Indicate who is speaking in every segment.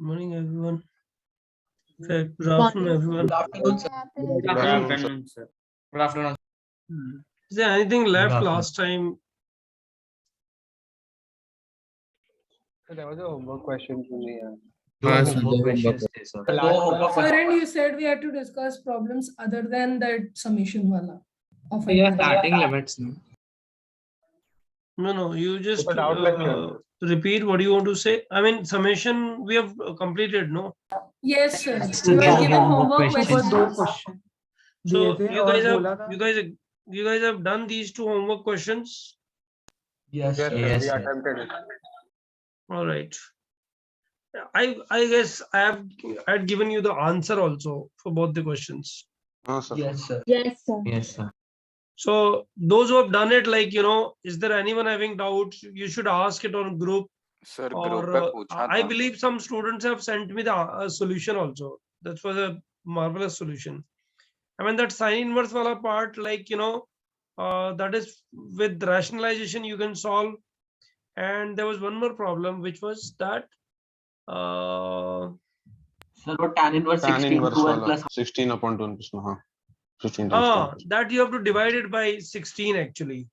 Speaker 1: Morning, everyone. Good afternoon, everyone.
Speaker 2: Good afternoon, sir.
Speaker 3: Good afternoon, sir. Good afternoon.
Speaker 1: Is there anything left last time?
Speaker 2: There was a homework question to me.
Speaker 3: Sir,
Speaker 4: Sir, and you said we had to discuss problems other than that summation wala. Of
Speaker 3: yeah, starting limits.
Speaker 1: No, you just
Speaker 2: Super doubt lecture.
Speaker 1: repeat what you want to say. I mean, summation we have completed, no?
Speaker 4: Yes, sir. You were given homework questions.
Speaker 1: So you guys have done these two homework questions.
Speaker 2: Yes, sir. We attempted it.
Speaker 1: All right. I guess I had given you the answer also for both the questions.
Speaker 2: No, sir.
Speaker 4: Yes, sir.
Speaker 3: Yes, sir.
Speaker 1: So those who have done it, like, is there anyone having doubts? You should ask it on group.
Speaker 5: Sir group
Speaker 1: Or
Speaker 5: पे पूछा
Speaker 1: I
Speaker 5: था
Speaker 1: believe some students have sent me the solution also. That was a marvelous solution. I mean, that sine inverse wala part, like, that is with rationalization you can solve. And there was one more problem, which was that
Speaker 6: Sir, what tan inverse
Speaker 2: Tan
Speaker 6: 16
Speaker 2: inverse
Speaker 6: 12
Speaker 2: वाला
Speaker 6: plus
Speaker 2: 16 upon 2 हाँ 15 times 2.
Speaker 1: that you have to divide it by 16 actually.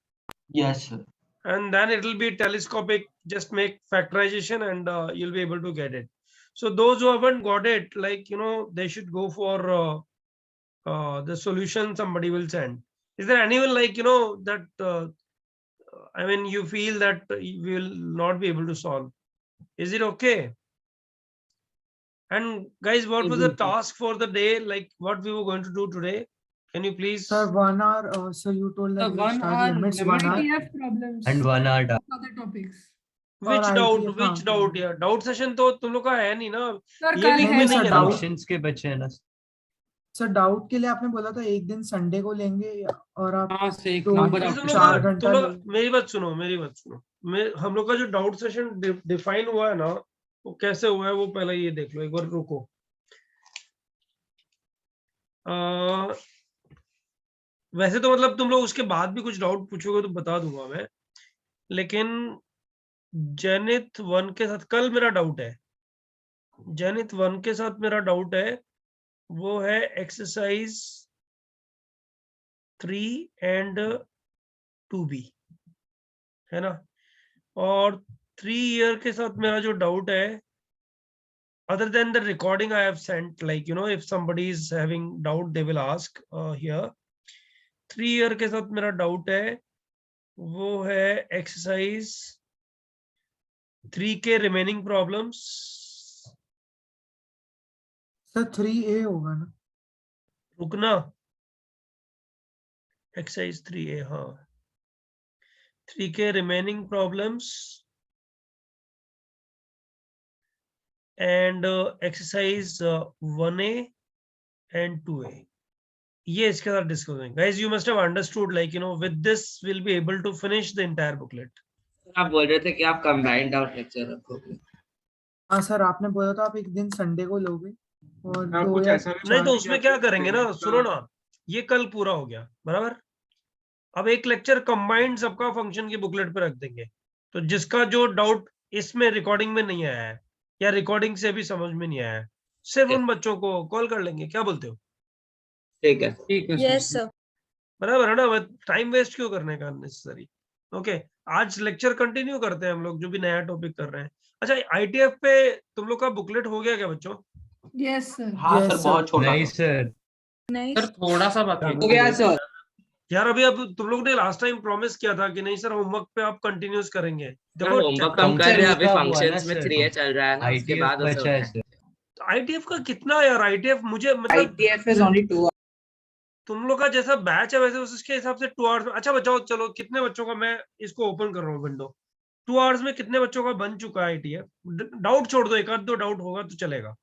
Speaker 6: yes, sir.
Speaker 1: And then it will be telescopic, just make factorization and you'll be able to get it. So those who haven't got it, like, they should go for the solution somebody will send. Is there anyone, like, that I mean, you feel that you will not be able to solve? Is it okay? And guys, what was the task for the day? Like, what we were going to do today? Can you please?
Speaker 7: Sir, 1 hour. So you told that we'll
Speaker 4: 1
Speaker 7: start
Speaker 4: hour
Speaker 7: limits 1 hour.
Speaker 4: ITF problems.
Speaker 3: And 1 hour.
Speaker 4: Other topics.
Speaker 1: Which
Speaker 7: और
Speaker 1: doubt?
Speaker 7: ITF,
Speaker 1: Which
Speaker 7: हाँ.
Speaker 1: doubt? Yeah, doubt session तो तुम लोग का है नहीं ना?
Speaker 4: Sir,
Speaker 1: ये
Speaker 4: कल
Speaker 1: week
Speaker 4: है
Speaker 1: में
Speaker 7: sir,
Speaker 1: नहीं है ना?
Speaker 7: doubt.
Speaker 3: Functions के बच्चे हैं ना।
Speaker 7: सर डाउट के लिए आपने बोला था एक दिन संडे को लेंगे और आप
Speaker 3: हाँ, से एक
Speaker 7: 2
Speaker 3: नंबर
Speaker 1: तुम लोग
Speaker 7: 4
Speaker 1: का-
Speaker 7: घंटा
Speaker 1: तुम लोग
Speaker 7: लेंगे।
Speaker 1: मेरी बात सुनो। हम लोग का जो डाउट सेशन डिफाइन हुआ है ना, वो कैसे हुआ है वो पहले ये देख लो एक बार, रुको। वैसे तो मतलब तुम लोग उसके बाद भी कुछ डाउट पूछोगे तो बता दूंगा मैं, लेकिन जेनिथ 1 के साथ कल मेरा डाउट है। जेनिथ 1 के साथ मेरा डाउट है, वो है एक्सरसाइज 3 एंड 2B, है ना? और 3 ईयर के साथ मेरा जो डाउट है, other than the recording I have sent, like, if somebody is having doubt they will ask here. 3 year के साथ मेरा डाउट है, वो है एक्सरसाइज 3 के रिमेनिंग प्रॉब्लम्स।
Speaker 7: सर 3A होगा ना?
Speaker 1: रुकना, एक्सरसाइज 3A, हाँ, 3 के remaining problems and exercise 1A and 2A, ये इसके साथ डिस्कस करेंगे। Guys, you must have understood, like, with this will be able to finish the entire booklet.
Speaker 3: आप बोल रहे थे कि आप कंबाइंड डाउट लेक्चर रखोगे।
Speaker 7: हाँ सर, आपने बोला था आप एक दिन संडे को लोगे और
Speaker 2: हाँ,
Speaker 7: 2
Speaker 2: कुछ
Speaker 7: या
Speaker 2: ऐसा भी
Speaker 7: 4
Speaker 1: नहीं तो उसमें क्या करेंगे ना, सुनो ना, ये कल पूरा हो गया बराबर। अब एक लेक्चर कंबाइंड सबका फंक्शन की बुकलेट पे रख देंगे, तो जिसका जो डाउट इसमें रिकॉर्डिंग में नहीं आया है या रिकॉर्डिंग से भी समझ में नहीं आया है, सिर्फ उन बच्चों को कॉल कर लेंगे। क्या बोलते हो?
Speaker 3: ठीक है।
Speaker 8: Yes sir.
Speaker 1: बराबर है ना? टाइम वेस्ट क्यों करने का नेसेसरी? ओके, आज लेक्चर कंटिन्यू करते हैं हम लोग, जो भी नया टॉपिक कर रहे हैं। अच्छा, आईटीएफ पे तुम लोग का बुकलेट हो गया क्या बच्चों?
Speaker 4: Yes, sir.
Speaker 6: हाँ
Speaker 7: Yes,
Speaker 6: सर,
Speaker 7: sir.
Speaker 6: बहुत छोटा
Speaker 3: नहीं सर,
Speaker 8: नाइस।
Speaker 3: थोड़ा सा बाकी
Speaker 6: हो गया सर।
Speaker 1: यार अभी अब तुम लोग ने लास्ट टाइम प्रॉमिस किया था कि नहीं सर होमवर्क पे आप कंटिन्यूस करेंगे। देखो,
Speaker 3: होमवर्क हम कर रहे हैं, अभी फंक्शंस में 3A चल रहा है ना, उसके
Speaker 9: ITF
Speaker 3: बाद
Speaker 9: बचा है सर।
Speaker 1: आईटीएफ का कितना यार? आईटीएफ मुझे मतलब
Speaker 6: ITF is only 2
Speaker 1: तुम लोग का जैसा बैच है वैसे उसके हिसाब से 2 आवर्स में। अच्छा बचाओ, चलो कितने बच्चों का, मैं इसको ओपन कर रहा हूँ विंडो, 2 आवर्स में कितने बच्चों का बन चुका है आईटीएफ? डाउट छोड़ दो, एक आध दो डाउट होगा तो चलेगा।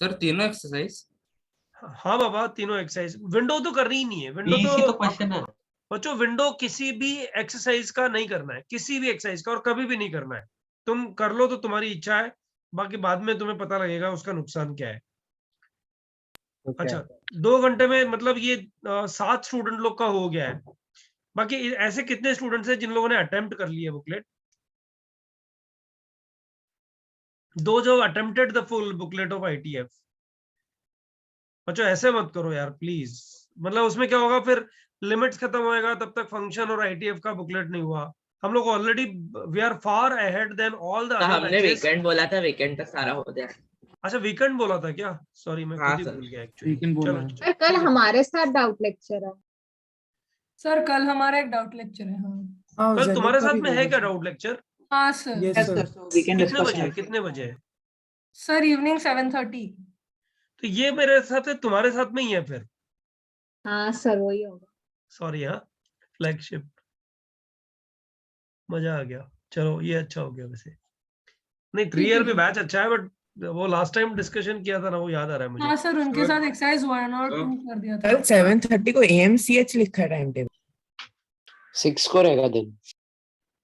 Speaker 3: सर तीनों एक्सरसाइज।
Speaker 1: हाँ बाबा, तीनों एक्सरसाइज। विंडो तो करनी ही नहीं है, विंडो
Speaker 6: इसी तो
Speaker 1: तो
Speaker 6: क्वेश्चन है।
Speaker 1: बच्चों, विंडो किसी भी एक्सरसाइज का नहीं करना है, किसी भी एक्सरसाइज का, और कभी भी नहीं करना है। तुम कर लो तो तुम्हारी इच्छा है, बाकी बाद में तुम्हें पता लगेगा उसका नुकसान क्या है। अच्छा, 2 घंटे में मतलब ये 7 स्टूडेंट लोग का हो गया है। बाकी ऐसे कितने स्टूडेंट्स हैं जिन लोगों ने अटेम्प्ट कर लिया बुकलेट? दो जो attempted the full booklet of ITF। बच्चों ऐसे मत करो यार प्लीज, मतलब उसमें क्या होगा फिर, लिमिट्स खत्म होएगा तब तक फंक्शन और ITF का बुकलेट नहीं हुआ। हम लोग already we are far ahead than all the
Speaker 3: तो
Speaker 1: अदर
Speaker 3: हमने
Speaker 1: बैचेस।
Speaker 3: वीकेंड बोला था, वीकेंड तक सारा हो गया।
Speaker 1: अच्छा वीकेंड बोला था क्या? सॉरी मैं
Speaker 3: हाँ,
Speaker 1: खुद ही
Speaker 3: सर।
Speaker 1: भूल गया एक्चुअली।
Speaker 2: Weekend बोला
Speaker 1: चलो
Speaker 2: है।
Speaker 1: चलो,
Speaker 5: सर कल
Speaker 1: ठीक है।
Speaker 5: हमारे साथ डाउट लेक्चर है।
Speaker 4: सर कल हमारा एक डाउट लेक्चर है। हाँ
Speaker 7: हाँ
Speaker 1: कल
Speaker 7: जेनिथ
Speaker 1: तुम्हारे
Speaker 7: का
Speaker 1: साथ
Speaker 7: भी
Speaker 1: में है
Speaker 7: होगा
Speaker 1: क्या
Speaker 7: सर।
Speaker 1: Doubt lecture?
Speaker 4: हाँ sir.
Speaker 7: Yes
Speaker 6: Yes,
Speaker 7: sir.
Speaker 6: sir. So we can
Speaker 1: कितने
Speaker 6: discuss
Speaker 1: बजे है?
Speaker 6: that.
Speaker 1: कितने बजे है?
Speaker 4: Sir evening 7:30।
Speaker 1: तो ये मेरे हिसाब से तुम्हारे साथ में ही है फिर।
Speaker 5: हाँ सर वही होगा।
Speaker 1: सॉरी हाँ, फ्लैगशिप, मजा आ गया। चलो ये अच्छा हो गया वैसे। नहीं 3
Speaker 4: ठीक है
Speaker 1: ईयर भी
Speaker 4: ठीक
Speaker 1: बैच
Speaker 4: है।
Speaker 1: अच्छा है, बट वो लास्ट टाइम डिस्कशन किया था ना, वो याद आ रहा है मुझे।
Speaker 4: हाँ सर उनके साथ एक्सरसाइज 1 और 2 कर दिया था।
Speaker 8: कल 7:30 को AMCH लिखा है टाइम टेबल।
Speaker 9: 6 को रहेगा दिन।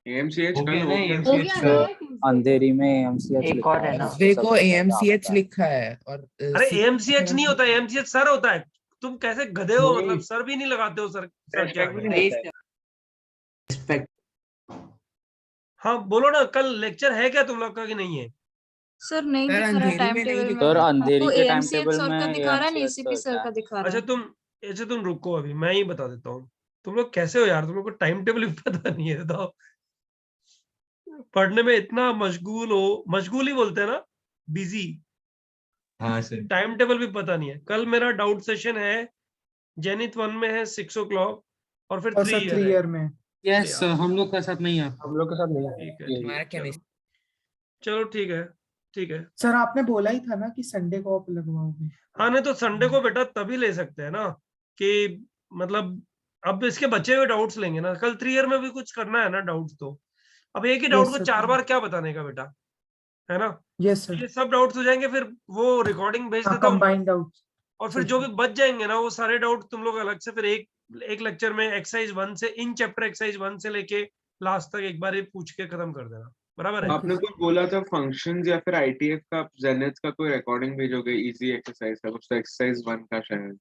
Speaker 2: AMCH
Speaker 6: हो
Speaker 2: कल
Speaker 6: गया
Speaker 2: हो
Speaker 6: ना
Speaker 2: गया।
Speaker 5: हो
Speaker 6: AMCH
Speaker 5: गया
Speaker 6: का?
Speaker 5: ना Tuesday
Speaker 10: अंधेरी में AMCH
Speaker 6: एक
Speaker 10: लिखा
Speaker 6: और है
Speaker 10: है।
Speaker 6: ना।
Speaker 8: थर्सडे को AMCH लिखा है और
Speaker 1: अरे AMCH नहीं होता, AMCH सर होता है। तुम कैसे गधे हो, मतलब सर भी नहीं लगाते हो सर के आगे।
Speaker 6: नहीं sir. Respect.
Speaker 1: हाँ बोलो ना, कल लेक्चर है क्या तुम लोग का कि नहीं है?
Speaker 11: सर नहीं
Speaker 8: सर
Speaker 11: दिखा रहा
Speaker 8: अंधेरी
Speaker 11: टाइम
Speaker 8: में नहीं
Speaker 11: टेबल
Speaker 8: दिखा
Speaker 11: में।
Speaker 10: सर
Speaker 8: रहा।
Speaker 10: अंधेरी
Speaker 11: वो
Speaker 10: के टाइम
Speaker 11: AMCH
Speaker 10: टेबल
Speaker 11: सर
Speaker 10: में
Speaker 11: का दिखा रहा है,
Speaker 10: AMCH
Speaker 11: ECP सर का दिखा रहा
Speaker 1: अच्छा
Speaker 11: है।
Speaker 1: तुम रुको, अभी मैं ही बता देता हूँ। तुम लोग कैसे हो यार, तुम लोग को टाइम टेबल भी पता नहीं है? बताओ, पढ़ने में इतना मशगूल हो, मशगूल ही बोलते हैं ना, बिजी।
Speaker 3: हाँ सर।
Speaker 1: टाइम टेबल भी पता नहीं है। कल मेरा डाउट सेशन है, जेनिथ 1 में है 6 o'clock, और फिर
Speaker 7: और
Speaker 1: 3
Speaker 7: सर 3
Speaker 1: ईयर है।
Speaker 7: ईयर में।
Speaker 2: यस हम लोग का साथ नहीं है। हम लोग के साथ नहीं है।
Speaker 1: ठीक है,
Speaker 2: ये-
Speaker 1: ठीक
Speaker 8: हमारा
Speaker 1: है, चलो
Speaker 8: केमिस्ट्री।
Speaker 1: चलो ठीक है, ठीक है।
Speaker 7: सर आपने बोला ही था ना कि संडे को आप लगवाओगे।
Speaker 1: हाँ नहीं तो संडे को बेटा तभी ले सकते हैं ना, कि मतलब अब इसके बचे हुए डाउट्स लेंगे ना। कल 3 ईयर में भी कुछ करना है ना डाउट्स तो। अब एक ही डाउट
Speaker 7: यस
Speaker 1: को
Speaker 7: सर।
Speaker 1: 4 बार क्या बताने का बेटा, है ना?
Speaker 7: Yes sir.
Speaker 1: ये सब डाउट्स हो जाएंगे, फिर वो रिकॉर्डिंग भेज
Speaker 7: हाँ
Speaker 1: देता हूँ,
Speaker 7: कंबाइंड डाउट।
Speaker 1: और फिर जो भी बच जाएंगे ना वो सारे डाउट तुम लोग अलग से फिर एक लेक्चर में एक्सरसाइज 1 से, इन चैप्टर एक्सरसाइज 1 से लेके लास्ट तक एक बार ही पूछ के खत्म कर देना, बराबर है?
Speaker 2: आपने कुछ बोला था फंक्शंस या फिर ITF का, जेनिथ का कोई रिकॉर्डिंग भेजोगे इजी एक्सरसाइज का, कुछ तो एक्सरसाइज 1 का शायद।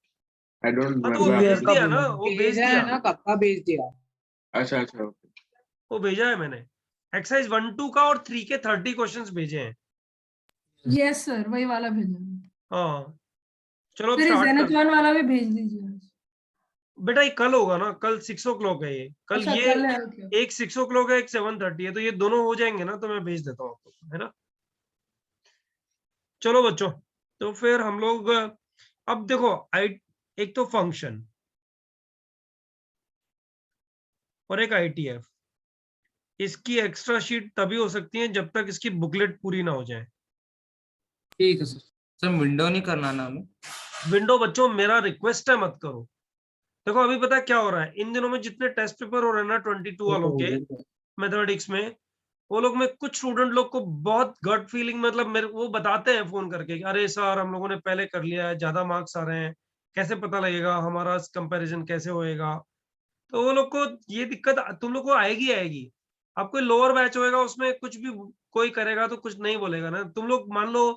Speaker 2: आई डोंट
Speaker 1: हाँ तो वो
Speaker 7: Two year
Speaker 1: भेज
Speaker 7: का
Speaker 1: दिया
Speaker 7: बोला
Speaker 1: ना,
Speaker 7: था।
Speaker 1: वो भेज
Speaker 6: भेजा है
Speaker 1: दिया,
Speaker 6: ना, कब का भेज दिया?
Speaker 2: अच्छा अच्छा ओके।
Speaker 1: वो भेजा है मैंने। एक्सरसाइज 1 2 का और 3 के 30 क्वेश्चंस भेजे हैं।
Speaker 4: यस सर वही वाला भेजा है।
Speaker 1: हाँ चलो अब
Speaker 4: सर ये
Speaker 1: स्टार्ट
Speaker 4: जेनिथ
Speaker 1: कर।
Speaker 4: 1 वाला भी भेज दीजिए।
Speaker 1: बेटा ये कल होगा ना, कल 6 o'clock है ये। कल
Speaker 4: अच्छा
Speaker 1: ये
Speaker 4: कल है ओके।
Speaker 1: एक 6 o'clock है, एक 7:30 है, तो ये दोनों हो जाएंगे ना तो मैं भेज देता हूँ आपको, है ना? चलो बच्चों, तो फिर हम लोग अब देखो, एक तो फंक्शन और एक ITF, इसकी एक्स्ट्रा शीट तभी हो सकती है जब तक इसकी बुकलेट पूरी ना हो जाए।
Speaker 3: ठीक है सर। सर विंडो नहीं करना ना हमें?
Speaker 1: विंडो बच्चों मेरा रिक्वेस्ट है मत करो। देखो अभी पता है क्या हो रहा है, इन दिनों में जितने टेस्ट पेपर हो रहे हैं ना 22 वालों के मैथमेटिक्स में, वो लोग में कुछ स्टूडेंट लोग को बहुत गट फीलिंग, मतलब मेरे वो बताते हैं फोन करके कि अरे सर हम लोगों ने पहले कर लिया है, ज्यादा मार्क्स आ रहे हैं, कैसे पता लगेगा हमारा कंपैरिजन कैसे होएगा? तो वो लोग को ये दिक्कत तुम लोग को आएगी आएगी। अब कोई लोअर बैच होएगा उसमें कुछ भी कोई करेगा तो कुछ नहीं बोलेगा ना। तुम लोग मान लो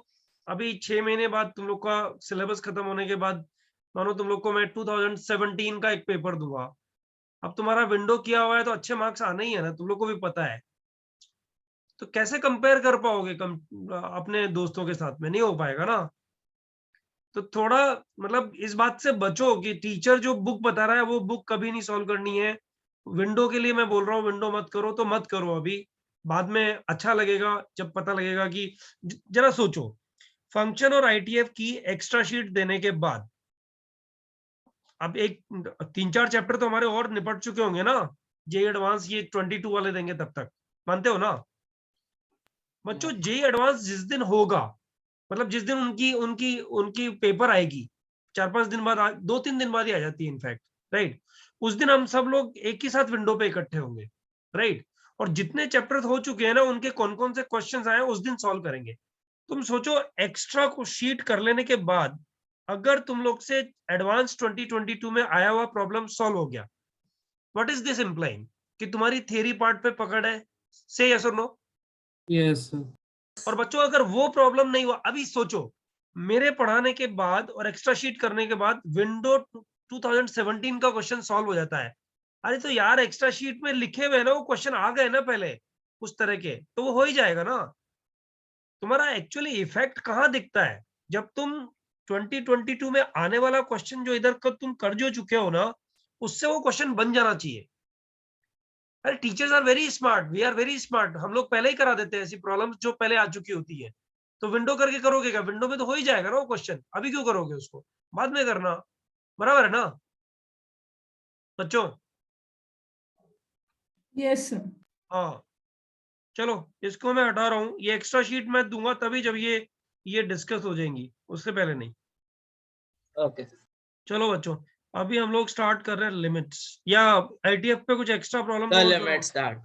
Speaker 1: अभी 6 महीने बाद तुम लोग का सिलेबस खत्म होने के बाद, मानो तुम लोग को मैं 2017 का एक पेपर दूंगा, अब तुम्हारा विंडो किया हुआ है तो अच्छे मार्क्स आने ही है ना, तुम लोग को भी पता है। तो कैसे कंपेयर कर पाओगे अपने दोस्तों के साथ में? नहीं हो पाएगा ना। तो थोड़ा मतलब इस बात से बचो कि टीचर जो बुक बता रहा है वो बुक कभी नहीं सॉल्व करनी है। विंडो के लिए मैं बोल रहा हूँ, विंडो मत करो तो मत करो अभी, बाद में अच्छा लगेगा जब पता लगेगा कि जरा सोचो, फंक्शन और ITF की एक्स्ट्रा शीट देने के बाद अब एक 3-4 चैप्टर तो हमारे और निपट चुके होंगे ना। जेई एडवांस ये 22 वाले देंगे तब तक, मानते हो ना बच्चों? जेई एडवांस जिस दिन होगा, मतलब जिस दिन उनकी उनकी उनकी पेपर आएगी, 4-5 दिन बाद, 2-3 दिन बाद ही आ जाती है इनफैक्ट, राइट? उस दिन हम सब लोग एक ही साथ विंडो पे इकट्ठे होंगे, राइट? और जितने चैप्टर हो चुके हैं ना उनके कौन कौन से क्वेश्चंस आए उस दिन सॉल्व करेंगे। तुम सोचो एक्स्ट्रा को शीट कर लेने के बाद अगर तुम लोग से एडवांस 2022 में आया हुआ प्रॉब्लम सॉल्व हो गया, व्हाट इज दिस इम्प्लाइंग? कि तुम्हारी थियरी पार्ट पे पकड़ है, से यस और नो?
Speaker 2: यस
Speaker 1: और बच्चों अगर वो प्रॉब्लम नहीं हुआ, अभी सोचो मेरे पढ़ाने के बाद और एक्स्ट्रा शीट करने के बाद विंडो 2017 का क्वेश्चन सॉल्व हो जाता है। अरे तो यार एक्स्ट्रा शीट में लिखे हुए ना वो क्वेश्चन आ गए ना पहले उस तरह के, तो वो हो ही जाएगा ना। तुम्हारा एक्चुअली इफेक्ट कहाँ दिखता है? जब तुम 2022 में आने वाला क्वेश्चन जो इधर का तुम कर जो चुके हो ना, उससे वो क्वेश्चन बन जाना चाहिए। अरे teachers are very smart, we are very smart, हम लोग पहले ही करा देते हैं ऐसी प्रॉब्लम्स जो पहले आ चुकी होती है। तो विंडो करके करोगे क्या? विंडो में तो हो ही जाएगा ना वो क्वेश्चन, अभी क्यों करोगे उसको? बाद में करना, बराबर है ना बच्चों?
Speaker 4: Yes, sir.
Speaker 1: हाँ चलो इसको मैं हटा रहा हूँ, ये एक्स्ट्रा शीट मैं दूंगा तभी जब ये डिस्कस हो जाएंगी, उससे पहले नहीं।
Speaker 9: ओके
Speaker 1: चलो बच्चों अभी हम लोग स्टार्ट कर रहे हैं लिमिट्स, या आईटीएफ पे कुछ एक्स्ट्रा प्रॉब्लम
Speaker 3: लिमिट स्टार्ट।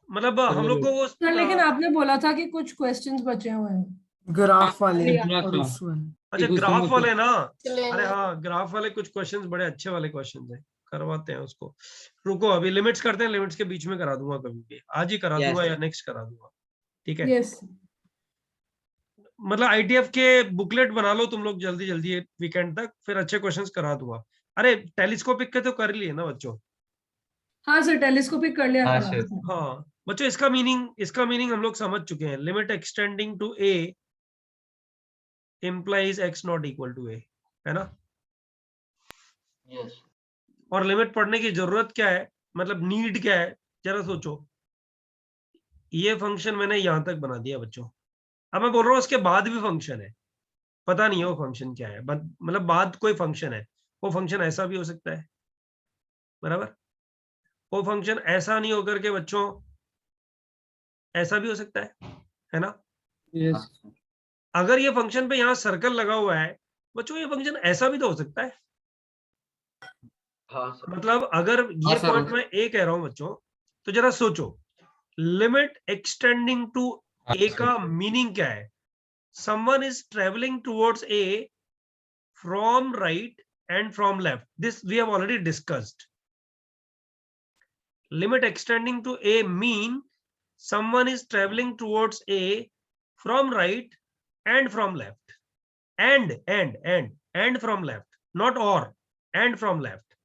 Speaker 1: मतलब हम लोग को वो
Speaker 4: सर लेकिन आपने बोला था कि कुछ क्वेश्चंस बचे हुए हैं।
Speaker 7: ग्राफ वाले
Speaker 6: हाँ,
Speaker 7: और उस वाले।
Speaker 1: अच्छा
Speaker 6: एक
Speaker 1: ग्राफ
Speaker 6: उसमें
Speaker 1: वाले ना,
Speaker 5: चलिए
Speaker 1: अरे हाँ ग्राफ वाले कुछ क्वेश्चंस बड़े अच्छे वाले क्वेश्चंस हैं, करवाते हैं उसको। रुको अभी लिमिट्स करते हैं, लिमिट्स के बीच में करा दूंगा कभी भी, आज ही करा
Speaker 3: Yes.
Speaker 1: दूंगा या नेक्स्ट करा दूंगा, ठीक है?
Speaker 4: Yes.
Speaker 1: मतलब आईटीएफ के बुकलेट बना लो तुम लोग जल्दी जल्दी वीकेंड तक, फिर अच्छे क्वेश्चंस करा दूंगा। अरे टेलीस्कोपिक के तो कर लिए ना बच्चों?
Speaker 4: हाँ सर, टेलीस्कोपिक कर लिया
Speaker 3: हाँ,
Speaker 4: था
Speaker 3: sir.
Speaker 4: आपने।
Speaker 1: हाँ बच्चों इसका मीनिंग हम लोग समझ चुके हैं। Limit extending to a implies x not equal to a, है ना?
Speaker 9: यस
Speaker 1: और लिमिट पढ़ने की जरूरत क्या है, मतलब नीड क्या है, जरा सोचो। ये फंक्शन मैंने यहां तक बना दिया बच्चों, अब मैं बोल रहा हूँ उसके बाद भी फंक्शन है, पता नहीं है वो फंक्शन क्या है, मतलब बाद कोई फंक्शन है, वो फंक्शन ऐसा भी हो सकता है, बराबर? वो फंक्शन ऐसा नहीं होकर के बच्चों ऐसा भी हो सकता है ना?
Speaker 6: Yes.
Speaker 1: अगर ये फंक्शन पे यहाँ सर्कल लगा हुआ है बच्चों, ये फंक्शन ऐसा भी तो हो सकता है।
Speaker 9: हाँ सर
Speaker 1: मतलब अगर ये
Speaker 3: sir.
Speaker 1: पॉइंट मैं ए कह रहा हूं बच्चों, तो जरा सोचो लिमिट एक्सटेंडिंग टू ए का मीनिंग क्या है? Someone is travelling towards a from right and from left, this we have already discussed. Limit extending to a mean someone is traveling towards a from right and from left, and from left, not or, and from left.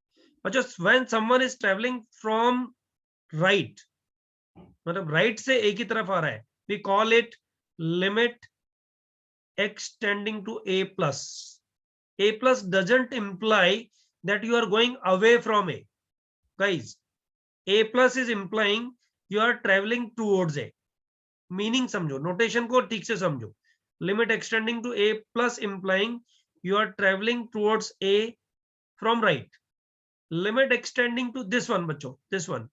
Speaker 1: But just when someone is traveling from right, मतलब right से a की तरफ आ रहा है, we call it limit extending to a plus. A plus doesn't imply that you are going away from a, guys. A plus is implying you are traveling towards a. Meaning समझो, notation को ठीक से समझो। Limit extending to a plus implying you are travelling towards a from right. Limit extending to this one बच्चों, this one,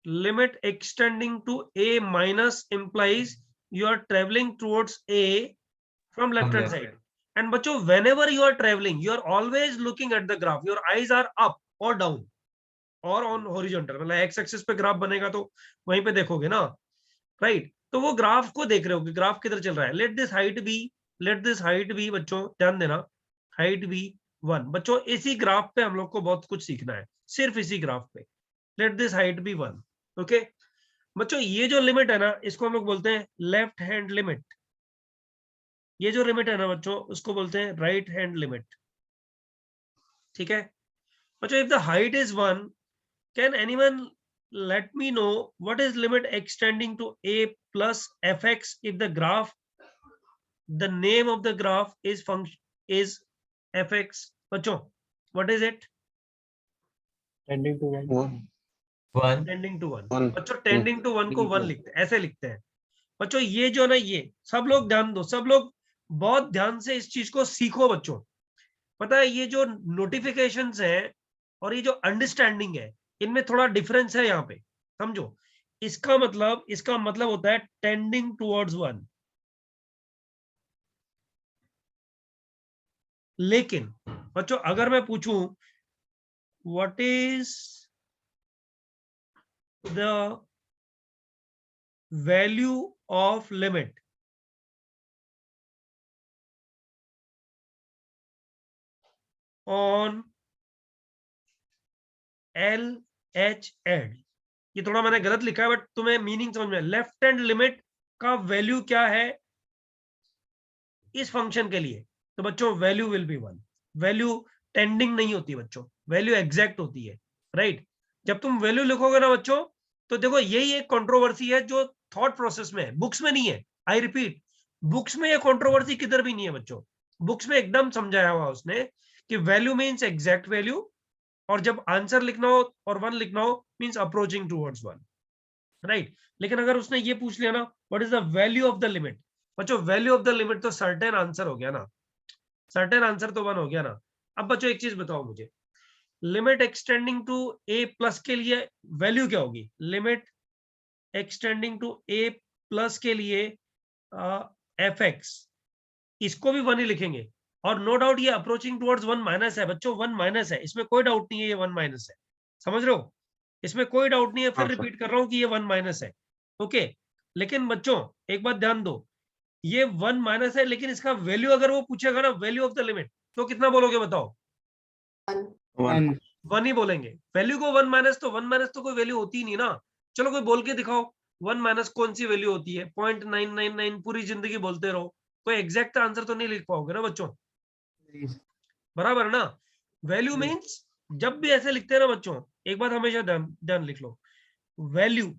Speaker 1: limit extending to a minus implies you are travelling towards a from left hand side. And बच्चों whenever you are travelling you are always looking at the graph, your eyes are up और down और on horizontal, मतलब x axis पे graph बनेगा तो वहीं पे देखोगे ना, राइट? तो वो ग्राफ को देख रहे हो कि ग्राफ किधर चल रहा है। लेट दिस हाइट बी बच्चों, ध्यान देना, हाइट बी 1। बच्चों इसी ग्राफ पे हम लोग को बहुत कुछ सीखना है, सिर्फ इसी ग्राफ पे। Let this height be 1, okay बच्चों? ये जो लिमिट है ना, इसको हम लोग बोलते हैं लेफ्ट हैंड लिमिट। ये जो लिमिट है ना बच्चों, उसको बोलते हैं राइट हैंड लिमिट, ठीक है बच्चों? If the height is 1, can anyone let me know what is limit extending to a plus fx if the graph, the name of the graph is function is fx? बच्चों what is it?
Speaker 9: Tending to 1
Speaker 1: tending to 1।
Speaker 2: One.
Speaker 1: बच्चों tending to 1 को 1 लिखते हैं, ऐसे लिखते हैं बच्चों। ये जो ना, ये सब लोग ध्यान दो, सब लोग बहुत ध्यान से इस चीज को सीखो बच्चों। पता है ये जो नोटिफिकेशंस हैं और ये जो अंडरस्टैंडिंग है, इनमें थोड़ा डिफरेंस है यहाँ पे, समझो। इसका मतलब होता है टेंडिंग टुवर्ड्स 1। लेकिन बच्चों अगर मैं पूछूं what is the value of limit on L H एड, ये थोड़ा मैंने गलत लिखा है बट तुम्हें मीनिंग समझ में। लेफ्ट हैंड लिमिट का वैल्यू क्या है इस फंक्शन के लिए? तो बच्चों value will be 1। Value tending नहीं होती बच्चों, वैल्यू एग्जैक्ट होती है, राइट? जब तुम वैल्यू लिखोगे ना बच्चों, तो देखो यही एक कंट्रोवर्सी है जो थॉट प्रोसेस में है, बुक्स में नहीं है। आई रिपीट, बुक्स में ये कंट्रोवर्सी किधर भी नहीं है बच्चों। बुक्स में एकदम समझाया हुआ उसने कि वैल्यू मीन्स एग्जैक्ट वैल्यू, और जब आंसर लिखना हो और वन लिखना हो means approaching towards one, right. लेकिन अगर उसने ये पूछ लिया ना what is the value of the limit, बच्चों वैल्यू ऑफ द लिमिट तो सर्टेन आंसर हो गया ना, सर्टेन आंसर तो वन हो गया ना। अब बच्चों एक चीज बताओ मुझे, limit extending to a plus के लिए वैल्यू क्या होगी? Limit extending to a plus के लिए एफ एक्स, इसको भी वन ही लिखेंगे। और नो डाउट ये अप्रोचिंग टुवर्ड्स वन माइनस है बच्चों, वन माइनस है, इसमें कोई डाउट नहीं है, ये वन माइनस है, समझ रहे हो? इसमें कोई डाउट नहीं है, फिर
Speaker 2: हाँ, सर।
Speaker 1: रिपीट कर रहा हूं कि ये वन माइनस है, ओके। लेकिन बच्चों एक बात ध्यान दो, ये वन माइनस है, लेकिन इसका वैल्यू अगर वो पूछेगा ना, वैल्यू ऑफ द लिमिट, तो कितना बोलोगे बताओ?
Speaker 2: वन।
Speaker 1: वन ही बोलेंगे। वैल्यू को वन माइनस, तो वन माइनस तो कोई वैल्यू होती ही नहीं ना। चलो कोई बोल के दिखाओ, वन माइनस कौन सी वैल्यू होती है? 0.999, पूरी जिंदगी बोलते रहो, कोई एग्जैक्ट आंसर तो नहीं लिख पाओगे ना बच्चों, बराबर है ना? वैल्यू मीन्स जब भी ऐसे लिखते हैं ना बच्चों, एक बात हमेशा ध्यान लिख लो, value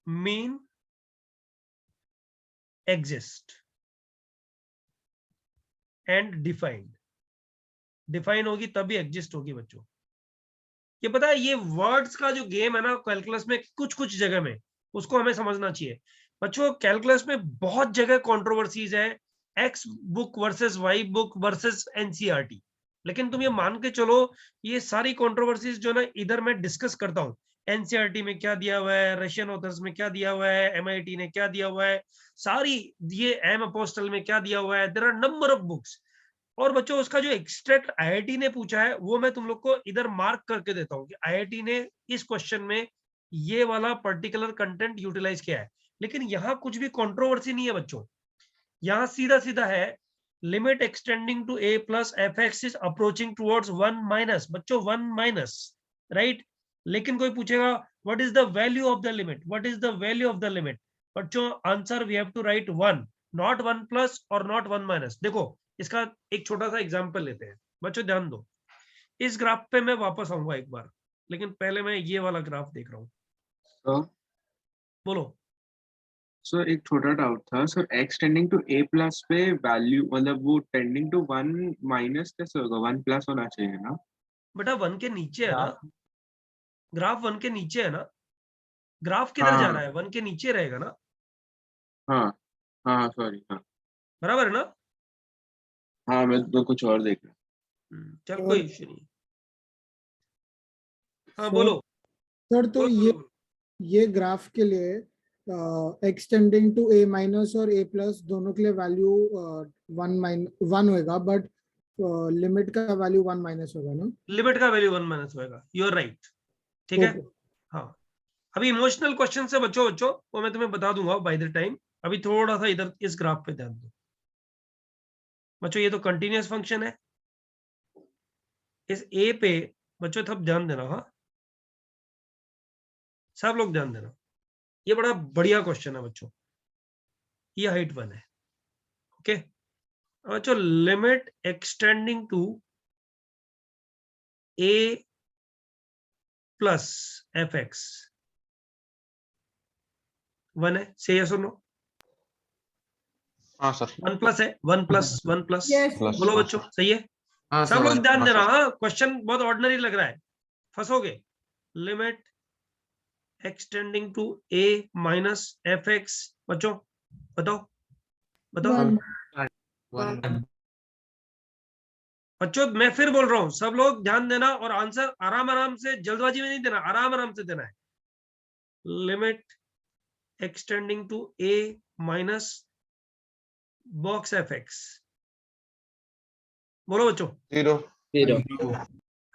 Speaker 1: mean exist and defined, define होगी तभी एग्जिस्ट होगी बच्चों। ये पता है, ये वर्ड्स का जो गेम है ना कैलकुलस में, कुछ कुछ जगह में उसको हमें समझना चाहिए बच्चों। कैलकुलस में बहुत जगह कंट्रोवर्सीज है, X book versus Y book versus NCERT. लेकिन तुम ये मान के चलो, ये सारी कंट्रोवर्सीज जो ना इधर मैं डिस्कस करता हूँ, एनसीईआरटी में क्या दिया हुआ है, रशियन ऑथर्स में क्या दिया हुआ है, एमआईटी ने क्या दिया हुआ है, सारी ये एम अपोस्टल में क्या दिया हुआ है, there are number of books. और बच्चों उसका जो एक्सट्रैक्ट आईआईटी ने पूछा है वो मैं तुम लोग को इधर मार्क करके देता हूँ कि आईआईटी ने इस क्वेश्चन में ये वाला पर्टिकुलर कंटेंट यूटिलाइज किया है। लेकिन यहाँ कुछ भी कंट्रोवर्सी नहीं है बच्चों, यहाँ सीधा सीधा है, limit extending to a plus f x is approaching towards one minus, बच्चों वन माइनस, राइट। लेकिन कोई पूछेगा what is the value of the limit, what is the value of the limit, बच्चों answer we have to write one, not one plus और not one minus. देखो इसका एक छोटा सा एग्जांपल लेते हैं बच्चों, ध्यान दो। इस ग्राफ पे मैं वापस आऊंगा एक बार, लेकिन पहले मैं ये वाला ग्राफ देख रहा हूँ,
Speaker 2: सर
Speaker 1: बोलो।
Speaker 2: सर एक छोटा डाउट था sir, x tending to a plus पे वैल्यू मतलब वो टेंडिंग टू वन माइनस कैसे होगा? वन प्लस होना चाहिए ना?
Speaker 1: बेटा वन के नीचे है ना, ग्राफ वन के नीचे है ना, ग्राफ
Speaker 2: हाँ,
Speaker 1: किधर जा रहा है? वन के नीचे रहेगा ना,
Speaker 2: हाँ हाँ सॉरी, हाँ
Speaker 1: बराबर है ना?
Speaker 2: हाँ, मैं तो कुछ और देख रहा
Speaker 1: चल कोई इश्यू नहीं। हाँ
Speaker 10: सर-
Speaker 1: बोलो
Speaker 10: सर तो
Speaker 1: बोलो, बोलो।
Speaker 10: ये ग्राफ के लिए एक्सटेंडिंग टू ए माइनस और ए प्लस दोनों के लिए वैल्यू वन होगा, बट लिमिट का वैल्यू वन माइनस होगा ना?
Speaker 1: लिमिट का वैल्यू वन माइनस होगा, यू आर राइट, ठीक है।
Speaker 10: Okay.
Speaker 1: हाँ अभी इमोशनल क्वेश्चन से बच्चों वो मैं तुम्हें बता दूंगा बाय द टाइम, अभी थोड़ा सा इधर इस ग्राफ पे ध्यान दो बच्चों। ये तो कंटिन्यूअस फंक्शन है, इस ए पे बच्चों सब ध्यान देना, हाँ सब लोग ध्यान देना, ये बड़ा बढ़िया क्वेश्चन है बच्चों, ये हाइट वन है, ओके बच्चों। Limit extending to a plus f x one है, से यस और नो?
Speaker 2: हाँ सर।
Speaker 1: वन प्लस है, वन प्लस
Speaker 4: Yes.
Speaker 1: बोलो बच्चों, सही है?
Speaker 3: हाँ
Speaker 1: सब
Speaker 3: सर
Speaker 1: लोग ध्यान
Speaker 2: हाँ,
Speaker 1: देना, हाँ क्वेश्चन बहुत ऑर्डिनरी लग रहा है, फंसोगे। Limit extending to a minus f x, बच्चों बताओ बताओ
Speaker 4: One.
Speaker 1: बच्चों। मैं फिर बोल रहा हूं, सब लोग ध्यान देना और आंसर आराम आराम से, जल्दबाजी में नहीं देना, आराम आराम से देना है। Limit extending to a minus box f x, बोलो बच्चों।
Speaker 9: जीरो।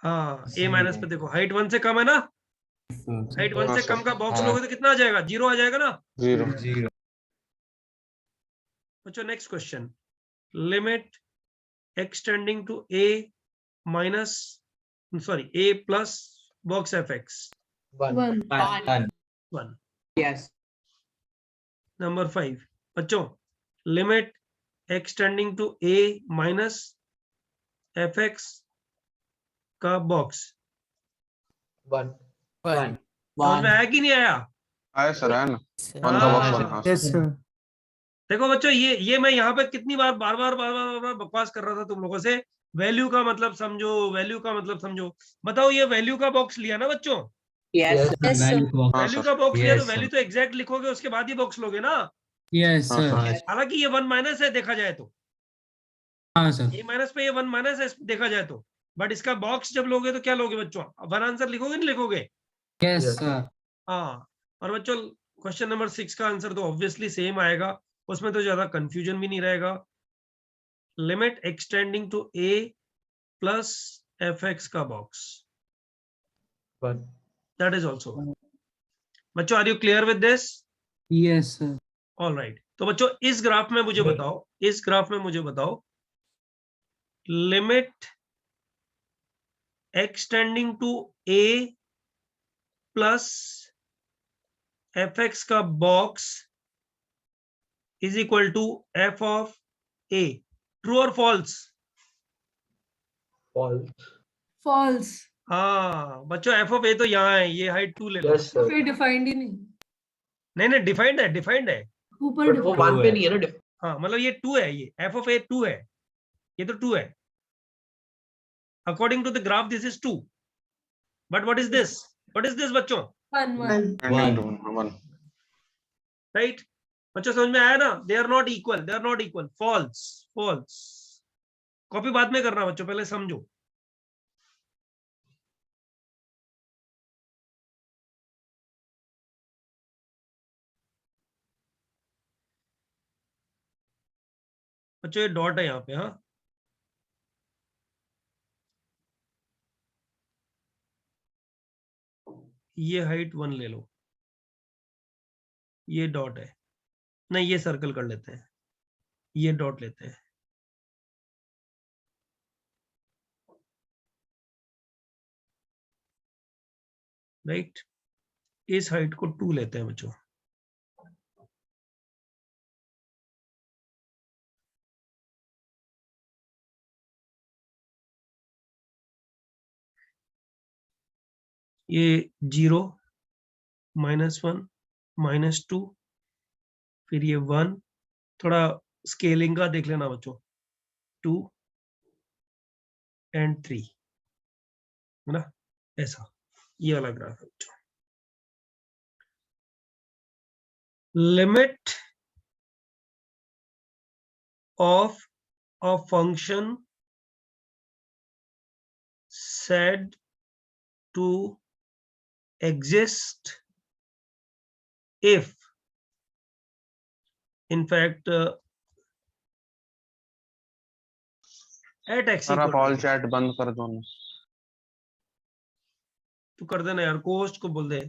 Speaker 1: हाँ ए माइनस पे देखो, हाइट वन से कम है ना, हाइट वन से कम का बॉक्स लोगे तो कितना आ जाएगा? जीरो आ जाएगा ना
Speaker 3: जीरो।
Speaker 1: बच्चों। Next question, limit extending to a minus sorry a plus box f x
Speaker 4: One.
Speaker 1: One.
Speaker 6: Yes.
Speaker 1: Number 5 बच्चों, limit extending to a minus f x का बॉक्स
Speaker 9: वन।
Speaker 1: समझ में आया कि नहीं आया?
Speaker 2: आया सर, है ना? वन का बॉक्स बना।
Speaker 7: Yes sir.
Speaker 1: देखो बच्चों, ये मैं यहाँ पे कितनी बार बार बार बकवास कर रहा था तुम लोगों से। वैल्यू का मतलब समझो, वैल्यू का मतलब समझो। बताओ, ये वैल्यू का बॉक्स लिया ना बच्चों?
Speaker 6: Yes,
Speaker 9: Yes.
Speaker 11: Yes, sir.
Speaker 2: हाँ
Speaker 1: वैल्यू
Speaker 2: सर।
Speaker 1: का बॉक्स लिया तो
Speaker 3: Yes, sir.
Speaker 1: वैल्यू तो एग्जैक्ट लिखोगे, उसके बाद ही बॉक्स लोगे ना।
Speaker 3: यस
Speaker 2: हाँ,
Speaker 3: सर।
Speaker 1: हालांकि ये 1 माइनस है देखा जाए तो,
Speaker 3: हाँ सर।
Speaker 1: ए माइनस पे ये 1 माइनस है देखा जाए तो, बट इसका बॉक्स जब लोगे तो क्या लोगे बच्चों? वन आंसर लिखोगे नहीं लिखोगे?
Speaker 3: Yes
Speaker 9: Yes.
Speaker 3: सर।
Speaker 1: हाँ। और बच्चों, क्वेश्चन नंबर 6 का आंसर तो ऑब्वियसली सेम आएगा, उसमें तो ज्यादा कंफ्यूजन भी नहीं रहेगा। Limit extending to a plus f x का box,
Speaker 9: One.
Speaker 1: That is also. बच्चों, are you clear with this?
Speaker 3: Yes sir.
Speaker 1: All right. तो बच्चों, इस ग्राफ में मुझे बताओ, इस ग्राफ में मुझे बताओ, limit extending to a plus f x का box is equal to f of a. True और फॉल्स?
Speaker 9: False.
Speaker 4: False.
Speaker 1: हाँ बच्चों, एफ ऑफ ए तो यहाँ है, ये हाइट 2 ले लो।
Speaker 9: Yes sir.
Speaker 4: फिर डिफाइंड ही नहीं,
Speaker 1: नहीं नहीं, डिफाइंड है, डिफाइंड है।
Speaker 4: ऊपर
Speaker 9: But वो
Speaker 4: डिफाइंड।
Speaker 9: 1 पे नहीं है ना?
Speaker 1: हाँ मतलब ये 2 है, ये एफ ऑफ ए 2 है, ये तो 2 है। According to the graph this is 2, but what is this? What is this बच्चों?
Speaker 4: 1 1
Speaker 2: Extending to one.
Speaker 1: राइट? बच्चों समझ में आया ना? They are not equal, they are not equal. False, false. Copy बाद में करना बच्चों, पहले समझो। बच्चों, ये डॉट है यहाँ पे। हाँ, ये हाइट 1 ले लो, ये डॉट है। नहीं, ये सर्कल कर लेते हैं, ये डॉट लेते हैं। राइट? इस हाइट को 2 लेते हैं बच्चों। ये 0 -1 -2, फिर ये 1। थोड़ा स्केलिंग का देख लेना बच्चों, 2 and 3, है ना? ऐसा ये वाला ग्राफ है बच्चों। Limit of a function said to exist if, in fact, at x
Speaker 2: sir आप
Speaker 1: equal
Speaker 2: ऑल
Speaker 1: to,
Speaker 2: चैट बंद कर दो ना।
Speaker 1: तो कर देना यार, कोस्ट को बोल दे,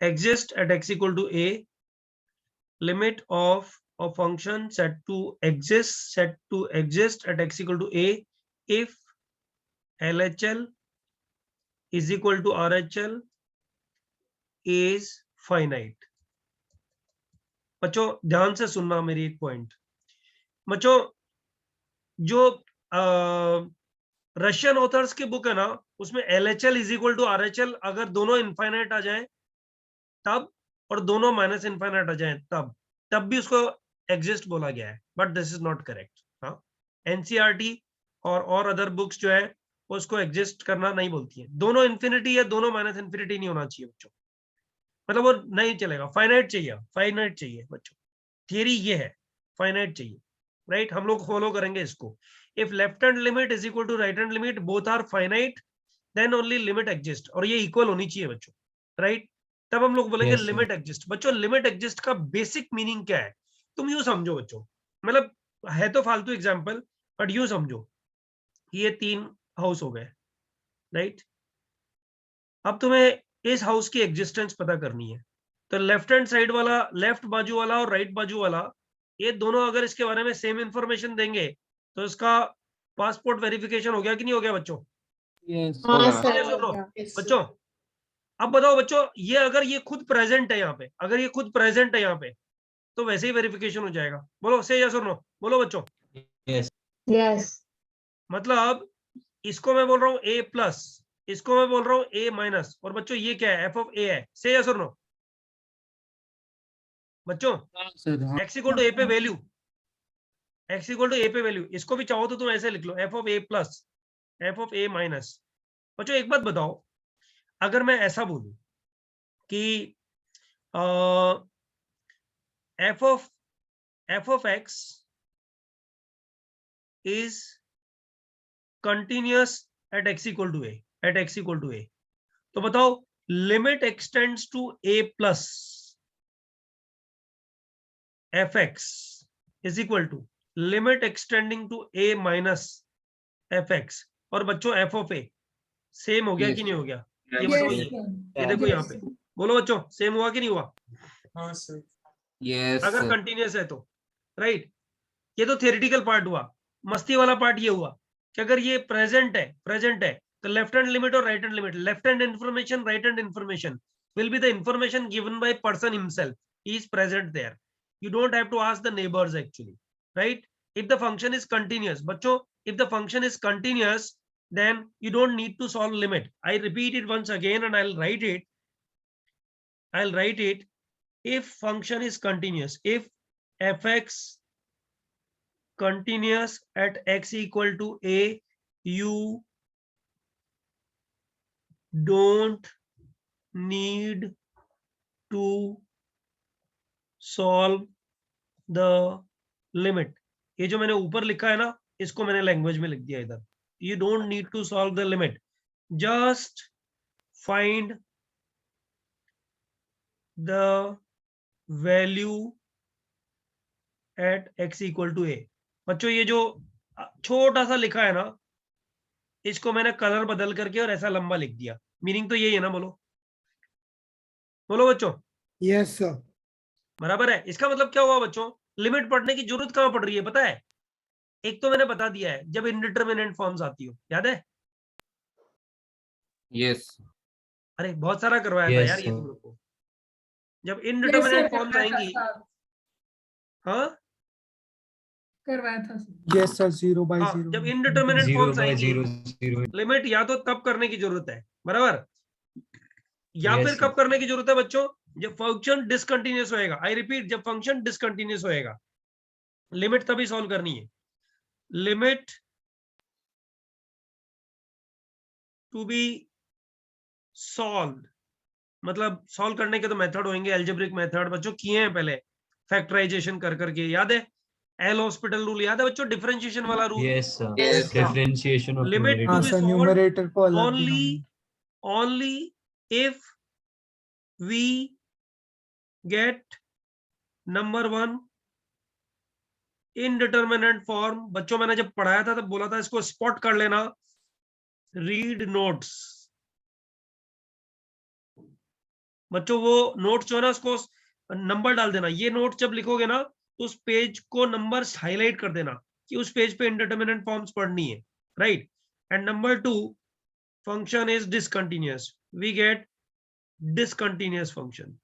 Speaker 1: exist at x equal to a, limit of a function set to exist at x equal to a if LHL is equal to RHL is finite। बच्चों ध्यान से सुनना मेरी एक पॉइंट। बच्चों, जो रशियन ऑथर्स की बुक है ना, उसमें LHL is equal to RHL अगर दोनों इनफाइनाइट आ जाए तब, और दोनों माइनस इनफाइनाइट आ जाए तब भी उसको एग्जिस्ट बोला गया है, but this is not correct. हाँ, एनसीईआरटी और अदर बुक्स जो है उसको एग्जिस्ट करना नहीं बोलती है। दोनों इन्फिनिटी है, दोनों माइनस इन्फिनिटी नहीं होना चाहिए बच्चों, मतलब वो नहीं चलेगा, फाइनाइट चाहिए, फाइनाइट चाहिए बच्चों। थियरी ये है, फाइनाइट चाहिए। राइट? हम लोग फॉलो करेंगे इसको। If left hand limit is equal to right hand limit, both are finite, then only limit exist, और ये इक्वल होनी चाहिए बच्चों। राइट? तब हम लोग बोलेंगे लिमिट एग्जिस्ट। बच्चों, लिमिट एग्जिस्ट का बेसिक मीनिंग क्या है? तुम यूं समझो बच्चों, मतलब है तो फालतू एग्जांपल, बट यूं समझो, ये 3 हाउस हो गए। राइट? अब तुम्हें इस हाउस की एग्जिस्टेंस पता करनी है, तो लेफ्ट हैंड साइड वाला, लेफ्ट बाजू वाला और राइट बाजू वाला, ये दोनों अगर इसके बारे में सेम इंफॉर्मेशन देंगे तो इसका पासपोर्ट वेरिफिकेशन हो गया कि नहीं हो गया बच्चों?
Speaker 3: यस
Speaker 5: हाँ
Speaker 2: गया।
Speaker 5: सर,
Speaker 1: सुन
Speaker 5: हो
Speaker 1: लो
Speaker 5: गया।
Speaker 1: बच्चों, अब बताओ बच्चों, ये अगर ये खुद प्रेजेंट है यहाँ पे, अगर ये खुद प्रेजेंट है यहाँ पे, तो वैसे ही वेरिफिकेशन हो जाएगा। बोलो से यस और नो, बोलो बच्चों।
Speaker 5: यस।
Speaker 1: मतलब इसको मैं बोल रहा हूँ a प्लस, इसको मैं बोल रहा हूँ a माइनस, और बच्चों ये क्या है, f ऑफ a है, से यस और नो बच्चों?
Speaker 3: सर हाँ
Speaker 1: x इक्वल टू a पे value, x equal to a पे वैल्यू, इसको भी चाहो तो तुम ऐसे लिख लो, f of a plus f of a minus. बच्चों एक बात बताओ, अगर मैं ऐसा बोलूं कि f of x is continuous at x equal to a, तो बताओ limit x tends to a plus fx is equal to limit extending to a minus fx, और बच्चों f of a सेम हो गया कि नहीं हो गया? ये बताओ,
Speaker 4: Yes, sir.
Speaker 1: ये देखो यहाँ पे, बोलो बच्चों सेम हुआ कि नहीं हुआ?
Speaker 6: हाँ सर।
Speaker 3: यस
Speaker 1: अगर कंटिन्यूअस है तो, राइट? ये तो थियोरेटिकल पार्ट हुआ। मस्ती वाला पार्ट ये हुआ कि अगर ये प्रेजेंट है तो लेफ्ट हैंड लिमिट और right hand limit, left hand information, right hand information will be the information given by person himself. He is present there. You don't have to ask the neighbors actually, right? If the function is continuous, बच्चों, if the function is continuous, then you don't need to solve limit. I repeat it once again and I'll write it. If function is continuous, if fx continuous at x equal to a, you don't need to solve the limit. ये जो मैंने ऊपर लिखा है ना, इसको मैंने language में लिख दिया इधर. You don't need to solve the limit. Just find the value at x equal to a. बच्चों ये जो छोटा सा लिखा है ना, इसको मैंने कलर बदल करके और ऐसा लंबा लिख दिया. मीनिंग तो यही है ना, बोलो बच्चों.
Speaker 10: Yes sir.
Speaker 1: बराबर है. इसका मतलब क्या हुआ बच्चों? लिमिट पढ़ने की जरूरत कहां पड़ रही है पता है? एक तो मैंने बता दिया है, जब इनडिटरमिनेट फॉर्म्स आती हो, याद है?
Speaker 3: यस
Speaker 1: अरे बहुत सारा करवाया था यार ये तुम लोग को. जब
Speaker 4: Yes,
Speaker 1: इनडिटरमिनेट
Speaker 4: sir,
Speaker 1: फॉर्म्स
Speaker 4: करवाया था,
Speaker 1: आएंगी,
Speaker 4: sir.
Speaker 1: हाँ
Speaker 4: करवाया था sir.
Speaker 7: यस सर, 0/0
Speaker 1: हाँ, जब इनडिटरमिनेट फॉर्म्स आएंगी,
Speaker 9: 0/0
Speaker 1: लिमिट या तो तब करने की जरूरत है, बराबर, या
Speaker 9: Yes,
Speaker 1: फिर
Speaker 9: sir.
Speaker 1: कब करने की जरूरत है बच्चों? जब फंक्शन डिसकंटिन्यूअस होएगा. आई रिपीट, जब फंक्शन डिसकंटिन्यूअस होएगा, लिमिट तभी सॉल्व करनी है. लिमिट टू बी सॉल्व, मतलब सॉल्व करने के तो मेथड होंगे, एल्जेब्रिक मेथड बच्चों किए हैं पहले, फैक्टराइजेशन कर करके, याद है? एल हॉस्पिटल रूल याद है बच्चों, डिफरेंशिएशन वाला rule.
Speaker 9: Yes, sir.
Speaker 3: Yes, sir.
Speaker 9: Differentiation of
Speaker 1: Limit to
Speaker 7: हाँ
Speaker 1: be
Speaker 7: सर,
Speaker 1: solved
Speaker 7: न्यूमरेटर को अलग
Speaker 1: only if we get number 1 indeterminate form. बच्चों मैंने जब पढ़ाया था तब बोला था इसको स्पॉट कर लेना, रीड नोट्स. बच्चों वो नोट्स जो है ना, उसको नंबर डाल देना. ये नोट जब लिखोगे ना, तो उस पेज को नंबर्स हाईलाइट कर देना कि उस पेज पे इंडिटरमिनेट फॉर्म्स पढ़नी है, right? And number 2, function is discontinuous, we get discontinuous function,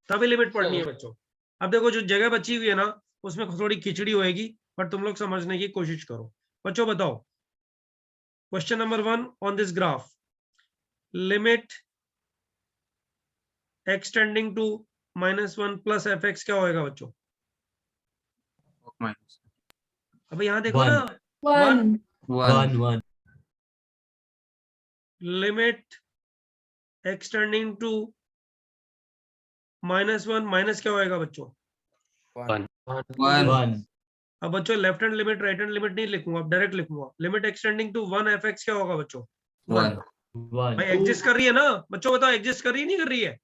Speaker 1: तभी लिमिट पढ़नी है बच्चों. अब देखो जो जगह बची हुई है ना, उसमें थोड़ी खिचड़ी होएगी, पर तुम लोग समझने की कोशिश करो. बच्चों बताओ, question number 1 on this graph, limit extending to -1 plus fx क्या होएगा बच्चों? अब यहाँ देखो
Speaker 9: One.
Speaker 1: ना,
Speaker 4: 1.
Speaker 9: 1
Speaker 1: लिमिट एक्सटेंडिंग टू -1 माइनस क्या होएगा बच्चों?
Speaker 9: 1
Speaker 1: अब बच्चों left hand limit right hand limit नहीं लिखूंगा, अब डायरेक्ट लिखूंगा. लिमिट एक्सटेंडिंग टू 1 fx क्या होगा बच्चों?
Speaker 3: 1
Speaker 9: 1
Speaker 1: भाई एग्जिस्ट कर रही है ना बच्चों, बताओ एग्जिस्ट कर रही है नहीं कर रही है?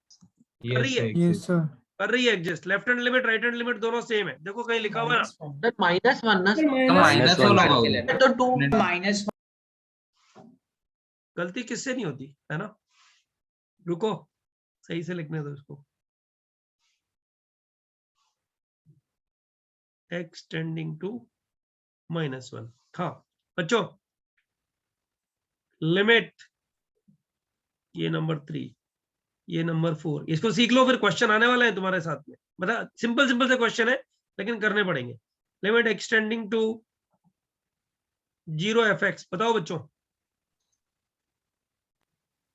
Speaker 1: कर रही है,
Speaker 7: यस सर।
Speaker 1: कर रही है exist. Left hand limit right hand limit दोनों सेम है, देखो कहीं लिखा हुआ है ना?
Speaker 6: सर -1 ना
Speaker 4: Sir,
Speaker 3: माइनस
Speaker 6: सर,
Speaker 3: वाला होगा.
Speaker 6: तो 2 -1
Speaker 1: गलती किससे नहीं होती है ना? रुको, सही से लिखने दो इसको. X tending to -1. हाँ बच्चों, लिमिट, ये नंबर 3, ये नंबर 4, इसको सीख लो, फिर क्वेश्चन आने वाला है तुम्हारे साथ में. मतलब सिंपल से क्वेश्चन है, लेकिन करने पड़ेंगे. Limit extending to zero f x, बताओ बच्चों,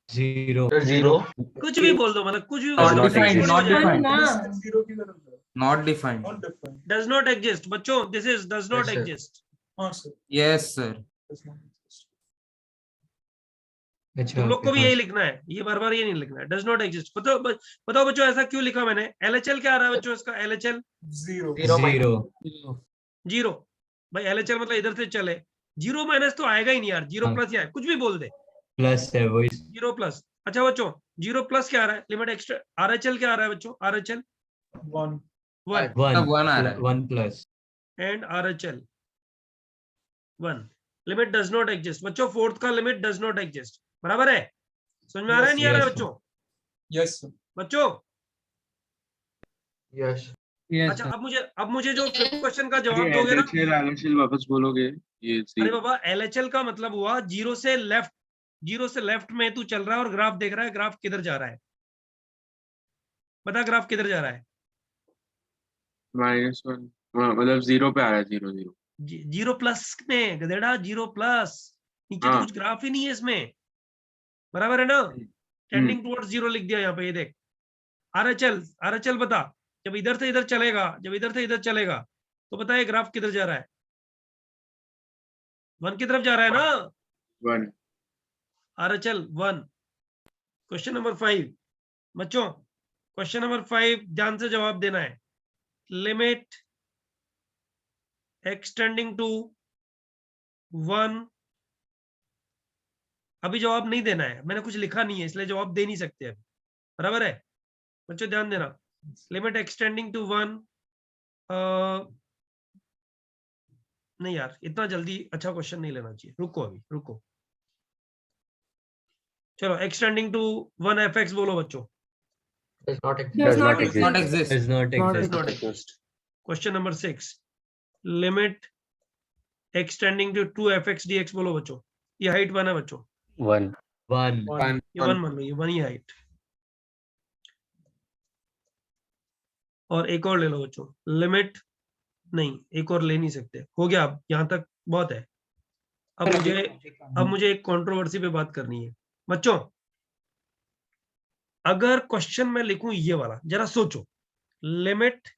Speaker 9: Zero.
Speaker 6: Zero.
Speaker 1: कुछ भी बोल दो, मतलब कुछ भी
Speaker 3: Not
Speaker 1: बोल दो,
Speaker 3: defined,
Speaker 1: थोड़ी
Speaker 3: not
Speaker 1: हो जाएगा।
Speaker 3: defined.
Speaker 4: ना
Speaker 3: Not defined.
Speaker 1: Does not exist, बच्चों, this is does not
Speaker 6: Yes, sir.
Speaker 1: exist.
Speaker 3: Yes, sir.
Speaker 9: अच्छा
Speaker 1: तुम लोग को भी
Speaker 9: okay,
Speaker 1: यही लिखना है, ये बार बार ये नहीं लिखना है, डज नॉट एग्जिस्ट। बताओ बताओ बच्चों, ऐसा क्यों लिखा मैंने? एलएचएल क्या आ रहा है बच्चों इसका? LHL
Speaker 6: Zero.
Speaker 1: जीरो। भाई एलएचएल मतलब इधर से चले, जीरो माइनस तो आएगा ही नहीं यार, जीरो
Speaker 9: हाँ।
Speaker 1: प्लस ही आएगा, कुछ भी बोल दे,
Speaker 9: plus है वही
Speaker 1: जीरो प्लस। अच्छा बच्चों, जीरो प्लस क्या आ रहा है? लिमिट एक्स्ट्रा आरएचएल क्या आ रहा है बच्चों? RHL
Speaker 6: One.
Speaker 1: वन
Speaker 3: सब one आ रहा है।
Speaker 9: one plus
Speaker 1: and RHL one. Limit does not exist बच्चों, फोर्थ का लिमिट डज नॉट एग्जिस्ट, बराबर है? समझ में आ रहा है, नहीं आ रहा है
Speaker 9: yes,
Speaker 1: बच्चों?
Speaker 6: Yes, sir.
Speaker 1: बच्चों
Speaker 6: Yes.
Speaker 1: अच्छा, अब मुझे जो फिफ्थ क्वेश्चन का जवाब
Speaker 2: ये
Speaker 1: दोगे ना,
Speaker 2: LHL वापस बोलोगे ये
Speaker 1: अरे बाबा एलएचएल का मतलब हुआ जीरो से लेफ्ट में तू चल रहा है और ग्राफ देख रहा है, ग्राफ किधर जा रहा है? बता ग्राफ किधर जा रहा है?
Speaker 2: -1 मतलब 0 पे आ रहा है, 0 0
Speaker 1: जीरो प्लस में गधेड़ा, जीरो प्लस, नीचे तो
Speaker 2: हाँ।
Speaker 1: कुछ ग्राफ ही नहीं है इसमें, बराबर है ना? टेंडिंग टुवर्ड्स जीरो लिख दिया यहाँ पे, ये देख। आरएचएल बता, जब इधर से इधर चलेगा तो बता ये ग्राफ किधर जा रहा है? वन की तरफ जा रहा है ना?
Speaker 2: 1
Speaker 1: आरएचएल वन। क्वेश्चन नंबर 5 बच्चों, क्वेश्चन नंबर 5 ध्यान से जवाब देना है। लिमिट एक्सटेंडिंग टू 1, अभी जवाब नहीं देना है, मैंने कुछ लिखा नहीं है इसलिए जवाब दे नहीं सकते अभी, बराबर है बच्चों? ध्यान देना, लिमिट एक्सटेंडिंग टू 1, नहीं यार इतना जल्दी अच्छा क्वेश्चन नहीं लेना चाहिए, रुको अभी रुको। चलो एक्सटेंडिंग टू 1 एफ एक्स बोलो बच्चों।
Speaker 6: Does not exist.
Speaker 4: does not
Speaker 3: Does not exist.
Speaker 9: does not
Speaker 10: Not
Speaker 9: exist
Speaker 1: Not exist. Question number 6, limit extending to 2 f x d x बोलो बच्चों। ये हाइट 1 है बच्चों,
Speaker 9: one
Speaker 1: ये 1 मान लो, ये 1 ही हाइट। और एक और ले लो बच्चों, लिमिट नहीं, एक और ले नहीं सकते, हो गया, अब यहाँ तक बहुत है। अब मुझे एक कंट्रोवर्सी पे बात करनी है बच्चों। अगर क्वेश्चन में लिखूं ये वाला, जरा सोचो, लिमिट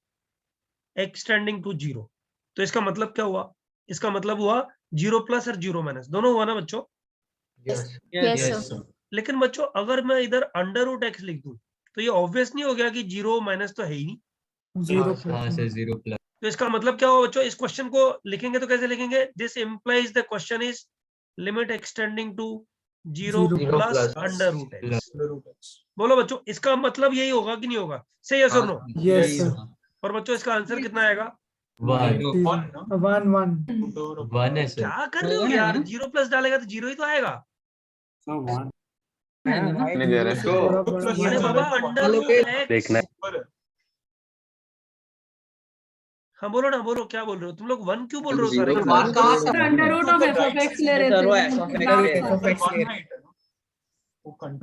Speaker 1: एक्सटेंडिंग टू 0, तो इसका मतलब क्या हुआ? इसका मतलब हुआ 0 प्लस और 0 माइनस दोनों हुआ ना बच्चों?
Speaker 6: Yes.
Speaker 11: Yes,
Speaker 9: yes
Speaker 11: sir.
Speaker 1: लेकिन बच्चों अगर मैं इधर अंडर रूट एक्स लिख दूं तो ये ऑब्वियस नहीं हो गया कि 0 माइनस तो है ही नहीं?
Speaker 10: 0
Speaker 9: हाँ से 0 plus
Speaker 1: तो इसका मतलब क्या हुआ बच्चों? इस क्वेश्चन को लिखेंगे तो कैसे लिखेंगे? This implies the question is limit extending to 0
Speaker 6: Zero
Speaker 1: plus
Speaker 6: plus.
Speaker 1: Under root x.
Speaker 9: plus
Speaker 1: बोलो बच्चों, इसका मतलब यही होगा कि नहीं होगा? से यस और नो?
Speaker 10: Yes, sir.
Speaker 1: और बच्चों इसका आंसर कितना आएगा?
Speaker 9: 1
Speaker 10: 1 1
Speaker 9: 1 है sir
Speaker 1: क्या कर रहे हो यार? 0 प्लस डालेगा तो 0 ही तो आएगा।
Speaker 2: नहीं दे रहे
Speaker 10: थोड़ा बड़ा
Speaker 1: अरे बाबा अंडर रूट एक्स, हाँ बोलो ना, बोलो क्या बोल रहे हो तुम लोग? 1 क्यों बोल रहे हो सारे?
Speaker 2: Zero
Speaker 6: One कहाँ से?
Speaker 4: Under root of f of x ले रहे थे।
Speaker 8: FX ले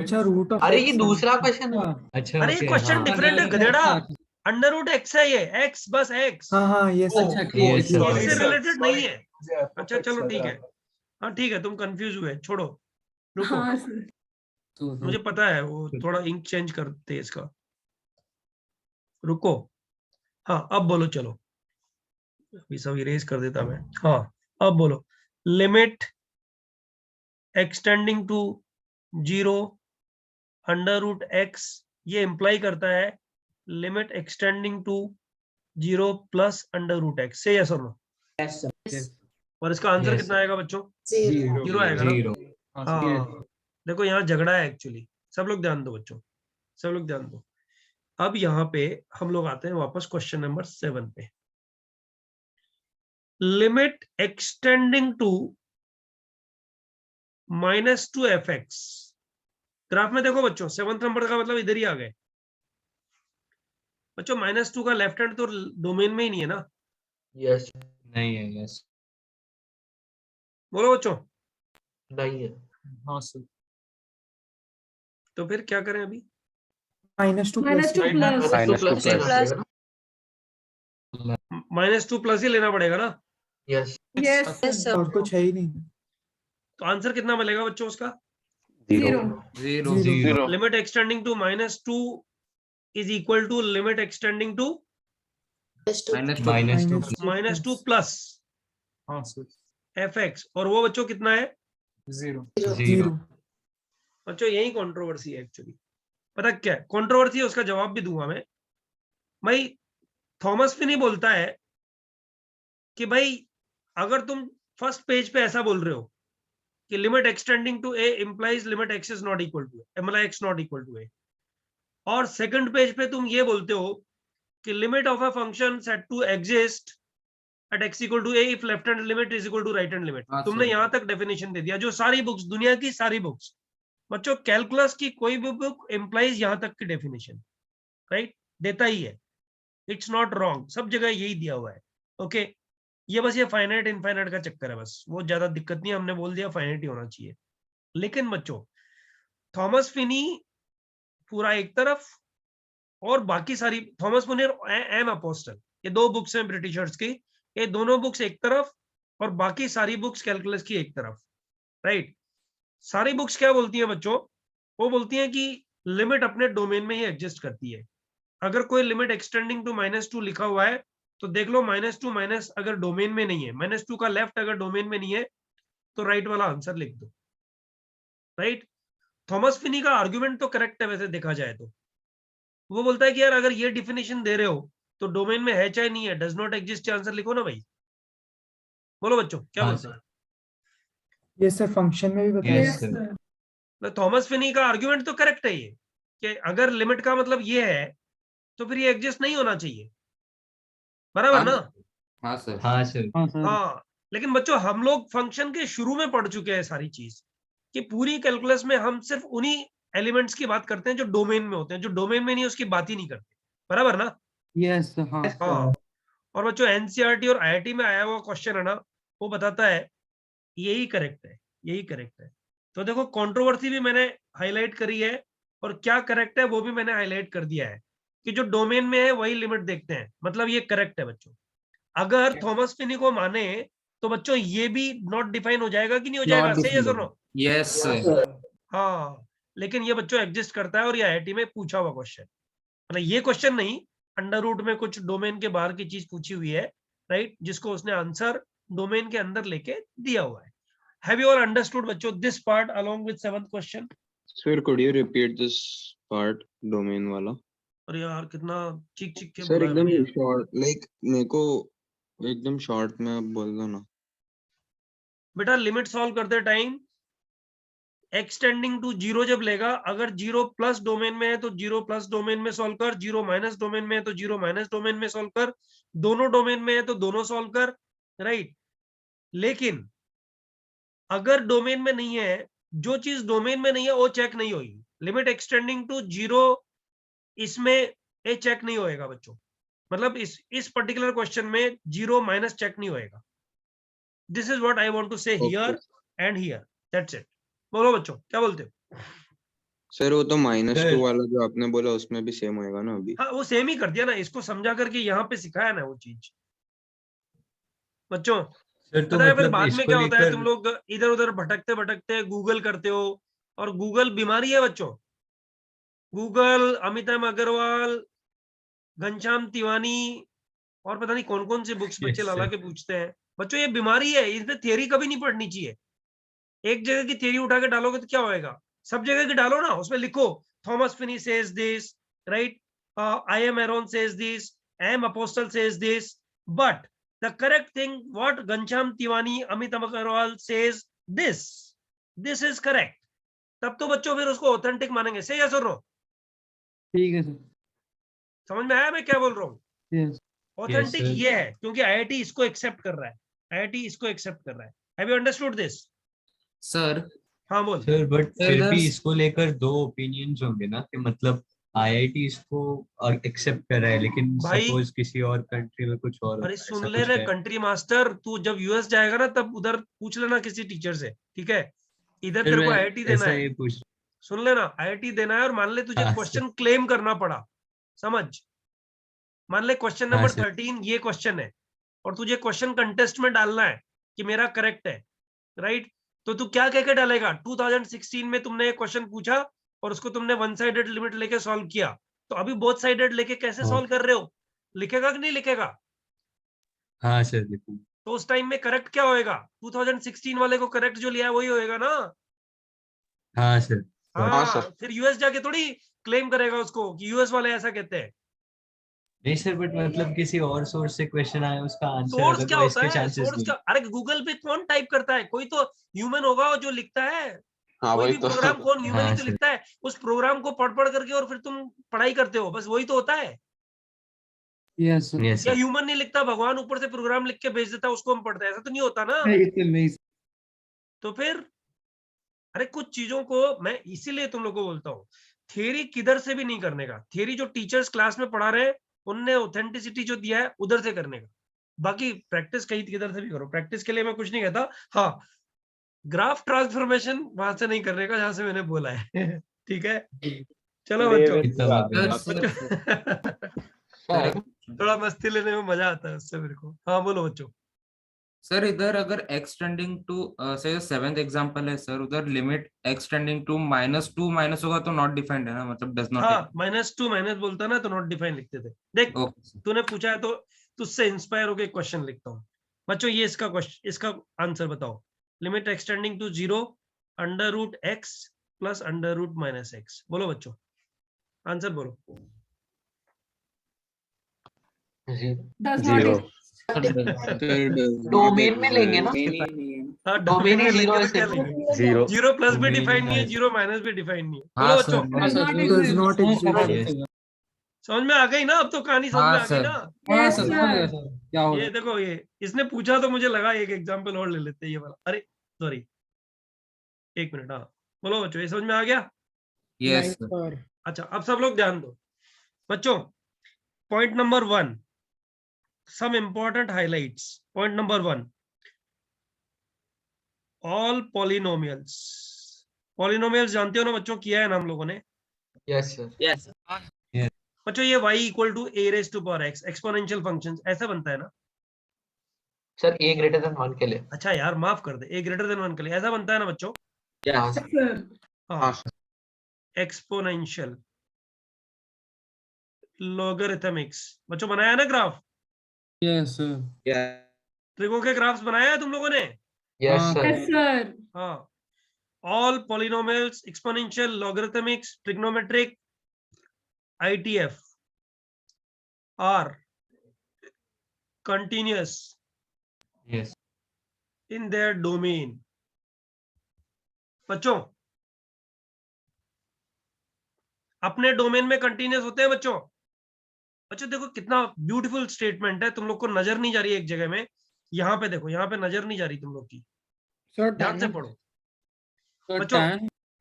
Speaker 10: अच्छा रूट ऑफ
Speaker 6: अरे ये दूसरा क्वेश्चन है।
Speaker 9: अच्छा
Speaker 1: अरे
Speaker 9: okay,
Speaker 1: क्वेश्चन
Speaker 9: हाँ
Speaker 1: डिफरेंट है गधेड़ा, अंडर रूट एक्स है ये, एक्स बस एक्स,
Speaker 10: हाँ हाँ ये
Speaker 6: अच्छा,
Speaker 10: सर
Speaker 9: yes sir
Speaker 1: इससे रिलेटेड नहीं है। अच्छा चलो ठीक है, हाँ ठीक है, तुम कंफ्यूज हुए, छोड़ो, रुको।
Speaker 4: हाँ सर,
Speaker 1: मुझे पता है वो थोड़ा इंक चेंज करते हैं इसका, रुको। हाँ अब बोलो, चलो अभी सब इरेज कर देता मैं। हाँ अब बोलो, limit extending to 0 under root x, ये इंप्लाई करता है limit extending to 0 plus under root x, say yes और नो? और इसका आंसर
Speaker 9: Yes,
Speaker 1: कितना आएगा बच्चों?
Speaker 11: Zero.
Speaker 1: 0 आएगा ना?
Speaker 9: 0
Speaker 1: हाँ देखो यहाँ झगड़ा है एक्चुअली, सब लोग ध्यान दो बच्चों, सब लोग ध्यान दो। अब यहाँ पे हम लोग आते हैं वापस क्वेश्चन नंबर 7 पे। Limit extending to -2 f x, graph में देखो बच्चों, 7th नंबर का मतलब इधर ही आ गए बच्चों। -2 का लेफ्ट हैंड तो डोमेन में ही नहीं है ना?
Speaker 6: Yes.
Speaker 9: नहीं है yes
Speaker 1: बोलो बच्चों,
Speaker 6: नहीं है।
Speaker 7: हाँ सर
Speaker 1: तो फिर क्या करें अभी?
Speaker 10: -2
Speaker 4: -2 प्लस
Speaker 6: -2 प्लस
Speaker 11: Plus.
Speaker 1: -2 प्लस ही लेना पड़ेगा ना?
Speaker 6: Yes.
Speaker 4: Yes,
Speaker 11: Yes, sir.
Speaker 7: और कुछ है ही नहीं.
Speaker 1: तो आंसर कितना मिलेगा बच्चों उसका?
Speaker 4: zero.
Speaker 3: Zero.
Speaker 10: Zero.
Speaker 1: Limit extending to -2 is equal to limit extending to
Speaker 3: -2.
Speaker 1: -2 plus
Speaker 3: हाँ सर.
Speaker 1: fx, और वो बच्चों कितना है?
Speaker 3: 0.
Speaker 7: Zero.
Speaker 1: बच्चों यही कंट्रोवर्सी है एक्चुअली. पता क्या है कंट्रोवर्सी है, उसका जवाब भी दूंगा मैं. भाई थॉमस फिनी बोलता है कि भाई अगर तुम फर्स्ट पेज पे ऐसा बोल रहे हो कि limit extending to a implies limit x is not equal to a, मतलब x not equal to a, और सेकंड पेज पे तुम ये बोलते हो कि limit of a function said to exist at x equal to a if left hand limit is equal to right hand limit.
Speaker 3: हाँ,
Speaker 1: तुमने
Speaker 3: सर.
Speaker 1: यहां तक डेफिनेशन दे दिया. जो सारी बुक्स, दुनिया की सारी बुक्स बच्चों, कैलकुलस की कोई भी बुक इंप्लाइज यहां तक की डेफिनेशन राइट देता ही है. इट्स नॉट रॉन्ग, सब जगह यही दिया हुआ है. ओके ये बस ये फाइनाइट इनफाइनाइट का चक्कर है, बस वो ज्यादा दिक्कत नहीं है. हमने बोल दिया फाइनाइट ही होना चाहिए. लेकिन बच्चों थॉमस फिनी पूरा एक तरफ और बाकी सारी, थॉमस फिनी और एम अपोस्टल, ये दो बुक्स हैं ब्रिटिशर्स की, ये दोनों बुक्स एक तरफ और बाकी सारी बुक्स कैलकुलस की एक तरफ. राइट सारी बुक्स क्या बोलती हैं बच्चों? वो बोलती हैं कि लिमिट अपने डोमेन में ही एग्जिस्ट करती है. अगर कोई लिमिट एक्सटेंडिंग टू -2 लिखा हुआ है तो देख लो -2 माइनस अगर डोमेन में नहीं है, -2 का लेफ्ट अगर डोमेन में नहीं है तो राइट वाला आंसर लिख दो. राइट थॉमस फिनी का आर्गुमेंट तो करेक्ट है वैसे देखा जाए तो. वो बोलता है कि यार अगर ये डिफिनेशन दे रहे हो तो डोमेन में है चाहे नहीं है, डज नॉट एग्जिस्ट आंसर लिखो ना भाई. बोलो बच्चों क्या
Speaker 9: हाँ,
Speaker 1: बोलते हैं?
Speaker 7: ये सर फंक्शन में भी बताया.
Speaker 9: Yes,
Speaker 4: Yes,
Speaker 9: sir.
Speaker 4: sir.
Speaker 1: तो थॉमस फिनी का आर्गुमेंट तो करेक्ट है ये कि अगर लिमिट का मतलब ये है तो फिर ये एग्जिस्ट नहीं होना चाहिए. बराबर ना?
Speaker 3: हाँ सर.
Speaker 9: हाँ सर.
Speaker 1: हाँ लेकिन बच्चों हम लोग फंक्शन के शुरू में पढ़ चुके हैं सारी चीज कि पूरी कैलकुलस में हम सिर्फ उन्हीं एलिमेंट्स की बात करते हैं जो डोमेन में होते हैं. जो डोमेन में नहीं उसकी बात ही नहीं करते. बराबर ना?
Speaker 10: Yes. हाँ.
Speaker 1: हाँ और बच्चों एनसीईआरटी और आईआईटी में आया हुआ क्वेश्चन है ना, वो बताता है यही करेक्ट है, यही करेक्ट है. तो देखो कंट्रोवर्सी भी मैंने हाईलाइट करी है और क्या करेक्ट है वो भी मैंने हाईलाइट कर दिया है कि जो डोमेन में है वही लिमिट देखते हैं. मतलब ये करेक्ट है बच्चों. अगर थॉमस फिनी को माने तो बच्चों ये भी नॉट डिफाइन हो जाएगा कि नहीं हो जाएगा? सही है सर? नो?
Speaker 3: Yes sir.
Speaker 1: हाँ लेकिन ये बच्चों एग्जिस्ट करता है और ये आईआईटी में पूछा हुआ क्वेश्चन, मतलब ये क्वेश्चन नहीं, अंडर रूट में कुछ डोमेन के बाहर की चीज पूछी हुई है राइट, जिसको उसने आंसर डोमेन के अंदर लेके दिया हुआ है. हैव यू ऑल अंडरस्टूड बच्चों this part along with 7th question?
Speaker 2: Sir, could you repeat this part, domain वाला?
Speaker 1: और यार कितना चीख चीख के
Speaker 2: Sir,
Speaker 1: बोला है
Speaker 2: एकदम
Speaker 1: भैया.
Speaker 2: short, like मेरे को एकदम short में आप बोल दो ना.
Speaker 1: बेटा लिमिट सॉल्व करते टाइम एक्सटेंडिंग टू 0 जब लेगा, अगर 0 प्लस डोमेन में है तो 0 प्लस डोमेन में सॉल्व कर, 0 माइनस डोमेन में है तो 0 माइनस डोमेन में सॉल्व कर, दोनों डोमेन में है तो दोनों सॉल्व कर. राइट लेकिन अगर डोमेन में नहीं है, जो चीज डोमेन में नहीं है वो चेक नहीं होगी. लिमिट एक्सटेंडिंग टू 0 इसमें ये चेक नहीं होएगा बच्चों. मतलब इस पर्टिकुलर क्वेश्चन में 0 माइनस चेक नहीं होएगा. This is what I want to say here and here. That's it. बोलो बच्चों क्या बोलते हो?
Speaker 2: सर वो तो -2
Speaker 9: Sir.
Speaker 2: वाला जो आपने बोला उसमें भी सेम होएगा ना अभी.
Speaker 1: हाँ वो सेम ही कर दिया ना, इसको समझा करके यहाँ पे सिखाया ना वो चीज बच्चों.
Speaker 9: सर तो
Speaker 1: पता है फिर
Speaker 9: मतलब
Speaker 1: बाद में
Speaker 9: इसको
Speaker 1: क्या होता है,
Speaker 9: लेकर
Speaker 1: तुम लोग इधर उधर भटकते भटकते गूगल करते हो, और गूगल बीमारी है बच्चों. गूगल, अमिताभ अग्रवाल, घनश्याम तिवानी और पता नहीं कौन कौन सी बुक्स बच्चे
Speaker 9: Yes,
Speaker 1: लाला
Speaker 9: sir.
Speaker 1: के पूछते हैं. बच्चों ये बीमारी है, इसमें थियरी कभी नहीं पढ़नी चाहिए. एक जगह की थियरी उठा के डालोगे तो क्या होएगा? सब जगह की डालो ना, उसमें लिखो Thomas Finney says this right, I M Aaron says this, M Apostol says this, but the correct thing what Ghanshyam Tewani, Amitabh Agrawal says this is correct. तब तो बच्चों फिर उसको ऑथेंटिक मानेंगे. सही है सर?
Speaker 10: ठीक है सर.
Speaker 1: समझ में आया मैं क्या बोल रहा हूँ?
Speaker 10: Yes.
Speaker 1: Authentic
Speaker 9: Yes, sir.
Speaker 1: ये है क्योंकि आईआईटी इसको एक्सेप्ट कर रहा है. आईआईटी इसको एक्सेप्ट कर रहा है. Have you understood this?
Speaker 3: Sir.
Speaker 1: हाँ बोल.
Speaker 9: सर बट
Speaker 3: Sir,
Speaker 9: फिर भी
Speaker 3: there's-
Speaker 9: इसको लेकर दो ओपिनियंस होंगे ना कि मतलब आईआईटी इसको एक्सेप्ट कर रहा है लेकिन
Speaker 1: भाई-
Speaker 9: सपोज किसी और कंट्री में कुछ और
Speaker 1: अरे
Speaker 9: होता है,
Speaker 1: सुन
Speaker 9: ऐसा
Speaker 1: ले
Speaker 9: कुछ
Speaker 1: रे
Speaker 9: है?
Speaker 1: कंट्री मास्टर, तू जब यूएस जाएगा ना तब उधर पूछ लेना किसी टीचर से. ठीक है इधर
Speaker 9: फिर
Speaker 1: तेरे को
Speaker 9: मैं
Speaker 1: आईआईटी देना
Speaker 9: ऐसा
Speaker 1: है.
Speaker 9: ये पूछ
Speaker 1: सुन लेना आईआईटी देना है और मान ले तुझे
Speaker 9: हाँ,
Speaker 1: क्वेश्चन क्लेम करना पड़ा. समझ, मान ले क्वेश्चन
Speaker 9: हाँ,
Speaker 1: नंबर
Speaker 9: सर.
Speaker 1: 13 ये क्वेश्चन है और तुझे क्वेश्चन कंटेस्ट में डालना है कि मेरा करेक्ट है, राइट? तो तू क्या कह के डालेगा? 2016 में तुमने एक क्वेश्चन पूछा और उसको तुमने वन साइडेड लिमिट लेके सॉल्व किया, तो अभी बोथ साइडेड लेके कैसे
Speaker 9: हाँ।
Speaker 1: सॉल्व कर रहे हो? लिखेगा कि नहीं लिखेगा?
Speaker 9: हाँ सर लिखूंगा।
Speaker 1: तो उस टाइम में करेक्ट क्या होएगा? 2016 वाले को करेक्ट जो लिया है वही होएगा ना।
Speaker 9: हाँ सर।
Speaker 1: हाँ, फिर यूएस जाके थोड़ी क्लेम करेगा उसको कि यूएस वाले ऐसा कहते हैं।
Speaker 9: नहीं सर बट मतलब किसी और सोर्स से क्वेश्चन आया उसका आंसर
Speaker 1: सोर्स
Speaker 9: अलग
Speaker 1: क्या
Speaker 9: हो,
Speaker 1: होता
Speaker 9: इसके
Speaker 1: है?
Speaker 9: चांसेस
Speaker 1: सोर्स
Speaker 9: नहीं।
Speaker 1: क्या? अरे गूगल पे कौन टाइप करता है? कोई तो ह्यूमन होगा जो लिखता है। कोई भी प्रोग्राम कौन ह्यूमन ही
Speaker 9: हाँ
Speaker 1: तो
Speaker 9: सर।
Speaker 1: लिखता है। उस प्रोग्राम को पढ़ करके और फिर तुम पढ़ाई करते हो, बस वही तो होता है।
Speaker 9: यस
Speaker 1: या
Speaker 9: सर।
Speaker 1: ह्यूमन नहीं लिखता, भगवान ऊपर से प्रोग्राम लिख के भेज देता है, उसको हम पढ़ते हैं, ऐसा तो नहीं होता ना।
Speaker 9: नहीं
Speaker 1: तो फिर अरे कुछ चीजों को मैं इसीलिए तुम लोग को बोलता हूँ, थियरी किधर से भी नहीं करने का। थियरी जो टीचर्स क्लास में पढ़ा रहे हैं उनने ऑथेंटिसिटी जो दिया है उधर से करने का। बाकी प्रैक्टिस कहीं किधर से भी करो, प्रैक्टिस के लिए मैं कुछ नहीं कहता। हाँ, ग्राफ ट्रांसफॉर्मेशन वहां से नहीं करने का जहां से मैंने बोला है। ठीक है, चलो बच्चों।
Speaker 6: सर
Speaker 1: थोड़ा मस्ती लेने में मजा आता है उससे मेरे को। हाँ बोलो बच्चों।
Speaker 3: सर इधर अगर x टेंडिंग टू से 7th एग्जांपल है सर, उधर limit x tending to -2 minus होगा तो नॉट डिफाइंड है ना, मतलब डज नॉट।
Speaker 1: हाँ, -2 माइनस बोलता ना तो नॉट डिफाइन लिखते थे। देख
Speaker 3: ओके
Speaker 1: तूने पूछा है तो तुझसे इंस्पायर होकर क्वेश्चन लिखता हूँ। बच्चों ये इसका क्वेश्चन, इसका आंसर बताओ। Limit extending to 0 √x plus √-x। बोलो बच्चों, आंसर बोलो।
Speaker 4: Does not
Speaker 6: Zero. डोमेन में लेंगे ना?
Speaker 1: हाँ,
Speaker 6: डोमेन ही
Speaker 1: में
Speaker 6: जीरो
Speaker 1: लेंगे तो
Speaker 6: है
Speaker 1: क्या
Speaker 6: सिर्फ।
Speaker 1: लेंगे?
Speaker 6: जीरो।
Speaker 1: जीरो प्लस भी
Speaker 9: Domain
Speaker 1: डिफाइन नहीं है,
Speaker 9: has-
Speaker 1: जीरो माइनस भी डिफाइन नहीं है।
Speaker 3: हाँ
Speaker 1: बोलो
Speaker 3: सर,
Speaker 1: बच्चों,
Speaker 4: does not
Speaker 10: does
Speaker 4: exist.
Speaker 10: not exist.
Speaker 9: Yes.
Speaker 1: समझ में आ गई ना? अब तो कहानी समझ
Speaker 3: हाँ
Speaker 1: में आ गई
Speaker 3: सर।
Speaker 1: ना?
Speaker 4: Yes, sir.
Speaker 1: ये देखो, ये इसने पूछा तो मुझे लगा एक एग्जांपल और ले लेते हैं ये वाला। अरे सॉरी, एक मिनट। हाँ बोलो बच्चों, ये समझ में आ गया?
Speaker 3: Yes
Speaker 10: Yes,
Speaker 3: sir.
Speaker 10: sir.
Speaker 1: अच्छा, अब सब लोग ध्यान दो बच्चों। Point number 1, some important highlights. Point number 1, all polynomials. Polynomials जानते हो ना बच्चों, किया है ना हम लोगों ने।
Speaker 6: Yes sir.
Speaker 1: बच्चों ये y = a⁻x एक्सपोनेंशियल फंक्शन ऐसा बनता है ना?
Speaker 6: सर a greater than 1 के लिए।
Speaker 1: अच्छा यार माफ कर दे, a>1 के लिए ऐसा बनता है ना बच्चों?
Speaker 6: हाँ
Speaker 4: Yes,
Speaker 6: सर।
Speaker 4: sir.
Speaker 1: हाँ, एक्सपोनेंशियल लॉगरिथमिक्स। बच्चों बनाया है ना ग्राफ?
Speaker 3: Yes sir.
Speaker 1: ट्रिगो के ग्राफ्स बनाया है तुम लोगों ने?
Speaker 6: Yes sir.
Speaker 4: Yes, sir.
Speaker 1: हाँ, all polynomials, exponential, logarithmics, trigonometric, ITF are continuous
Speaker 9: Yes.
Speaker 1: in their domain. बच्चों अपने डोमेन में कंटिन्यूस होते हैं बच्चों। बच्चों देखो कितना ब्यूटीफुल स्टेटमेंट है, तुम लोग को नजर नहीं जा रही एक जगह में। यहाँ पे देखो, यहाँ पे नजर नहीं जा रही तुम लोग की,
Speaker 10: Sir,
Speaker 1: ध्यान से पढ़ो बच्चों।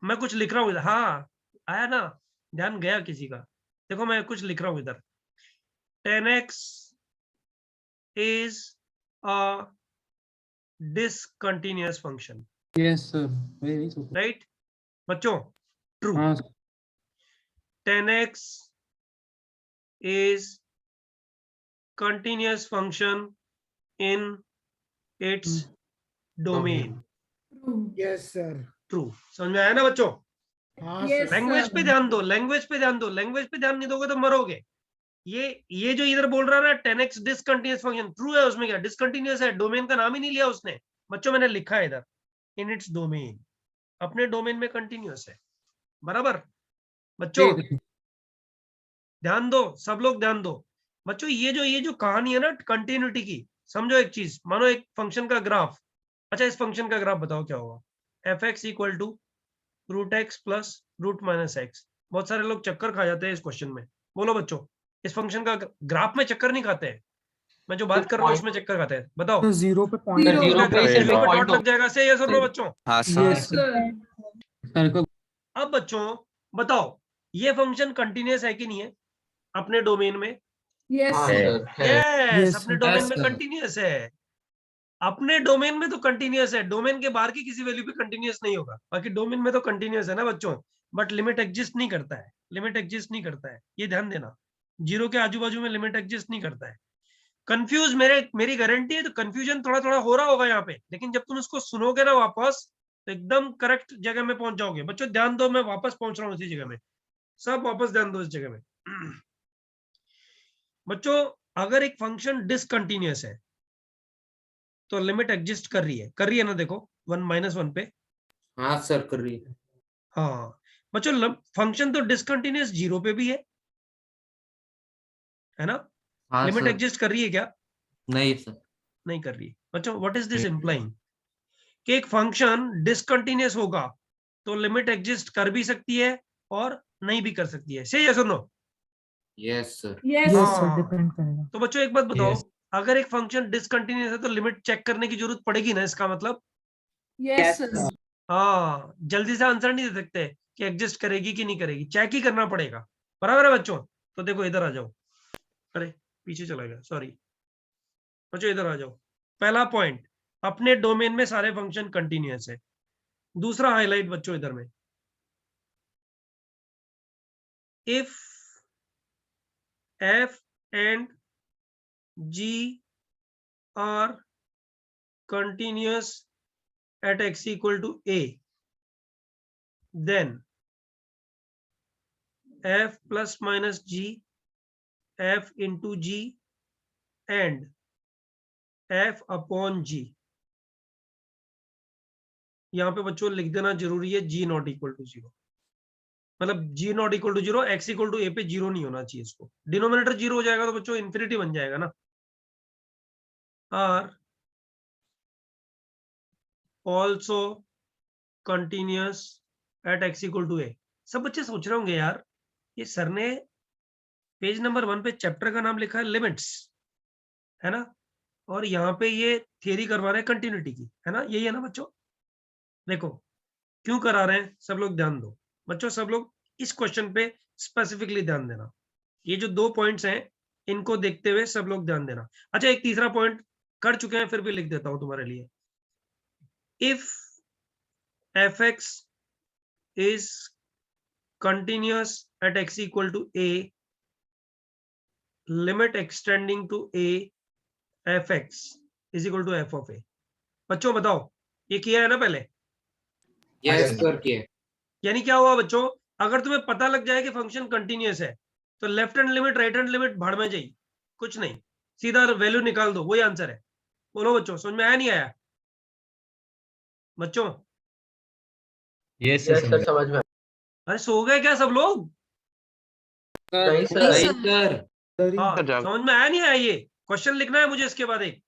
Speaker 1: मैं कुछ लिख रहा हूँ इधर। हाँ आया ना, ध्यान गया किसी का? देखो मैं कुछ लिख रहा हूँ इधर। 10x is a discontinuous function.
Speaker 3: Yes sir. Very super.
Speaker 1: Right बच्चों? ट्रू।
Speaker 3: हाँ
Speaker 1: 10x is continuous function in its domain.
Speaker 4: True.
Speaker 10: yes, sir.
Speaker 1: True. समझ में आया ना बच्चों?
Speaker 10: हाँ,
Speaker 4: Yes,
Speaker 10: sir.
Speaker 1: लैंग्वेज पे ध्यान दो, लैंग्वेज पे ध्यान दो। लैंग्वेज पे ध्यान नहीं दोगे तो मरोगे। ये जो इधर बोल रहा है ना 10x डिसकंटिन्यूअस फंक्शन, ट्रू है। उसमें क्या डिसकंटिन्यूअस है? डोमेन का नाम ही नहीं लिया उसने। बच्चों मैंने लिखा है इधर इन इट्स डोमेन, अपने डोमेन में कंटिन्यूअस है। बराबर बच्चों? ध्यान दो, सब लोग ध्यान दो बच्चों। ये जो कहानी है ना कंटिन्यूटी की, समझो एक चीज। मानो एक फंक्शन का ग्राफ। अच्छा इस फंक्शन का ग्राफ बताओ क्या होगा? f(x) = √x plus √-x। बहुत सारे लोग चक्कर खा जाते हैं इस क्वेश्चन में। बोलो बच्चों, इस फंक्शन का ग्राफ में चक्कर नहीं खाते हैं। मैं जो बात कर रहा हूँ उसमें चक्कर खाते हैं। बताओ
Speaker 10: तो 0 पे point.
Speaker 4: Zero.
Speaker 6: जीरो पे
Speaker 1: जीरो पे
Speaker 6: पॉइंट
Speaker 1: डॉट लग जाएगा से या सुनो बच्चों?
Speaker 10: Yes, sir.
Speaker 4: Sir.
Speaker 1: अब बच्चों बताओ ये फंक्शन कंटिन्यूअस है कि नहीं है अपने डोमेन में?
Speaker 4: Yes,
Speaker 6: हाँ
Speaker 4: sir.
Speaker 6: सर है।
Speaker 1: यस,
Speaker 10: Yes,
Speaker 1: अपने
Speaker 10: sir.
Speaker 1: डोमेन
Speaker 3: Yes,
Speaker 1: में
Speaker 3: sir.
Speaker 1: कंटिन्यूअस है। अपने डोमेन में तो कंटिन्यूअस है, डोमेन के बाहर की किसी वैल्यू पे कंटिन्यूअस नहीं होगा। बाकी डोमेन में तो कंटिन्यूअस है ना बच्चों। बट लिमिट एग्जिस्ट नहीं करता है, लिमिट एग्जिस्ट नहीं करता है, ये ध्यान देना। जीरो के आजू बाजू में लिमिट एग्जिस्ट नहीं करता है। कंफ्यूज मेरी गारंटी है, तो कंफ्यूजन थोड़ा थोड़ा हो रहा होगा यहाँ पे, लेकिन जब तुम इसको सुनोगे ना वापस तो एकदम करेक्ट जगह में पहुंच जाओगे। बच्चों ध्यान दो, मैं वापस पहुंच रहा हूँ इसी जगह में, सब वापस ध्यान दो इस जगह में। बच्चों अगर एक फंक्शन डिसकंटिन्यूअस है तो लिमिट एग्जिस्ट कर रही है ना, देखो 1 - 1 पे।
Speaker 3: हाँ सर कर रही है।
Speaker 1: हाँ बच्चों फंक्शन तो डिसकंटिन्यूअस 0 पे भी है ना?
Speaker 3: हाँ
Speaker 1: लिमिट
Speaker 3: सर।
Speaker 1: एग्जिस्ट कर रही है क्या?
Speaker 3: नहीं सर।
Speaker 1: नहीं कर रही है। बच्चों व्हाट इज दिस इम्प्लाइंग? कि एक फंक्शन डिसकंटिन्यूअस होगा तो लिमिट एग्जिस्ट कर भी सकती है और नहीं भी कर सकती है। से यस और no?
Speaker 3: Yes sir.
Speaker 4: Yes.
Speaker 10: Yes sir, depend करेगा।
Speaker 1: तो बच्चों एक बात बताओ,
Speaker 9: Yes.
Speaker 1: अगर एक फंक्शन डिसकंटिन्यूअस है तो लिमिट चेक करने की जरूरत पड़ेगी ना, इसका मतलब?
Speaker 4: Yes, sir.
Speaker 1: हाँ, जल्दी से आंसर नहीं दे सकते कि एग्जिस्ट करेगी कि नहीं करेगी, चेक ही करना पड़ेगा। बराबर है बच्चों? तो देखो इधर आ जाओ, अरे पीछे चला गया, सॉरी बच्चों इधर आ जाओ। पहला पॉइंट, अपने डोमेन में सारे फंक्शन कंटिन्यूअस है। दूसरा हाईलाइट बच्चों इधर में, if f and g are continuous at x equal to a, then f plus minus g, f into g and f upon g। यहां पे बच्चों लिख देना जरूरी है g नॉट इक्वल टू 0, मतलब g not equal to 0, x equal to a पे 0 नहीं होना चाहिए। इसको डिनोमिनेटर 0 हो जाएगा तो बच्चों इन्फिनिटी बन जाएगा ना। Are also continuous at x equal to a। सब बच्चे सोच रहे होंगे यार, ये सर ने पेज नंबर 1 पे चैप्टर का नाम लिखा है लिमिट्स, है ना, और यहाँ पे ये थियरी करवा रहे हैं कंटिन्यूटी की, है ना, यही है ना बच्चों? देखो क्यों करा रहे हैं, सब लोग ध्यान दो बच्चों, सब लोग इस क्वेश्चन पे स्पेसिफिकली ध्यान देना। ये जो 2 पॉइंट्स हैं इनको देखते हुए सब लोग ध्यान देना। अच्छा एक तीसरा पॉइंट कर चुके हैं, फिर भी लिख देता हूं तुम्हारे लिए। If fx is continuous at x equal to a, limit extending to a fx is equal to f of a। बच्चों बताओ ये किया है ना पहले?
Speaker 3: यस सर किया।
Speaker 1: यानी क्या हुआ बच्चों, अगर तुम्हें पता लग जाए कि फंक्शन कंटिन्यूअस है तो left hand limit right hand limit भाड़ में जाइए, कुछ नहीं, सीधा वैल्यू निकाल दो, वही आंसर है। बोलो बच्चों समझ में आया नहीं आया बच्चों?
Speaker 9: यस
Speaker 6: यस
Speaker 9: सर
Speaker 6: सर समझ में।
Speaker 1: अरे सो गए क्या सब लोग?
Speaker 6: नहीं सर।
Speaker 3: नहीं सर।
Speaker 1: हाँ समझ में आया नहीं आया? ये क्वेश्चन लिखना है मुझे इसके बाद एक।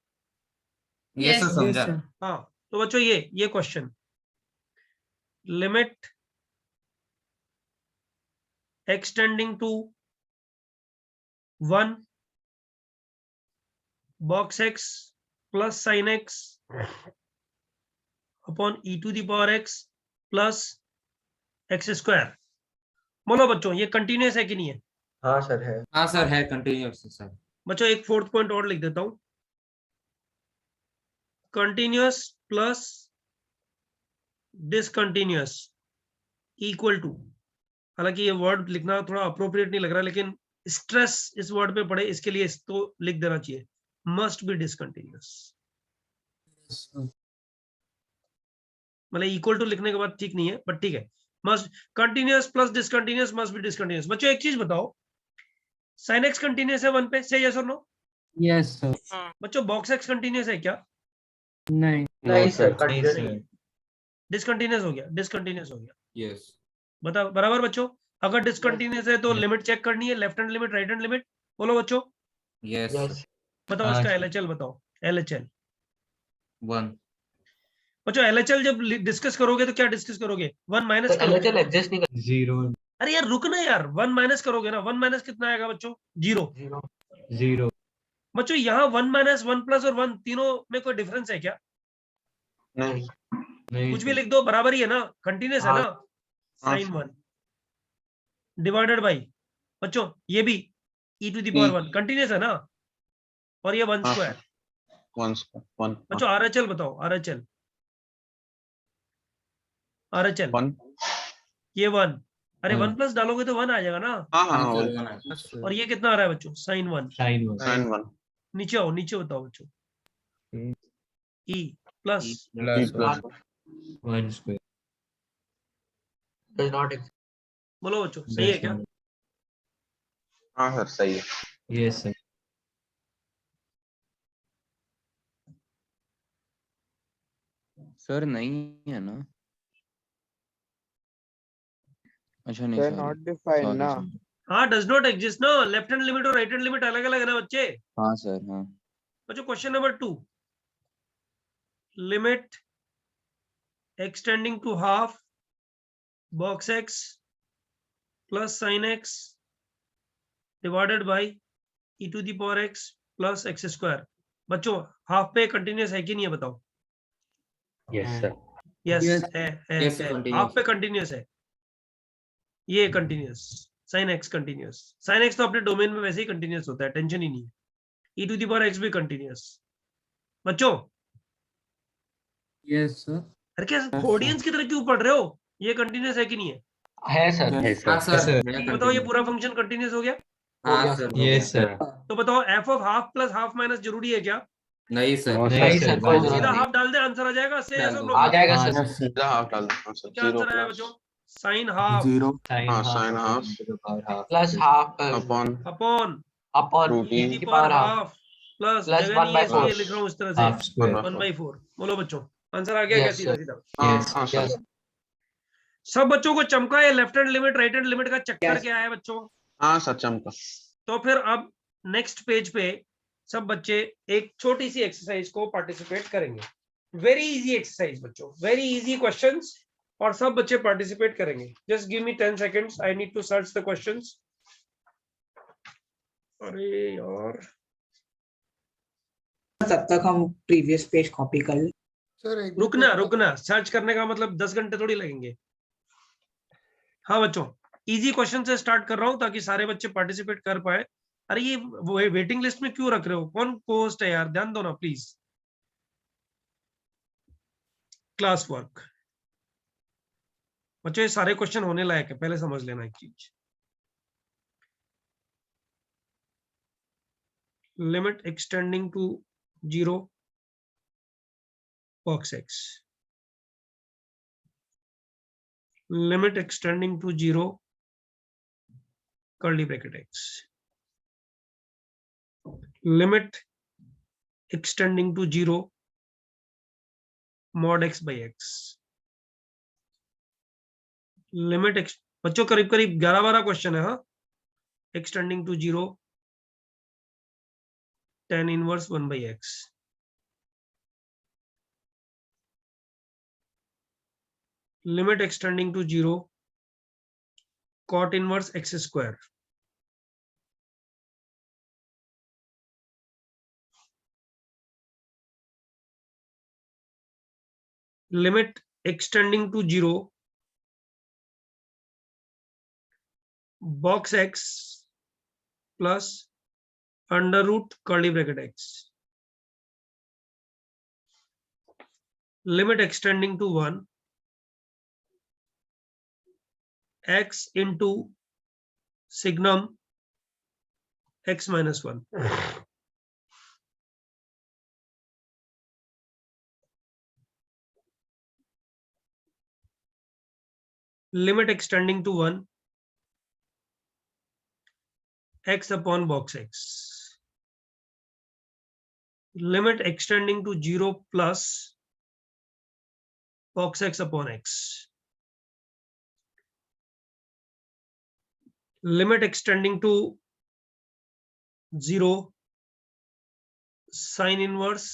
Speaker 3: यस सर समझा।
Speaker 1: हाँ तो बच्चों ये question, limit extending to 1 box x plus sin x upon e to the power x plus x square। बोलो बच्चों ये कंटिन्यूअस है कि नहीं है?
Speaker 6: हाँ सर है।
Speaker 3: हाँ सर है कंटिन्यूअस सर।
Speaker 1: बच्चों एक 4th पॉइंट और लिख देता हूं, continuous plus discontinuous equal to, हालांकि ये वर्ड लिखना थोड़ा अप्रोप्रिएट नहीं लग रहा, लेकिन स्ट्रेस इस वर्ड पे पड़े इसके लिए इसको लिख देना चाहिए, मस्ट बी डिसकंटिन्यूअस। मतलब इक्वल टू लिखने के बाद ठीक नहीं है, बट ठीक है, must continuous plus discontinuous must be discontinuous. बच्चों एक चीज बताओ, sin x कंटिन्यूअस है 1 पे, से यस और नो?
Speaker 7: Yes sir.
Speaker 1: बच्चों बॉक्स x कंटिन्यूअस है क्या?
Speaker 10: नहीं।
Speaker 6: नहीं सर
Speaker 9: नहीं
Speaker 6: कंटिन्यू
Speaker 9: सर।
Speaker 6: नहीं है।
Speaker 1: डिसकंटिन्यूअस हो गया, डिसकंटिन्यूअस हो गया।
Speaker 3: यस।
Speaker 1: बता बराबर बच्चों? अगर डिसकंटिन्यूअस है तो लिमिट चेक करनी है, left hand limit right hand limit. बोलो बच्चों
Speaker 3: यस।
Speaker 6: यस
Speaker 1: बताओ
Speaker 9: हाँ,
Speaker 1: इसका
Speaker 9: सर।
Speaker 1: LHL बताओ, LHL।
Speaker 3: 1।
Speaker 1: बच्चों LHL जब डिस्कस करोगे तो क्या डिस्कस करोगे? 1 माइनस
Speaker 6: सर
Speaker 1: करोगे?
Speaker 6: LHL एग्जिस्ट नहीं कर।
Speaker 9: 0
Speaker 1: अरे यार रुकना यार, 1 माइनस करोगे ना, 1 माइनस कितना आएगा बच्चों? 0।
Speaker 9: 0
Speaker 1: बच्चों यहाँ 1 माइनस 1 प्लस और 1 तीनों में कोई डिफरेंस है क्या?
Speaker 6: नहीं।
Speaker 9: नहीं
Speaker 1: कुछ भी
Speaker 9: सर।
Speaker 1: लिख दो, बराबर ही है ना, कंटिन्यूअस है
Speaker 6: हाँ।
Speaker 1: ना। sin 1 डिवाइडेड बाई, बच्चों ये भी e to the power 1 continuous है ना, और ये 1 स्क्वायर।
Speaker 2: 1
Speaker 1: बच्चों RHL बताओ, RHL ये 1, अरे 1 प्लस डालोगे तो 1 आ जाएगा ना।
Speaker 3: हाँ सर 1 है।
Speaker 1: और ये कितना आ रहा है बच्चों? sin 1।
Speaker 9: साइन 1
Speaker 2: sin 1
Speaker 1: नीचे आओ, नीचे बताओ बच्चों। E plus
Speaker 8: plus
Speaker 9: one square
Speaker 6: does not exist.
Speaker 1: बोलो बच्चों, सही है क्या?
Speaker 2: हाँ सर सही है।
Speaker 9: यस सर
Speaker 3: सर नहीं है ना? अच्छा नहीं
Speaker 2: नॉट
Speaker 3: सॉरी
Speaker 2: डिफाइंड ना।
Speaker 1: हाँ, डज नॉट एग्जिस्ट ना। लेफ्ट हैंड लिमिट और राइट हैंड लिमिट अलग अलग है ना बच्चे।
Speaker 3: हाँ सर हाँ
Speaker 1: बच्चों question number 2, limit extending to half box x plus sine x divided by e to the power x plus x square. बच्चों हाफ पे कंटिन्यूस है कि नहीं है बताओ?
Speaker 6: Yes, sir.
Speaker 1: Yes
Speaker 3: Yes.
Speaker 1: है
Speaker 3: Yes,
Speaker 1: है।
Speaker 3: continuous
Speaker 1: हाफ पे कंटिन्यूस है, ये continuous sine x continuous. Sine x तो अपने डोमेन में वैसे ही कंटिन्यूस होता है, टेंशन ही नहीं है। e to the power x भी कंटिन्यूस। बच्चों
Speaker 3: यस सर
Speaker 1: अरे क्या ऑडियंस की तरह क्यों पढ़ रहे हो? ये कंटिन्यूस है कि नहीं है?
Speaker 6: है सर।
Speaker 3: हाँ सर
Speaker 1: ये बताओ, ये पूरा फंक्शन कंटिन्यूस हो गया?
Speaker 3: हाँ सर
Speaker 9: यस सर
Speaker 1: तो बताओ F of half plus half minus जरूरी है क्या?
Speaker 3: नहीं सर
Speaker 6: नहीं सर, कोई जरूरत
Speaker 1: सीधा
Speaker 6: नहीं।
Speaker 1: हाफ डाल दे, आंसर आ जाएगा। से
Speaker 3: डाल दो।
Speaker 6: आ जाएगा
Speaker 9: हाँ,
Speaker 6: सर।
Speaker 2: सीधा हाफ डाल दो सर।
Speaker 1: क्या आंसर आया बच्चों? Sine half
Speaker 9: sine half
Speaker 6: plus half
Speaker 2: upon
Speaker 1: upon
Speaker 6: upon
Speaker 2: root
Speaker 1: e
Speaker 2: e
Speaker 1: की
Speaker 6: की
Speaker 1: power
Speaker 6: power half
Speaker 1: half plus
Speaker 6: plus
Speaker 1: जगह
Speaker 6: 1
Speaker 1: नहीं है
Speaker 6: by 4।
Speaker 1: इसलिए लिख रहा हूँ इस तरह से
Speaker 9: हाफ स्क्वायर
Speaker 1: 1/4। बोलो बच्चों, आंसर आ गया क्या?
Speaker 6: Yes,
Speaker 1: सीधा
Speaker 6: sir.
Speaker 1: सीधा
Speaker 9: यस
Speaker 2: हाँ सर।
Speaker 6: यस
Speaker 1: सब बच्चों को चमका। ये left hand limit right hand limit का चक्कर क्या है बच्चों?
Speaker 2: हाँ सर चमका।
Speaker 1: तो फिर अब नेक्स्ट पेज पे सब बच्चे एक छोटी सी एक्सरसाइज को पार्टिसिपेट करेंगे। वेरी इजी एक्सरसाइज बच्चों, वेरी इजी क्वेश्चंस, और सब बच्चे पार्टिसिपेट करेंगे। Just give me 10 seconds, I need to search the questions. अरे यार,
Speaker 8: तब तक हम प्रीवियस पेज कॉपी कर लें।
Speaker 10: सर एक
Speaker 1: रुकना रुकना, सर्च करने का मतलब 10 घंटे थोड़ी लगेंगे। हाँ बच्चों, इजी क्वेश्चन से स्टार्ट कर रहा हूं ताकि सारे बच्चे पार्टिसिपेट कर पाए। अरे ये वेटिंग लिस्ट में क्यों रख रहे हो? कौन पोस्ट है यार? ध्यान दो ना प्लीज। क्लास वर्क बच्चों, ये सारे क्वेश्चन होने लायक है, पहले समझ लेना एक चीज। Limit extending to 0 box x, limit extending to 0 curly bracket x, limit extending to 0 mod x by x, limit बच्चों करीब करीब 11-12 क्वेश्चन है। हाँ, extending to 0 tan inverse 1 by x, limit extending to 0 cot inverse x square, limit extending to 0 box x plus under root curly bracket x, limit extending to 1 x into signum x minus 1, limit extending to 1 x upon box x, limit extending to 0 plus box x upon x, limit extending to 0 sin inverse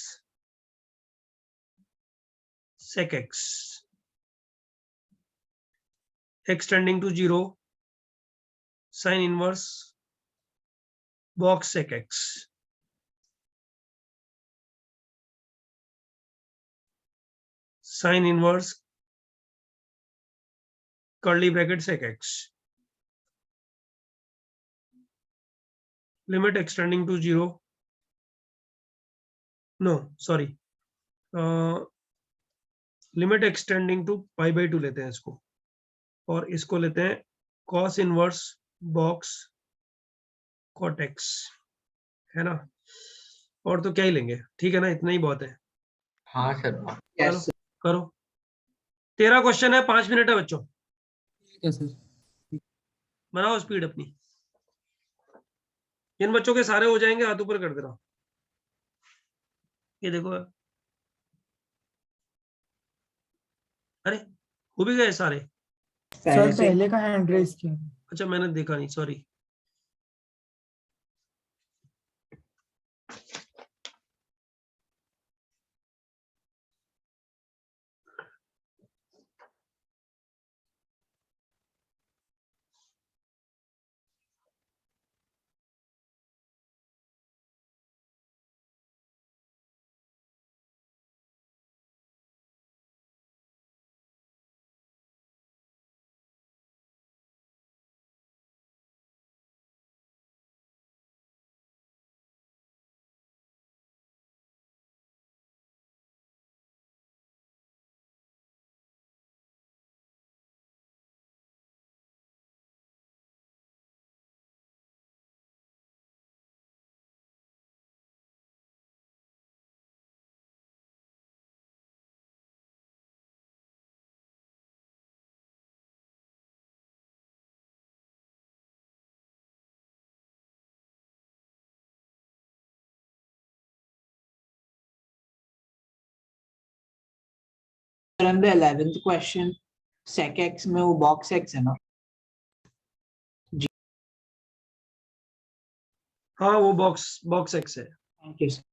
Speaker 1: sec x, extending to 0 sin inverse box sec x, sin inverse curly bracket sec x, limit extending to 0, no sorry, limit extending to pi by 2 लेते हैं इसको, और इसको लेते हैं cos inverse box cot x, है ना। और तो क्या ही लेंगे, ठीक है ना, इतना ही बहुत है।
Speaker 6: हाँ सर।
Speaker 1: चलो
Speaker 8: यस
Speaker 1: करो। 13 क्वेश्चन है, 5 मिनट है बच्चों,
Speaker 7: ठीक है सर।
Speaker 1: बनाओ स्पीड अपनी। जिन बच्चों के सारे हो जाएंगे हाथ ऊपर कर देना। ये देखो, अरे हो भी गए सारे।
Speaker 7: सर
Speaker 8: से
Speaker 7: पहले का हैंड रेस किया।
Speaker 1: अच्छा मैंने देखा नहीं, sorry.
Speaker 8: in the 11th question sec x में वो box x है ना?
Speaker 1: हाँ वो बॉक्स बॉक्स एक्स है।
Speaker 8: Thank you sir.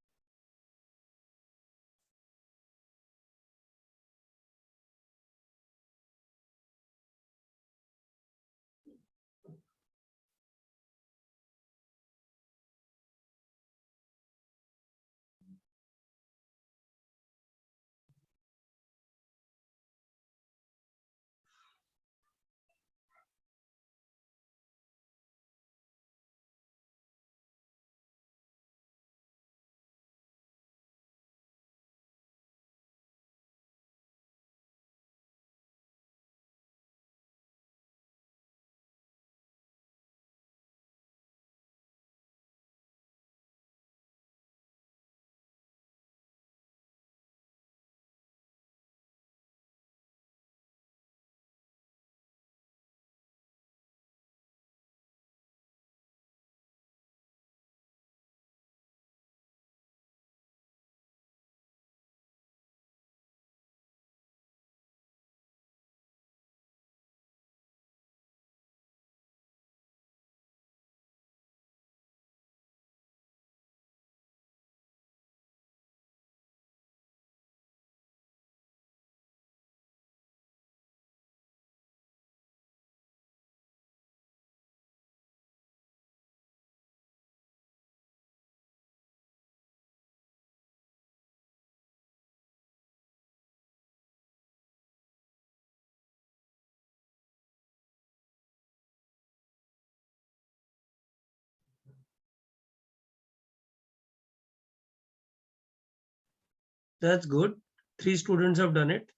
Speaker 1: That's good, 3 students have done it.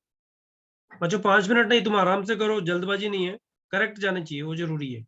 Speaker 1: बच्चों 5 मिनट नहीं, तुम आराम से करो, जल्दबाजी नहीं है, करेक्ट जाने चाहिए, वो जरूरी है।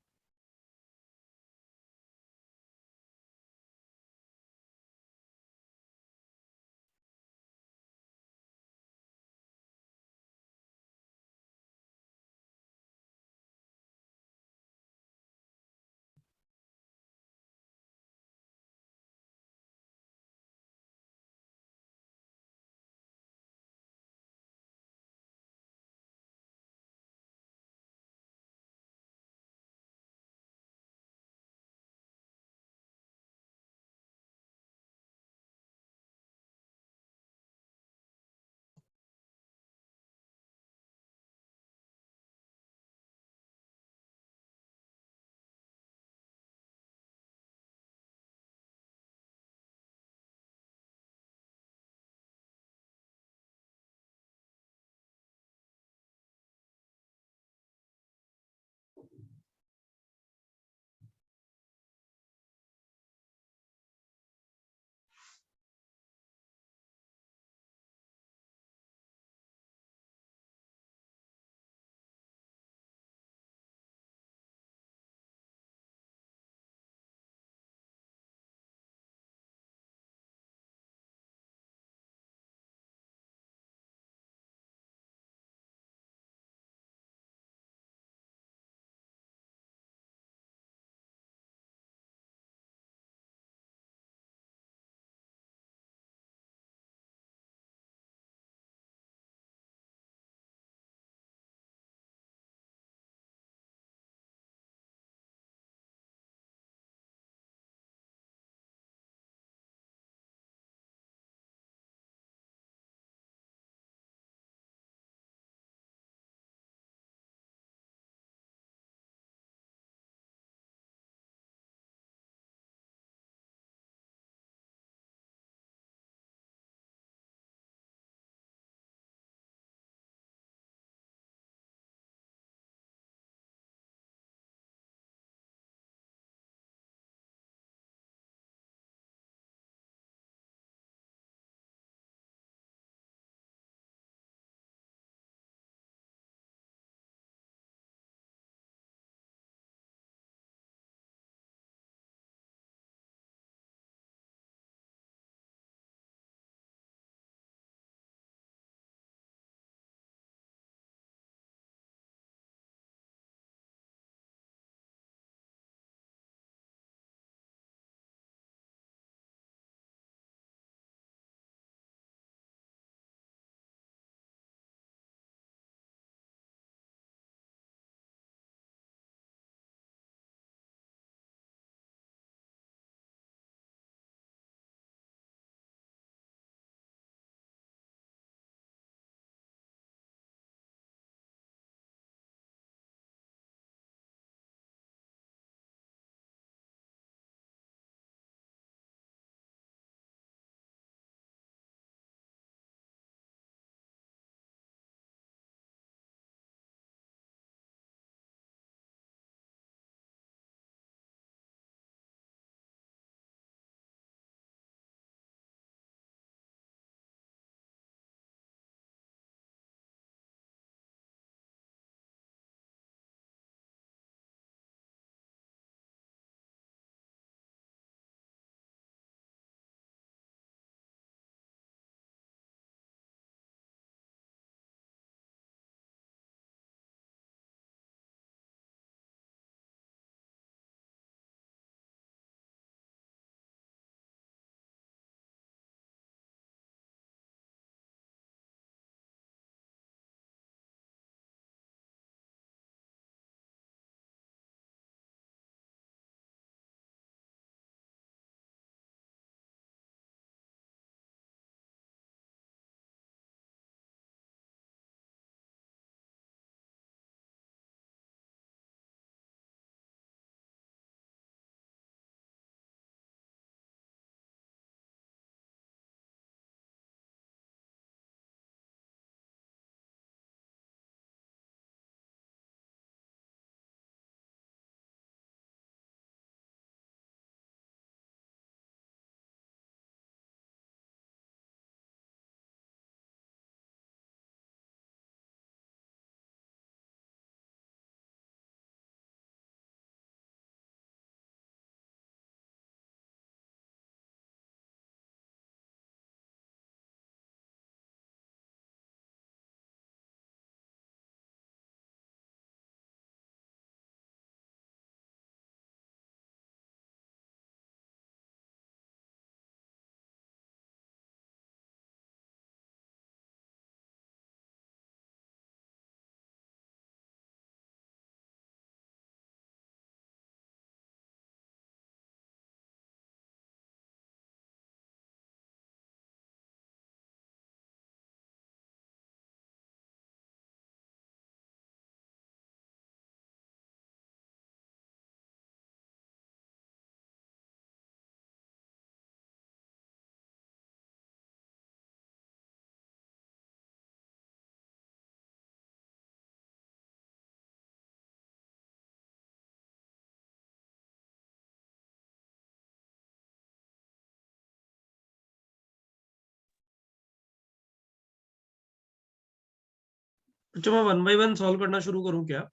Speaker 1: अच्छा मैं 1 by 1 सॉल्व करना शुरू करूं क्या?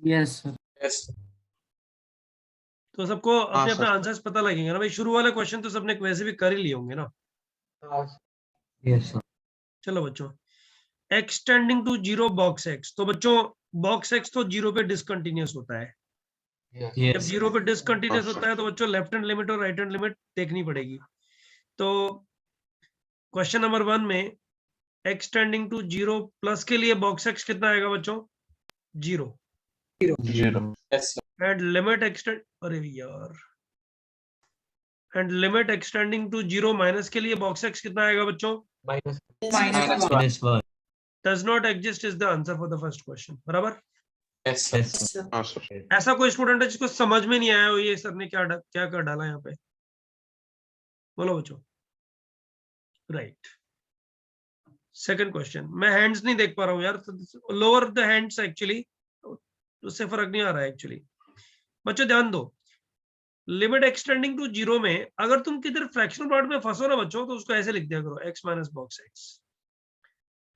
Speaker 3: Yes sir.
Speaker 1: तो सबको अपने अपने
Speaker 2: सर।
Speaker 1: आंसर्स पता लगेंगे ना भाई। शुरू वाले क्वेश्चन तो सबने वैसे भी कर ही लिए होंगे ना।
Speaker 9: Yes sir.
Speaker 1: चलो बच्चों, x tending to 0 box x, तो बच्चों बॉक्स x तो 0 पे डिसकंटिन्यूअस होता है। जब
Speaker 9: यस
Speaker 1: 0 पे डिसकंटिन्यूअस होता है तो बच्चों लेफ्ट हैंड लिमिट और राइट हैंड लिमिट देखनी पड़ेगी। तो क्वेश्चन नंबर 1 में x टेंडिंग टू 0 प्लस के लिए बॉक्स x कितना आएगा बच्चों? 0।
Speaker 9: 0
Speaker 1: एंड लिमिट एक्सटेंड, अरे यार, and limit extending to 0 minus के लिए बॉक्स x कितना आएगा बच्चों?
Speaker 9: -1
Speaker 1: does not exist is the answer for the first question. बराबर?
Speaker 9: Yes sir.
Speaker 1: ऐसा कोई स्टूडेंट है जिसको समझ में नहीं आया हो ये सर ने क्या कर डाला यहाँ पे? बोलो बच्चों। राइट। सेकंड क्वेश्चन, मैं हैंड्स नहीं देख पा रहा हूँ यार, लोअर द हैंड्स एक्चुअली, उससे फर्क नहीं आ रहा है एक्चुअली। बच्चों ध्यान दो, लिमिट एक्सटेंडिंग टू 0 में अगर तुम किधर फ्रैक्शनल पार्ट में फंसो ना बच्चों, तो उसको ऐसे लिख दिया करो x माइनस बॉक्स x।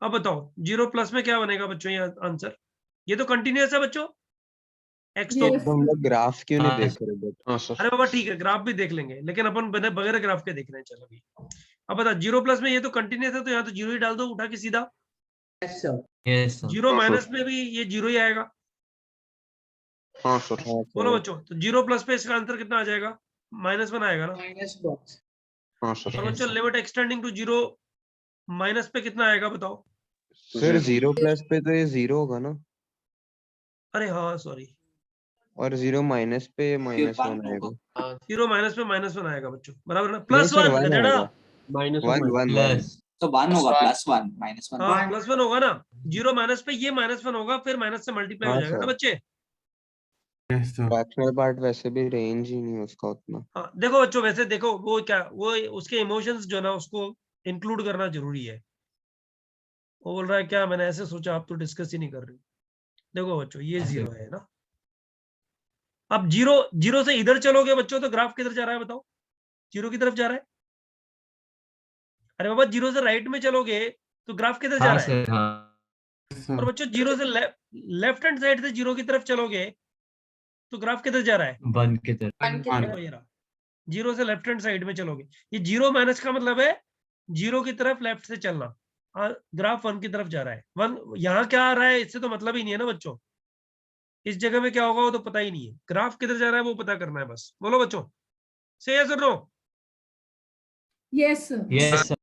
Speaker 1: अब बताओ 0 प्लस में क्या बनेगा बच्चों? ये आंसर, ये तो कंटिन्यूअस है बच्चों x तो।
Speaker 4: Yes.
Speaker 2: हम लोग ग्राफ क्यों नहीं
Speaker 9: हाँ,
Speaker 2: देख रहे बट?
Speaker 1: अरे बाबा ठीक है, ग्राफ भी देख लेंगे, लेकिन अपन बगैर ग्राफ के देख रहे हैं। चलो अभी अब बता, 0 प्लस में ये तो कंटिन्यूअस है, तो यहाँ तो 0 ही डाल दो उठा के सीधा।
Speaker 8: Yes sir.
Speaker 9: Yes sir.
Speaker 1: 0 minus में भी ये 0 ही आएगा।
Speaker 2: हाँ सर।
Speaker 1: बोलो बच्चों, तो 0 प्लस पे इसका आंसर कितना आ जाएगा? -1 आएगा ना।
Speaker 8: Minus box.
Speaker 2: हाँ
Speaker 1: और
Speaker 2: सर।
Speaker 1: बच्चों लिमिट एक्सटेंडिंग टू 0 माइनस पे कितना आएगा बताओ?
Speaker 2: सर 0 प्लस पे तो ये 0 होगा ना,
Speaker 1: अरे हाँ सॉरी,
Speaker 2: और 0 माइनस पे -1 आएगा।
Speaker 1: 0 माइनस पे -1 आएगा बच्चों, बराबर ना?
Speaker 2: नहीं सर,
Speaker 1: +1
Speaker 2: 1
Speaker 1: गधेड़ा।
Speaker 2: आएगा। 1
Speaker 9: प्लस
Speaker 8: तो 1 होगा +1 -1।
Speaker 1: हाँ +1 होगा ना। 0 माइनस पे ये -1 होगा, फिर माइनस से मल्टीप्लाई हो
Speaker 2: हाँ
Speaker 1: जाएगा ना
Speaker 2: सर।
Speaker 1: बच्चे।
Speaker 2: फ्रैक्शनल पार्ट वैसे भी रेंज ही नहीं है उसका उतना।
Speaker 1: हाँ देखो बच्चों, वैसे देखो वो क्या, वो उसके इमोशंस जो ना उसको इंक्लूड करना जरूरी है। वो बोल रहा है क्या मैंने ऐसे सोचा, आप तो डिस्कस ही नहीं कर रहे। देखो बच्चों ये 0 है ना। अब 0 से इधर चलोगे बच्चों तो ग्राफ किधर जा रहा है बताओ? 0 की तरफ जा रहा है। अरे बाबा 0 से राइट में चलोगे तो ग्राफ किधर जा
Speaker 9: हाँ
Speaker 1: रहा है?
Speaker 9: सर। हाँ
Speaker 1: और बच्चों 0 से लेफ्ट हैंड साइड से 0 की तरफ चलोगे तो ग्राफ किधर जा रहा है?
Speaker 9: 1 की तरफ।
Speaker 1: देखो ये रहा, 0 से लेफ्ट हैंड साइड में चलोगे। ये 0 माइनस का मतलब है 0 की तरफ लेफ्ट से चलना। ग्राफ 1 की तरफ जा रहा है। 1 यहाँ क्या आ रहा है इससे तो मतलब ही नहीं है ना बच्चों। इस जगह में क्या होगा वो तो पता ही नहीं है। ग्राफ किधर जा रहा है वो पता करना है बस। बोलो बच्चों, से यस और no?
Speaker 4: Yes, sir.
Speaker 9: Yes sir.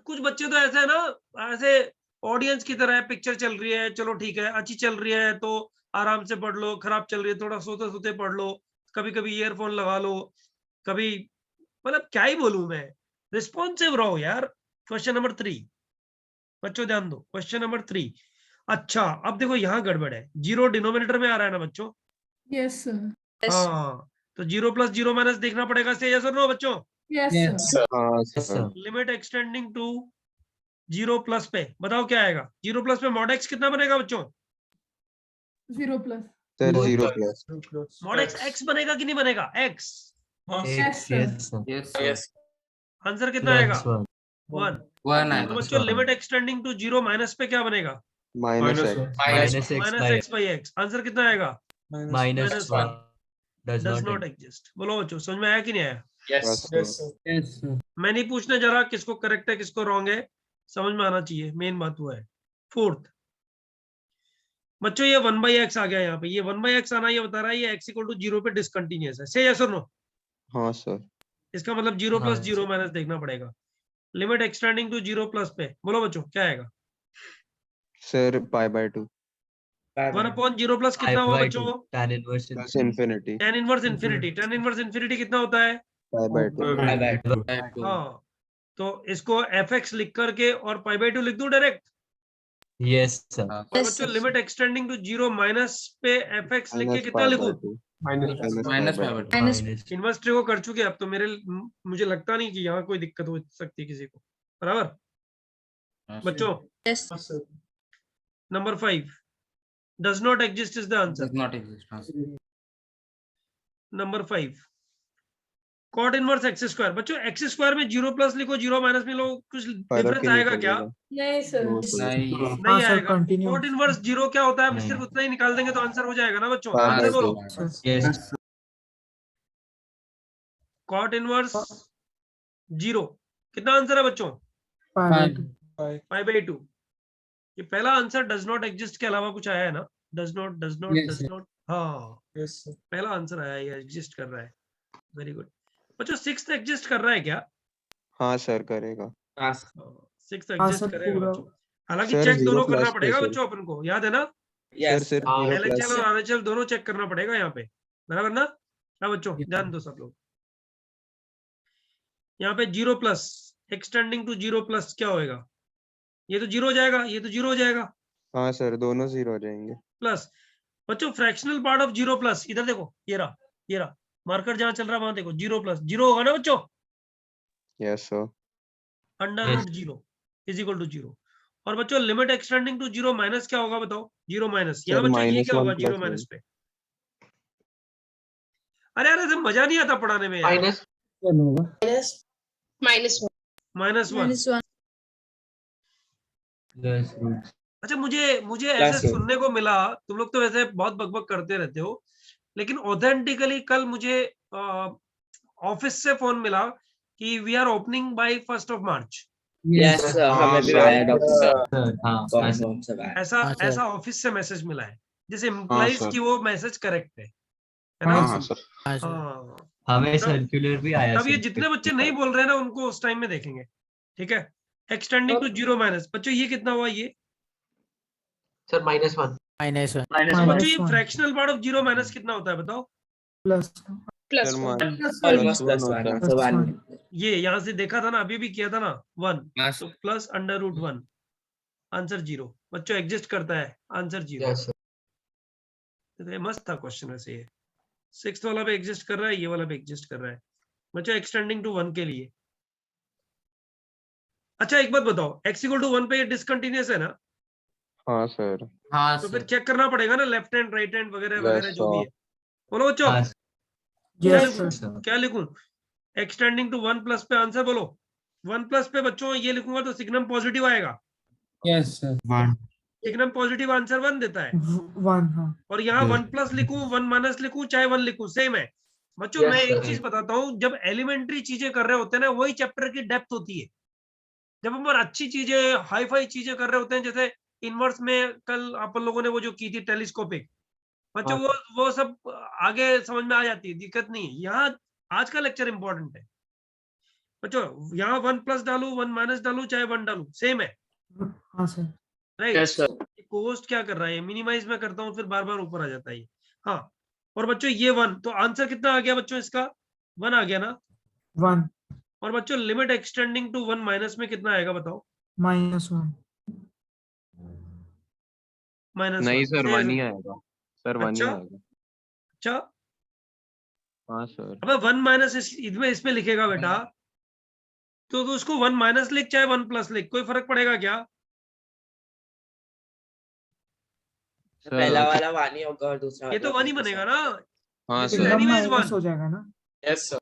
Speaker 1: कुछ बच्चे तो ऐसे है ना, ऐसे ऑडियंस की तरह है, पिक्चर चल रही है चलो ठीक है, अच्छी चल रही है तो आराम से पढ़ लो, खराब चल रही है थोड़ा सोते सोते पढ़ लो, कभी कभी ईयरफोन लगा लो, कभी, मतलब क्या ही बोलूं मैं। रिस्पॉन्सिव रहो यार। क्वेश्चन नंबर 3 बच्चों ध्यान दो, क्वेश्चन नंबर 3। अच्छा अब देखो यहाँ गड़बड़ है, 0 डिनोमिनेटर में आ रहा है ना बच्चों।
Speaker 4: Yes, sir.
Speaker 1: हाँ तो 0 + 0 माइनस देखना पड़ेगा। से यस और नो बच्चों?
Speaker 4: Yes, sir.
Speaker 2: हाँ
Speaker 9: yes
Speaker 2: sir.
Speaker 9: Sir.
Speaker 1: Limit extending to 0 plus पे बताओ क्या आएगा? 0 प्लस पे mod x कितना बनेगा बच्चों?
Speaker 4: 0 plus.
Speaker 2: Sir
Speaker 9: Both
Speaker 2: 0 plus.
Speaker 1: mod x बनेगा कि नहीं बनेगा? x
Speaker 4: Yes, sir.
Speaker 9: Yes sir.
Speaker 3: Yes
Speaker 1: answer कितना आएगा?
Speaker 9: +1
Speaker 1: 1।
Speaker 3: 1
Speaker 1: तो
Speaker 3: आएगा।
Speaker 1: बच्चों लिमिट एक्सटेंडिंग टू 0 माइनस पे क्या बनेगा?
Speaker 2: -x।
Speaker 1: -x/x। आंसर कितना आएगा?
Speaker 9: -1
Speaker 1: does
Speaker 9: does
Speaker 1: not
Speaker 9: not
Speaker 1: exist. बोलो बच्चों समझ में आया कि नहीं आया?
Speaker 2: Yes sir.
Speaker 1: मैं नहीं पूछने जा रहा किसको करेक्ट है किसको रॉन्ग है, समझ में आना चाहिए, मेन बात वो है। 4th बच्चों ये 1/x आ गया यहाँ पे। ये 1/x आना ये बता रहा है ये x = 0 पे डिसकंटिन्यूअस है। से यस और नो?
Speaker 2: हाँ सर।
Speaker 1: इसका मतलब 0
Speaker 9: हाँ,
Speaker 1: + 0 माइनस देखना पड़ेगा। लिमिट एक्सटेंडिंग टू 0 प्लस पे बोलो बच्चों क्या आएगा?
Speaker 2: सर π/2
Speaker 1: 1/0 प्लस कितना हुआ बच्चों?
Speaker 9: tan inverse
Speaker 2: plus infinity
Speaker 1: tan inverse infinity. tan inverse infinity कितना होता है?
Speaker 2: π/2।
Speaker 1: हाँ तो इसको fx लिख करके और π/2 लिख दूं डायरेक्ट।
Speaker 9: Yes sir.
Speaker 1: और बच्चों लिमिट एक्सटेंडिंग टू 0 माइनस पे fx लिख के
Speaker 2: माइनस
Speaker 1: कितना लिखूं?
Speaker 2: π/2।
Speaker 3: -5/2
Speaker 1: इनवर्स ट्री को कर चुके अब तो मुझे लगता नहीं कि यहाँ कोई दिक्कत हो सकती है किसी को। बराबर बच्चों? Number 5 does not exist is the answer.
Speaker 3: does not exist.
Speaker 1: Number 5 cot inverse x square. बच्चों एक्स स्क्वायर में 0 प्लस लिखो, 0 माइनस में लो, कुछ डिफरेंस आएगा क्या?
Speaker 4: नहीं सर।
Speaker 3: नहीं
Speaker 1: नहीं
Speaker 7: सर
Speaker 1: आएगा।
Speaker 7: कंटिन्यू
Speaker 1: कॉट इनवर्स 0 क्या होता है?
Speaker 3: नहीं।
Speaker 1: सिर्फ उतना ही निकाल देंगे तो आंसर हो जाएगा ना बच्चों।
Speaker 3: हाँ,
Speaker 1: आंसर बोलो।
Speaker 3: यस
Speaker 1: कॉट इनवर्स 0 कितना आंसर है बच्चों? 5/2। ये पहला आंसर डज नॉट एग्जिस्ट के अलावा कुछ आया है ना? Does not. हाँ पहला आंसर आया, ये एग्जिस्ट कर रहा है। वेरी गुड बच्चों। 6th एग्जिस्ट कर रहा है क्या?
Speaker 12: हाँ सर करेगा।
Speaker 1: 6th
Speaker 7: हाँ
Speaker 1: एग्जिस्ट
Speaker 7: सर
Speaker 1: करेगा
Speaker 7: पूरा
Speaker 1: बच्चों। हालांकि
Speaker 12: सर
Speaker 1: चेक
Speaker 12: 0
Speaker 1: दोनों करना
Speaker 12: प्लस पे
Speaker 1: पड़ेगा
Speaker 12: सर।
Speaker 1: बच्चों, अपन को याद है ना?
Speaker 12: सर सिर्फ
Speaker 6: हाँ,
Speaker 12: 0
Speaker 1: LHL
Speaker 12: प्लस।
Speaker 1: और RHL दोनों चेक करना पड़ेगा यहाँ पे, बराबर ना? हाँ बच्चों ध्यान दो सब लोग। यहाँ पे 0 प्लस एक्सटेंडिंग टू 0 प्लस क्या होएगा? ये तो 0 हो जाएगा, ये तो 0 हो जाएगा।
Speaker 12: हाँ सर दोनों 0 हो जाएंगे।
Speaker 1: प्लस बच्चों फ्रैक्शनल पार्ट ऑफ 0 प्लस, इधर देखो, ये रहा मार्कर जहां चल रहा है वहां देखो, 0 प्लस 0 होगा ना बच्चों?
Speaker 12: Yes sir.
Speaker 1: Under root 0 is equal to 0। और बच्चों लिमिट एक्सटेंडिंग टू 0 माइनस क्या होगा बताओ? 0 माइनस। यहाँ
Speaker 12: सर
Speaker 1: बच्चों ये क्या
Speaker 12: -1
Speaker 1: होगा 0
Speaker 12: +
Speaker 1: माइनस
Speaker 12: 1।
Speaker 1: पे? अरे यार ऐसे मजा नहीं आता पढ़ाने में यार।
Speaker 6: माइनस
Speaker 4: -1
Speaker 1: -1।
Speaker 9: Plus root.
Speaker 1: अच्छा मुझे ऐसे सुनने को मिला, तुम लोग तो वैसे बहुत बकबक करते रहते हो, लेकिन ऑथेंटिकली कल मुझे ऑफिस से फोन मिला कि we are opening by 1 March.
Speaker 6: Yes हमें भी आया डॉक्टर
Speaker 9: सर हाँ
Speaker 6: साहब।
Speaker 1: ऐसा ऑफिस से मैसेज मिला है, जिस
Speaker 12: हाँ
Speaker 1: इम्प्लाइज
Speaker 12: सर।
Speaker 1: कि वो मैसेज करेक्ट है
Speaker 7: हाँ
Speaker 1: ना?
Speaker 12: हाँ सर।
Speaker 1: हाँ
Speaker 9: हमें
Speaker 1: तब
Speaker 9: सर्कुलर भी आया
Speaker 1: तब ये
Speaker 9: सर।
Speaker 1: जितने बच्चे नहीं बोल रहे हैं ना उनको उस टाइम में देखेंगे, ठीक है? एक्सटेंडिंग टू 0 माइनस बच्चों ये कितना हुआ ये?
Speaker 6: सर -1
Speaker 1: तो बच्चों ये
Speaker 7: -1
Speaker 1: फ्रैक्शनल पार्ट ऑफ 0 माइनस कितना होता है बताओ?
Speaker 7: प्लस
Speaker 12: सर
Speaker 6: ऑलमोस्ट
Speaker 12: +1 होता है।
Speaker 6: +1
Speaker 1: ये यहाँ से देखा था ना, अभी भी किया था ना 1, तो प्लस अंडर रूट 1, आंसर 0। बच्चों एग्जिस्ट करता है, आंसर 0।
Speaker 6: यस
Speaker 1: तो ये मस्त था क्वेश्चन वैसे। ये 6th वाला भी एग्जिस्ट कर रहा है, ये वाला भी एग्जिस्ट कर रहा है बच्चों एक्सटेंडिंग टू 1 के लिए। अच्छा एक बात बताओ, x इक्वल टू 1 पे ये डिसकंटिन्यूअस है ना?
Speaker 12: हाँ सर।
Speaker 3: हाँ
Speaker 1: तो
Speaker 3: सर
Speaker 1: फिर चेक करना पड़ेगा ना, लेफ्ट हैंड राइट हैंड वगैरह वगैरह
Speaker 12: यस
Speaker 1: जो भी है।
Speaker 12: सर।
Speaker 1: बोलो बच्चों
Speaker 9: हाँ
Speaker 1: क्या
Speaker 7: यस
Speaker 1: लिखूं?
Speaker 7: सर।
Speaker 1: क्या लिखूं? एक्सटेंडिंग टू 1 प्लस पे आंसर बोलो। 1 प्लस पे बच्चों ये लिखूंगा तो सिग्नम पॉजिटिव आएगा।
Speaker 7: Yes sir.
Speaker 1: Signum positive answer 1 देता है।
Speaker 7: 1 हाँ।
Speaker 1: और यहाँ 1 प्लस लिखूं 1 माइनस लिखूं चाहे 1 लिखूं सेम है बच्चों।
Speaker 6: Yes,
Speaker 1: मैं एक
Speaker 6: sir.
Speaker 1: चीज बताता हूँ, जब एलिमेंट्री चीजें कर रहे होते हैं ना वही चैप्टर की डेप्थ होती है। जब हम और अच्छी चीजें हाई फाई चीजें कर रहे होते हैं, जैसे इनवर्स में कल अपन लोगों ने वो जो की थी टेलीस्कोपिक, बच्चों वो सब आगे समझ में आ जाती है, दिक्कत नहीं है। यहाँ आज का लेक्चर इंपॉर्टेंट है बच्चों। यहाँ 1 प्लस डालू 1 माइनस डालू चाहे 1 डालू सेम है,
Speaker 7: हाँ सर।
Speaker 1: राइट?
Speaker 6: Yes sir.
Speaker 1: कोस्ट क्या कर रहा है, मिनिमाइज में करता हूँ फिर बार बार ऊपर आ जाता है ये। हाँ और बच्चों ये 1, तो आंसर कितना आ गया बच्चों? इसका 1 आ गया ना?
Speaker 7: 1
Speaker 1: और बच्चों लिमिट एक्सटेंडिंग टू 1 माइनस में कितना आएगा बताओ?
Speaker 7: -1
Speaker 1: -1
Speaker 12: नहीं सर 1 ही
Speaker 1: से-
Speaker 12: आएगा। सर 1 ही
Speaker 1: अच्छा
Speaker 12: आएगा।
Speaker 1: अच्छा
Speaker 12: हाँ सर।
Speaker 1: अबे 1 माइनस इसमें लिखेगा बेटा, तो उसको 1 माइनस लिख चाहे 1 प्लस लिख, कोई फर्क पड़ेगा क्या?
Speaker 6: पहला वाला 1 ही होगा और दूसरा
Speaker 1: ये तो 1 ही बनेगा ना?
Speaker 12: हाँ
Speaker 1: This is
Speaker 12: sir.
Speaker 1: anyways
Speaker 7: minus
Speaker 1: 1.
Speaker 7: हो जाएगा ना?
Speaker 6: Yes sir.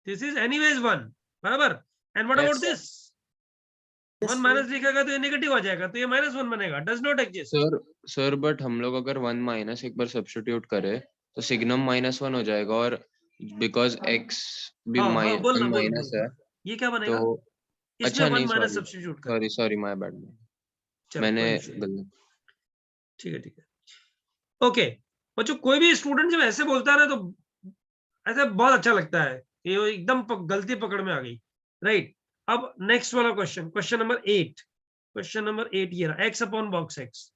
Speaker 1: This is anyways 1, बराबर? And what about this? 1 minus लिखेगा तो ये नेगेटिव आ जाएगा, तो ये -1 बनेगा। Does not exist.
Speaker 12: Sir but हम लोग अगर 1 माइनस एक बार सब्स्टिट्यूट करें तो सिग्नम -1 हो जाएगा, और बिकॉज x भी
Speaker 1: हाँ हाँ बोल
Speaker 12: माइनस है
Speaker 1: ये क्या बनेगा?
Speaker 12: तो
Speaker 1: इसमें
Speaker 12: अच्छा
Speaker 1: 1
Speaker 12: नहीं
Speaker 1: माइनस सब्स्टिट्यूट कर।
Speaker 12: Sorry my bad.
Speaker 1: चलो,
Speaker 12: मैंने
Speaker 1: कोई issue नहीं।
Speaker 12: गलत।
Speaker 1: ठीक है ओके बच्चों। कोई भी स्टूडेंट जब ऐसे बोलता है ना तो ऐसे बहुत अच्छा लगता है कि वो एकदम गलती पकड़ में आ गई, राइट? अब नेक्स्ट वाला क्वेश्चन, क्वेश्चन नंबर 8 ये रहा, x upon box x।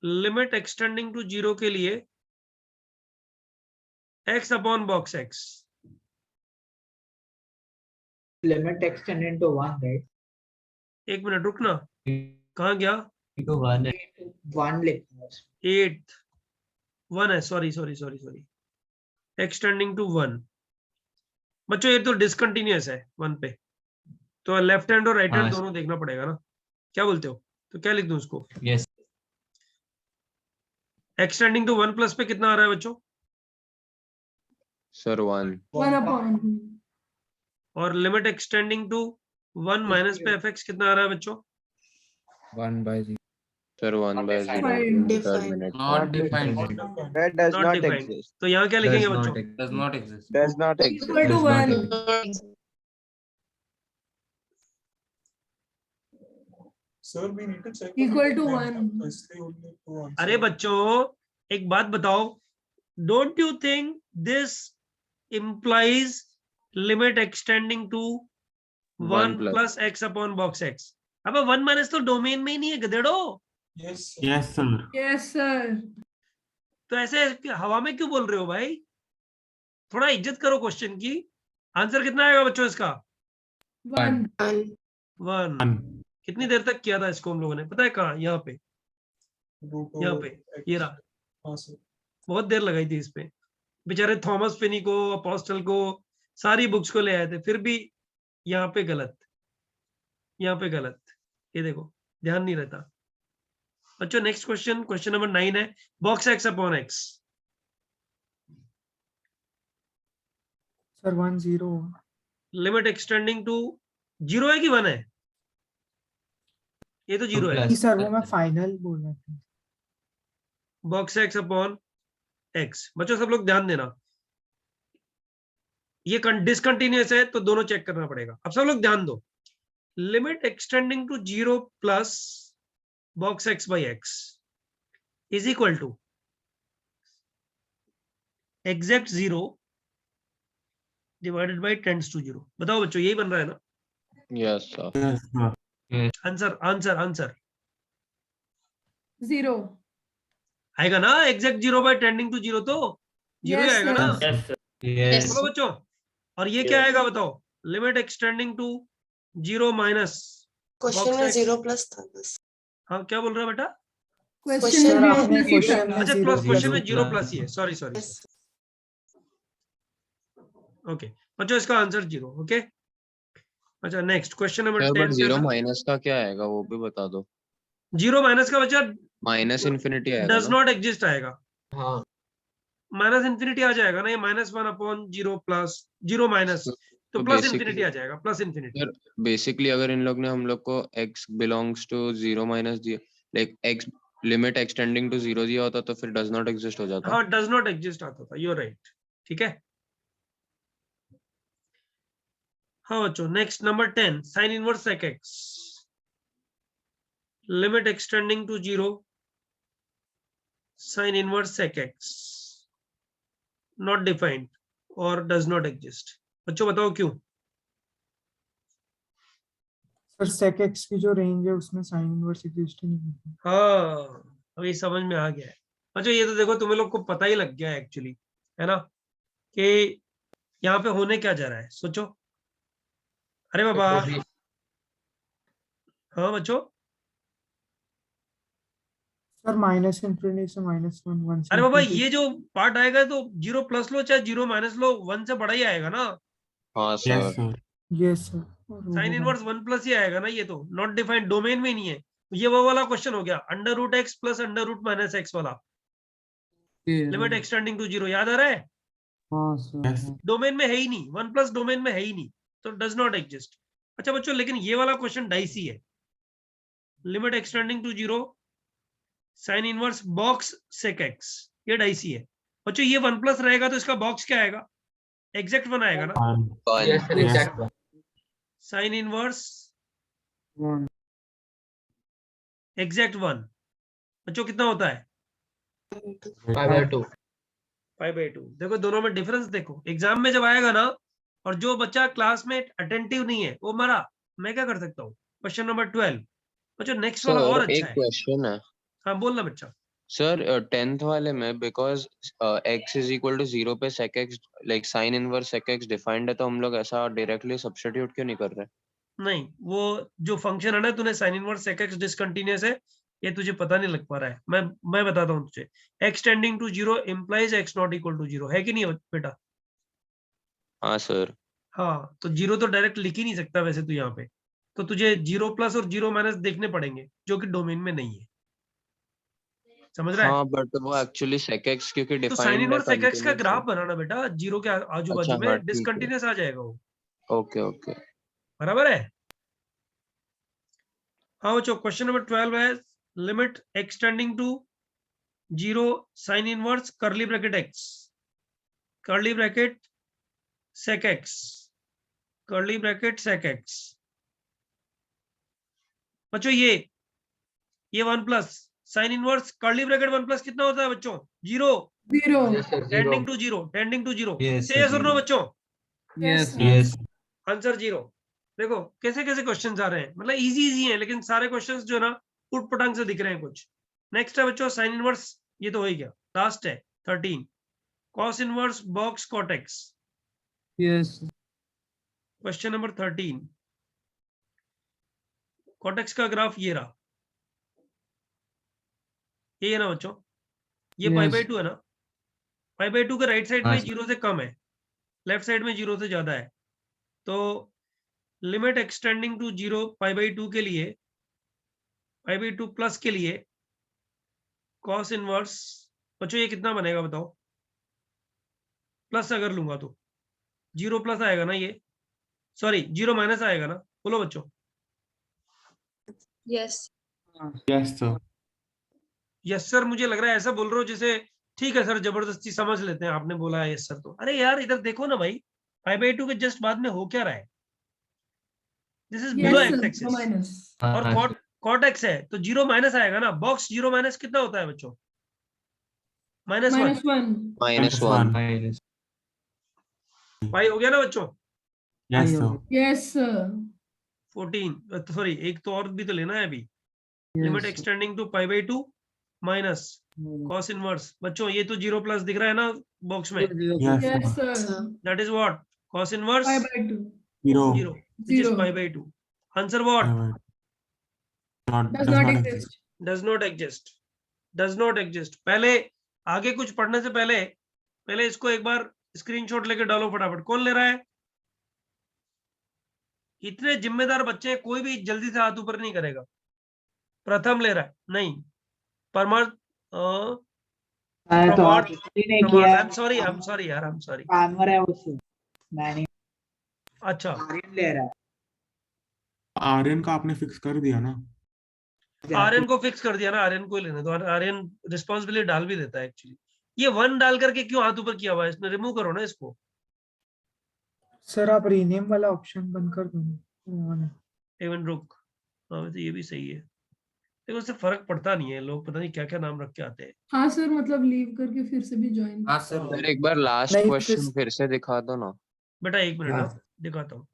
Speaker 1: Limit extending to 0 के लिए x upon box x।
Speaker 8: Limit extended to 1, right?
Speaker 1: एक मिनट रुकना, कहाँ गया?
Speaker 9: तो 1 है।
Speaker 8: 1 लिखना है उसमें।
Speaker 1: 8 1 है, सॉरी एक्सटेंडिंग टू 1। बच्चों ये तो डिसकंटिन्यूअस है 1 पे, तो लेफ्ट हैंड और राइट हैंड
Speaker 9: हाँ।
Speaker 1: दोनों देखना पड़ेगा ना? क्या बोलते हो? तो क्या लिख दूं उसको?
Speaker 9: यस
Speaker 1: एक्सटेंडिंग टू 1 प्लस पे कितना आ रहा है बच्चों?
Speaker 12: सर 1
Speaker 4: 1 upon
Speaker 1: और लिमिट एक्सटेंडिंग टू 1 माइनस पे fx कितना आ रहा है बच्चों?
Speaker 3: 1/0
Speaker 12: sir 1/0
Speaker 4: Defined.
Speaker 12: determinate
Speaker 3: not defined
Speaker 6: That does
Speaker 1: Not
Speaker 6: not
Speaker 1: defined.
Speaker 6: exist.
Speaker 1: तो यहाँ क्या लिखेंगे बच्चों?
Speaker 3: does not exist
Speaker 6: Does not exist.
Speaker 4: equal to
Speaker 3: Does not
Speaker 4: 1.
Speaker 3: exist.
Speaker 4: Equal to 1.
Speaker 1: अरे बच्चों एक बात बताओ, don't you think this implies limit extending to 1
Speaker 12: plus.
Speaker 1: Plus x upon box x? अब 1 माइनस तो डोमेन में ही नहीं है गधेड़ो।
Speaker 7: Yes, sir.
Speaker 4: Yes, sir.
Speaker 1: तो ऐसे हवा में क्यों बोल रहे हो भाई? थोड़ा इज्जत करो क्वेश्चन की। आंसर कितना आएगा बच्चों इसका?
Speaker 4: 1.
Speaker 1: 1। कितनी देर तक किया था इसको हम लोगों ने, पता है कहाँ? यहाँ पे, यहाँ पे, ये रहा। बहुत देर लगाई थी इस पे। बेचारे थॉमस फिनी को, अपोस्टल को, सारी बुक्स को ले आए थे, फिर भी यहाँ पे गलत, यहाँ पे गलत। ये देखो ध्यान नहीं रहता बच्चों। नेक्स्ट क्वेश्चन, क्वेश्चन नंबर 9 है box x upon x.
Speaker 7: Sir, 1 0.
Speaker 1: Limit extending to 0 है कि 1 है? ये तो 0 है।
Speaker 7: नहीं सर, वो मैं फाइनल बोल रहा था.
Speaker 1: Box x upon x. बच्चों सब लोग ध्यान देना, ये डिसकंटिन्यूअस है तो दोनों चेक करना पड़ेगा। अब सब लोग ध्यान दो, limit extending to 0 plus box x by x is equal to exact 0 divided by tends to 0। बताओ बच्चों यही बन रहा है ना?
Speaker 12: Yes sir
Speaker 1: answer answer answer
Speaker 4: 0.
Speaker 1: आएगा ना? एग्जैक्ट 0 बाई टेंडिंग टू 0 तो 0 ही
Speaker 4: Yes,
Speaker 1: आएगा
Speaker 4: sir.
Speaker 1: ना?
Speaker 9: Yes.
Speaker 1: बोलो बच्चों। और ये क्या आएगा बताओ? Limit extending to 0 minus
Speaker 11: question में 0 प्लस था बस।
Speaker 1: हाँ क्या बोल रहा है बेटा?
Speaker 4: Question
Speaker 7: Sir,
Speaker 4: में
Speaker 7: आपने
Speaker 4: 0
Speaker 7: question में
Speaker 1: अच्छा
Speaker 7: 0
Speaker 1: प्लस, क्वेश्चन में
Speaker 7: plus
Speaker 1: 0 प्लस ही है, सॉरी सॉरी। ओके बच्चों इसका आंसर 0। ओके अच्छा next question number
Speaker 12: sir
Speaker 1: 10
Speaker 12: but 0 minus का क्या आएगा वो भी बता दो।
Speaker 1: 0 माइनस का बच्चा
Speaker 12: माइनस इन्फिनिटी आएगा
Speaker 1: डज
Speaker 12: ना?
Speaker 1: नॉट एग्जिस्ट आएगा।
Speaker 9: हाँ
Speaker 1: माइनस इन्फिनिटी आ जाएगा ना, ये -1 अपॉन 0 प्लस 0 माइनस तो
Speaker 12: तो
Speaker 1: प्लस
Speaker 12: basically-
Speaker 1: इन्फिनिटी आ जाएगा, प्लस इन्फिनिटी।
Speaker 12: सर बेसिकली अगर इन लोग ने हम लोग को x बिलोंग्स टू 0 माइनस दिया, like x limit extending to 0 दिया होता तो फिर डज नॉट एग्जिस्ट हो जाता।
Speaker 1: हाँ डज नॉट एग्जिस्ट आता था, यू आर राइट। ठीक है हाँ बच्चों next number 10 sine inverse sec x limit extending to 0 sine inverse sec x not defined और डज नॉट एग्जिस्ट। बच्चों बताओ क्यों?
Speaker 7: सर sec x की जो रेंज है उसमें साइन इनवर्स एग्जिस्ट ही नहीं करता.
Speaker 1: हाँ अभी समझ में आ गया है। अच्छा ये तो देखो तुम्हें लोग को पता ही लग गया है एक्चुअली, है ना, कि यहाँ पे होने क्या जा रहा है। सोचो, अरे बाबा हाँ बच्चों,
Speaker 7: सर माइनस इन्फिनिटी से -1 1 से
Speaker 1: अरे बाबा
Speaker 7: infinity.
Speaker 1: ये जो पार्ट आएगा तो 0 प्लस लो चाहे 0 माइनस लो, 1 से बड़ा ही आएगा ना।
Speaker 12: हाँ सर
Speaker 7: Yes sir. और वो
Speaker 1: साइन
Speaker 7: होगा.
Speaker 1: इनवर्स 1 प्लस ही आएगा ना, ये तो नॉट डिफाइंड डोमेन में नहीं है। ये वो वाला क्वेश्चन हो गया, √x प्लस √-x वाला, लिमिट एक्सटेंडिंग टू 0, याद आ रहा है?
Speaker 7: हाँ सर.
Speaker 1: डोमेन में है ही नहीं, 1 प्लस डोमेन में है ही नहीं, तो डज नॉट एग्जिस्ट। अच्छा बच्चों लेकिन ये वाला क्वेश्चन डाइसी है, limit extending to 0 sine inverse box sec x, ये डाइसी है। बच्चों ये 1 प्लस रहेगा तो इसका बॉक्स क्या आएगा? एग्जैक्ट 1 आएगा ना। साइन इनवर्स एग्जैक्ट 1 बच्चों कितना होता है? 5/2। देखो दोनों में डिफरेंस देखो, एग्जाम में जब आएगा ना, और जो बच्चा क्लास में अटेंटिव नहीं है वो मरा, मैं क्या कर सकता हूँ। क्वेश्चन नंबर 12 बच्चों नेक्स्ट वाला और
Speaker 12: सर
Speaker 1: अच्छा
Speaker 12: एक
Speaker 1: है।
Speaker 12: क्वेश्चन है
Speaker 1: हाँ बोलना बच्चा।
Speaker 12: सर 10th वाले में because x is equal to 0 पे sec x like sine inverse sec x defined है, तो हम लोग ऐसा डायरेक्टली सब्स्टिट्यूट क्यों नहीं कर रहे?
Speaker 1: नहीं वो जो फंक्शन है ना, तूने sign inverse sec x discontinuous है, ये तुझे पता नहीं लग पा रहा है। मैं बताता हूँ तुझे, x tending to 0 implies x not equal to 0, है कि नहीं बेटा?
Speaker 12: हाँ सर।
Speaker 1: हाँ तो 0 तो डायरेक्ट लिख ही नहीं सकता वैसे तू यहाँ पे, तो तुझे 0 प्लस और 0 माइनस देखने पड़ेंगे जो कि डोमेन में नहीं है। समझ रहा है?
Speaker 12: हाँ बट वो एक्चुअली sec x क्योंकि
Speaker 1: तो साइन
Speaker 12: डिफाइंड है
Speaker 1: इनवर्स sec x का
Speaker 12: continuous
Speaker 1: ग्राफ
Speaker 12: है।
Speaker 1: बनाना बेटा, जीरो के आजू बाजू
Speaker 12: अच्छा
Speaker 1: में
Speaker 12: हाँ ठीक है,
Speaker 1: डिसकंटिन्यूअस आ जाएगा वो,
Speaker 12: ओके ओके।
Speaker 1: बराबर है? हाँ बच्चों, क्वेश्चन नंबर 12 है limit extending to 0 sine inverse curly bracket x, curly bracket sec x, curly bracket sec x। बच्चों ये 1 plus sine inverse curly bracket 1 plus कितना होता है बच्चों? 0,
Speaker 4: 0.
Speaker 1: Tending to 0, tending to 0।
Speaker 9: Yes,
Speaker 1: से यस और नो
Speaker 9: zero.
Speaker 1: बच्चों?
Speaker 4: Yes. sir.
Speaker 9: Yes.
Speaker 1: आंसर 0। देखो कैसे कैसे क्वेश्चंस आ रहे हैं, मतलब इजी इजी हैं, लेकिन सारे क्वेश्चंस जो है ना उट पटांग से दिख रहे हैं कुछ। नेक्स्ट है बच्चों साइन इनवर्स, ये तो हो ही गया। लास्ट है 13 cos inverse box cortex.
Speaker 7: Yes.
Speaker 1: Question number 13, cortex का ग्राफ ये रहा, ये है ना बच्चों, ये पाई बाई 2 है ना, पाई बाई 2 के राइट साइड में
Speaker 9: हाँ।
Speaker 1: 0 से कम है, लेफ्ट साइड में 0 से ज्यादा है। तो limit extending to 0 pi by 2 के लिए, पाई बाई 2 प्लस के लिए कॉस इनवर्स, बच्चों ये कितना बनेगा बताओ? प्लस अगर लूंगा तो 0 प्लस आएगा ना, ये सॉरी 0 माइनस आएगा ना, बोलो बच्चों।
Speaker 5: Yes.
Speaker 9: Yes sir.
Speaker 1: Yes sir मुझे लग रहा है ऐसा बोल रहे हो जैसे ठीक है सर, जबरदस्ती समझ लेते हैं, आपने बोला है यस सर तो। अरे यार इधर देखो ना भाई, पाई बाई 2 के जस्ट बाद में हो क्या रहा है? This is below
Speaker 4: Yes.
Speaker 1: X
Speaker 4: sir.
Speaker 1: Axis,
Speaker 4: Minus.
Speaker 1: और कॉट एक्स है तो 0 माइनस आएगा ना। बॉक्स 0 माइनस कितना होता है बच्चों? -1।
Speaker 4: -1.
Speaker 12: -1।
Speaker 9: Minus.
Speaker 1: पाई हो गया ना बच्चों?
Speaker 9: Yes sir.
Speaker 4: Yes. sir.
Speaker 1: 14 sorry एक तो और भी तो लेना है अभी। Limit extending to pi by 2 minus cos inverse, बच्चों ये तो 0 प्लस दिख रहा है ना बॉक्स में,
Speaker 4: Yes. sir.
Speaker 1: That is what? Cos inverse
Speaker 4: Pi by 2.
Speaker 1: 0 which is
Speaker 4: 0.
Speaker 1: pi by 2। Answer what?
Speaker 4: Does not exist.
Speaker 1: Does not exist, does not exist. पहले आगे कुछ पढ़ने से पहले पहले इसको एक बार स्क्रीनशॉट लेके डालो फटाफट। कौन ले रहा है? इतने जिम्मेदार बच्चे हैं, कोई भी जल्दी से हाथ ऊपर नहीं करेगा। प्रथम ले रहा है? नहीं। परमार्थ
Speaker 8: मैं तो आज नहीं किया
Speaker 1: I am sorry, I am sorry यार, आई एम सॉरी।
Speaker 8: कामर है उससे मैंने
Speaker 1: अच्छा
Speaker 8: आर्यन ले रहा है
Speaker 10: आर्यन का आपने फिक्स कर दिया ना?
Speaker 1: आर्यन को फिक्स कर दिया ना, आर्यन को लेने दो। आर्यन रिस्पॉन्सिबिलिटी डाल भी देता है एक्चुअली। ये 1 डाल करके क्यों हाथ ऊपर किया हुआ है इसने? रिमूव करो ना इसको।
Speaker 7: सर आप रीनेम वाला ऑप्शन बंद कर दो।
Speaker 1: इवन रुक, हाँ वैसे ये भी सही है। देखो उससे फर्क पड़ता नहीं है, लोग पता नहीं क्या क्या नाम रख के आते हैं।
Speaker 4: हाँ सर, मतलब लीव करके फिर से भी ज्वाइन।
Speaker 3: हाँ सर।
Speaker 12: सर एक बार लास्ट
Speaker 7: नहीं,
Speaker 12: क्वेश्चन फिर से दिखा दो ना।
Speaker 1: बेटा एक मिनट,
Speaker 7: हाँ।
Speaker 1: हाँ दिखाता हूँ।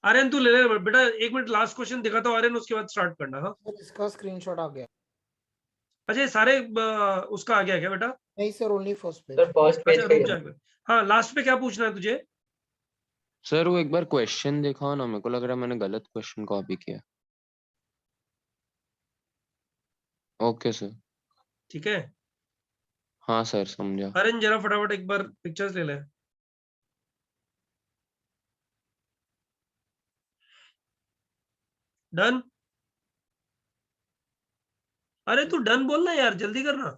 Speaker 1: आर्यन तू ले ले बेटा, एक मिनट लास्ट क्वेश्चन दिखाता हूँ आर्यन, उसके बाद स्टार्ट करना। हाँ
Speaker 10: इसका स्क्रीनशॉट आ गया।
Speaker 1: अच्छा ये सारे उसका आ गया क्या बेटा?
Speaker 10: नहीं sir, only first page.
Speaker 6: Sir first
Speaker 1: अच्छा
Speaker 6: पेज
Speaker 1: रुक जा एक मिनट। हाँ लास्ट पे क्या पूछना है तुझे?
Speaker 12: सर वो एक बार क्वेश्चन दिखाओ ना, मेरे को लग रहा है मैंने गलत क्वेश्चन कॉपी किया। Okay sir.
Speaker 1: ठीक है
Speaker 12: हाँ सर समझा।
Speaker 1: आर्यन, जरा फटाफट एक बार पिक्चर्स ले ले। डन? अरे तू डन बोलना यार, जल्दी करना।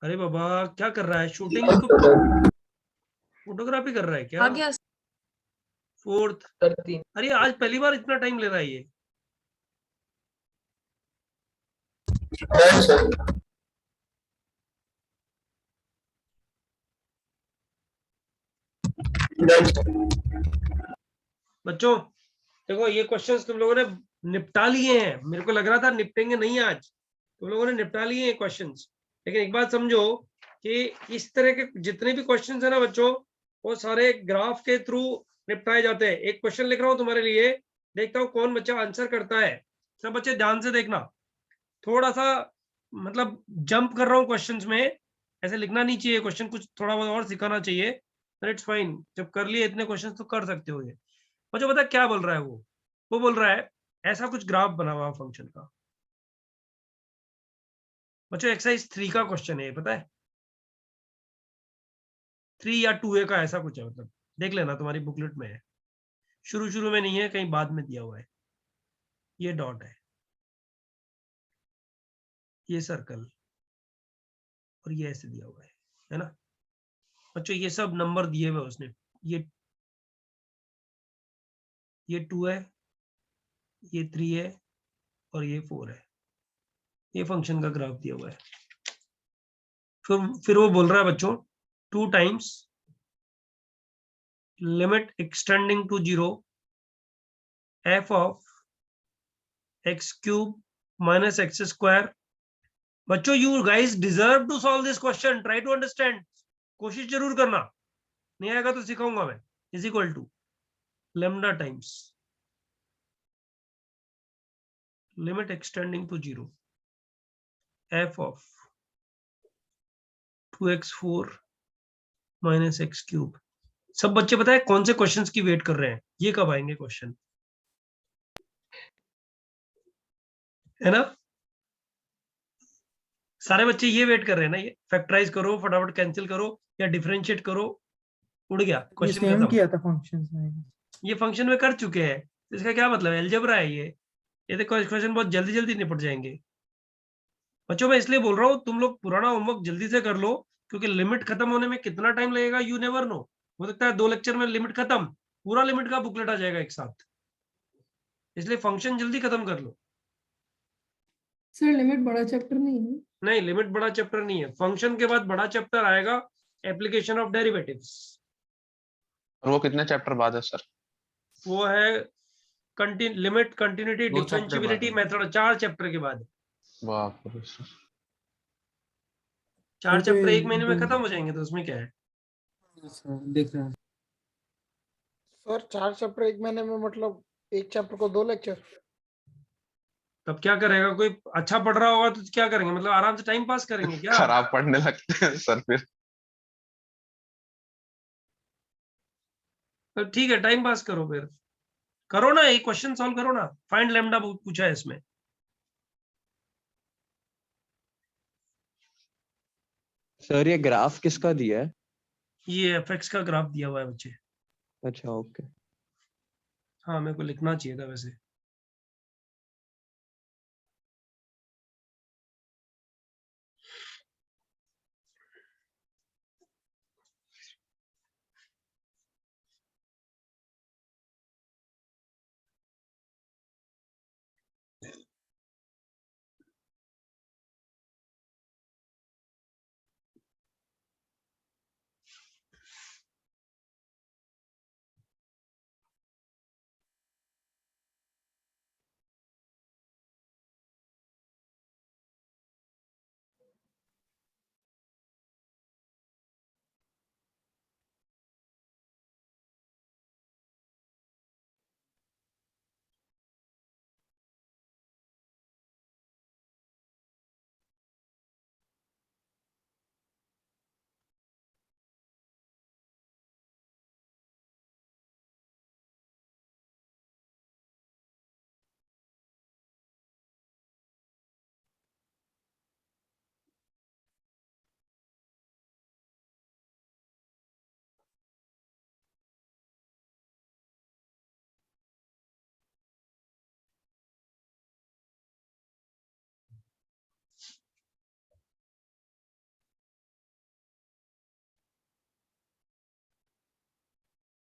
Speaker 1: अरे बाबा क्या कर रहा है? शूटिंग फोटोग्राफी कर रहा है क्या?
Speaker 11: आ गया
Speaker 1: 4th।
Speaker 6: सर 3।
Speaker 1: अरे आज पहली बार इतना टाइम ले रहा है ये। बच्चों देखो ये क्वेश्चंस तुम लोगों ने निपटा लिए हैं, मेरे को लग रहा था निपटेंगे नहीं आज, तुम लोगों ने निपटा लिए हैं क्वेश्चंस। लेकिन एक बात समझो कि इस तरह के जितने भी क्वेश्चंस है ना बच्चों, वो सारे ग्राफ के थ्रू निपटाए जाते हैं। एक क्वेश्चन लिख रहा हूं तुम्हारे लिए, देखता हूँ कौन बच्चा आंसर करता है। सब बच्चे ध्यान से देखना, थोड़ा सा मतलब जंप कर रहा हूँ क्वेश्चंस में, ऐसे लिखना नहीं चाहिए क्वेश्चन, कुछ थोड़ा बहुत और सिखाना चाहिए। इट्स फाइन, जब कर लिए इतने क्वेश्चन तो कर सकते हो। ये मुझे पता क्या बोल रहा है वो बोल रहा है ऐसा कुछ ग्राफ बना हुआ फंक्शन का। बच्चों एक्सरसाइज 3 का क्वेश्चन है, पता है? 3 या 2a का ऐसा कुछ है, मतलब देख लेना तुम्हारी बुकलेट में है, शुरू में नहीं है, कहीं बाद में दिया हुआ है। ये डॉट ये सर्कल और ये ऐसे दिया हुआ है ना बच्चों। ये सब नंबर दिए हुए उसने, ये 2 है, ये 3 है और ये 4 है। ये फंक्शन का ग्राफ दिया हुआ है। फिर वो बोल रहा है बच्चों 2 times limit extending to 0 f of x cube minus x square. बच्चों you guys deserve to solve this question, try to understand, कोशिश जरूर करना, नहीं आएगा तो सिखाऊंगा मैं। Is equal to lambda times limit extending to 0 f of 2x4 minus x cube. सब बच्चे बताए कौन से क्वेश्चंस की वेट कर रहे हैं, ये कब आएंगे क्वेश्चन, है ना? सारे बच्चे ये वेट कर रहे हैं ना, ये फैक्टराइज करो, फटाफट कैंसिल करो या डिफरेंशिएट करो, उड़ गया
Speaker 7: ये
Speaker 1: क्वेश्चन
Speaker 7: सेम
Speaker 1: खत्म।
Speaker 7: किया था फंक्शंस में।
Speaker 1: ये फंक्शन में कर चुके हैं, इसका क्या मतलब है, अलजेब्रा है ये देखो क्वेश्चन बहुत जल्दी जल्दी निपट जाएंगे। बच्चों मैं इसलिए बोल रहा हूँ तुम लोग पुराना होमवर्क जल्दी से कर लो, क्योंकि लिमिट खत्म होने में कितना टाइम लगेगा यू नेवर नो, हो सकता है 2 लेक्चर में लिमिट खत्म, पूरा लिमिट का बुकलेट आ जाएगा एक साथ, इसलिए फंक्शन जल्दी खत्म कर लो।
Speaker 4: सर लिमिट बड़ा चैप्टर नहीं है?
Speaker 1: नहीं, लिमिट बड़ा चैप्टर नहीं है, फंक्शन के बाद बड़ा चैप्टर आएगा एप्लीकेशन ऑफ डेरिवेटिव्स।
Speaker 12: और वो कितने चैप्टर बाद है सर?
Speaker 1: वो है लिमिट, कंटिन्यूटी,
Speaker 3: 2 चैप्टर
Speaker 1: डिफरेंशिएबिलिटी,
Speaker 3: बाद।
Speaker 1: मेथड, 4 चैप्टर के बाद।
Speaker 12: बाप रे सर।
Speaker 1: 4
Speaker 7: तो
Speaker 1: चैप्टर
Speaker 7: ये
Speaker 1: 1 महीने में
Speaker 7: दो-
Speaker 1: खत्म हो जाएंगे, तो उसमें क्या है।
Speaker 7: देख रहे हैं
Speaker 10: सर 4 चैप्टर 1 महीने में, मतलब एक चैप्टर को 2 लेक्चर।
Speaker 1: तब क्या करेगा, कोई अच्छा पढ़ रहा होगा तो क्या करेंगे, मतलब आराम से टाइम पास करेंगे क्या?
Speaker 12: खराब पढ़ने लगते हैं सर फिर।
Speaker 1: तो ठीक है, टाइम पास करो, फिर करो ना, एक क्वेश्चन सॉल्व करो ना, फाइंड लैम्डा पूछा है इसमें।
Speaker 9: सर ये ग्राफ किसका दिया है?
Speaker 1: ये एफएक्स का ग्राफ दिया हुआ है बच्चे।
Speaker 9: अच्छा ओके।
Speaker 1: हाँ मेरे को लिखना चाहिए था वैसे।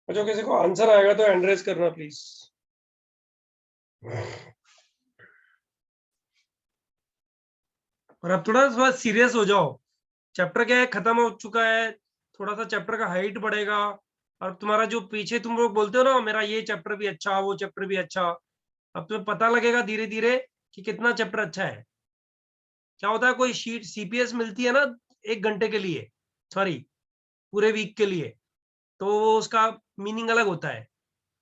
Speaker 1: जो किसी को आंसर आएगा तो हैंड रेज करना प्लीज। और अब थोड़ा सीरियस हो जाओ, चैप्टर क्या है, खत्म हो चुका है, थोड़ा सा चैप्टर का हाइट बढ़ेगा। और तुम्हारा जो पीछे तुम लोग बोलते हो ना मेरा ये चैप्टर भी अच्छा, वो चैप्टर भी अच्छा, अब तुम्हें पता लगेगा धीरे धीरे कि कितना चैप्टर अच्छा है। क्या होता है, कोई शीट सीपीएस मिलती है ना 1 घंटे के लिए, सॉरी पूरे वीक के लिए, तो उसका मीनिंग अलग होता है।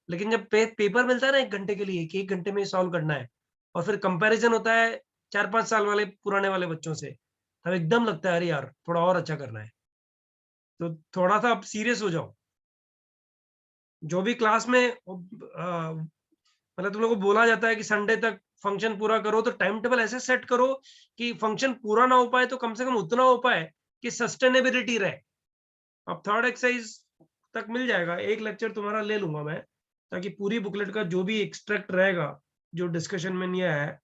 Speaker 1: लेकिन जब पेपर मिलता है ना 1 घंटे के लिए कि 1 घंटे में सॉल्व करना है, और फिर कंपैरिजन होता है 4-5 साल वाले पुराने वाले बच्चों से, तब एकदम लगता है अरे यार थोड़ा और अच्छा करना है। तो थोड़ा सा अब सीरियस हो जाओ। जो भी क्लास में मतलब तुम लोगों को बोला जाता है कि संडे तक फंक्शन पूरा करो, तो टाइम टेबल ऐसे सेट करो कि फंक्शन पूरा ना हो पाए तो कम से कम उतना हो पाए कि सस्टेनेबिलिटी रहे। अब थर्ड एक्सरसाइज तक मिल जाएगा, एक लेक्चर तुम्हारा ले लूंगा मैं, ताकि पूरी बुकलेट का जो भी एक्सट्रैक्ट रहेगा जो डिस्कशन में नहीं आया है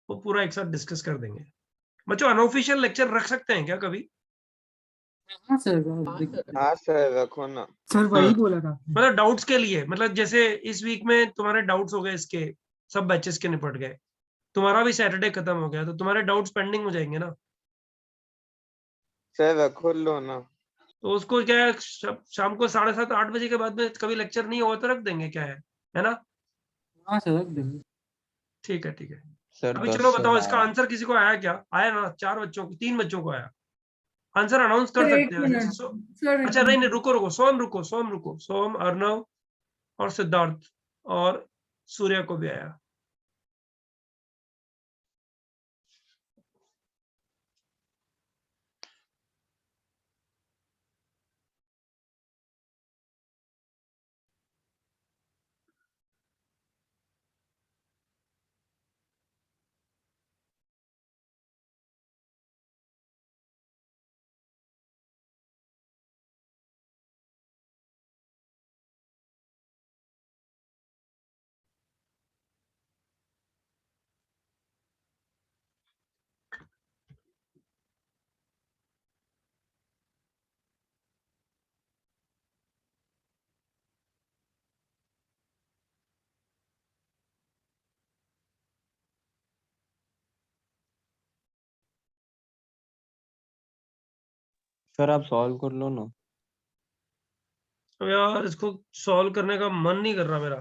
Speaker 1: वो पूरा एक साथ डिस्कस कर देंगे। बच्चों अनऑफिशियल लेक्चर रख सकते हैं क्या कभी?
Speaker 7: हाँ सर
Speaker 12: हाँ सर रखो ना।
Speaker 7: सर वही बोला था आपने।
Speaker 1: मतलब डाउट्स के लिए, मतलब जैसे इस वीक में तुम्हारे डाउट्स हो गए, इसके सब बैचेस के निपट गए, तुम्हारा भी सैटरडे खत्म हो गया, तो तुम्हारे डाउट्स पेंडिंग हो जाएंगे ना।
Speaker 12: सर रखो लो ना।
Speaker 1: तो उसको क्या है, शाम को 7:30 8 बजे के बाद में कभी लेक्चर नहीं हुआ तो रख देंगे, क्या है ना?
Speaker 7: हाँ सर रख देंगे।
Speaker 1: ठीक है ठीक है।
Speaker 12: सर
Speaker 1: अभी
Speaker 12: 10
Speaker 1: चलो
Speaker 12: से
Speaker 1: बताओ, इसका
Speaker 12: 12।
Speaker 1: आंसर किसी को आया क्या? आया ना? 4 बच्चों को, 3 बच्चों को आया। आंसर अनाउंस कर
Speaker 4: सर एक
Speaker 1: सकते हैं
Speaker 4: मिनट
Speaker 1: वैसे।
Speaker 4: सर,
Speaker 1: अच्छा नहीं नहीं, रुको, सोम रुको, सोम, अर्नव और सिद्धार्थ और सूर्य को भी आया।
Speaker 12: सर आप सॉल्व कर लो ना।
Speaker 1: तो यार इसको सॉल्व करने का मन नहीं कर रहा मेरा।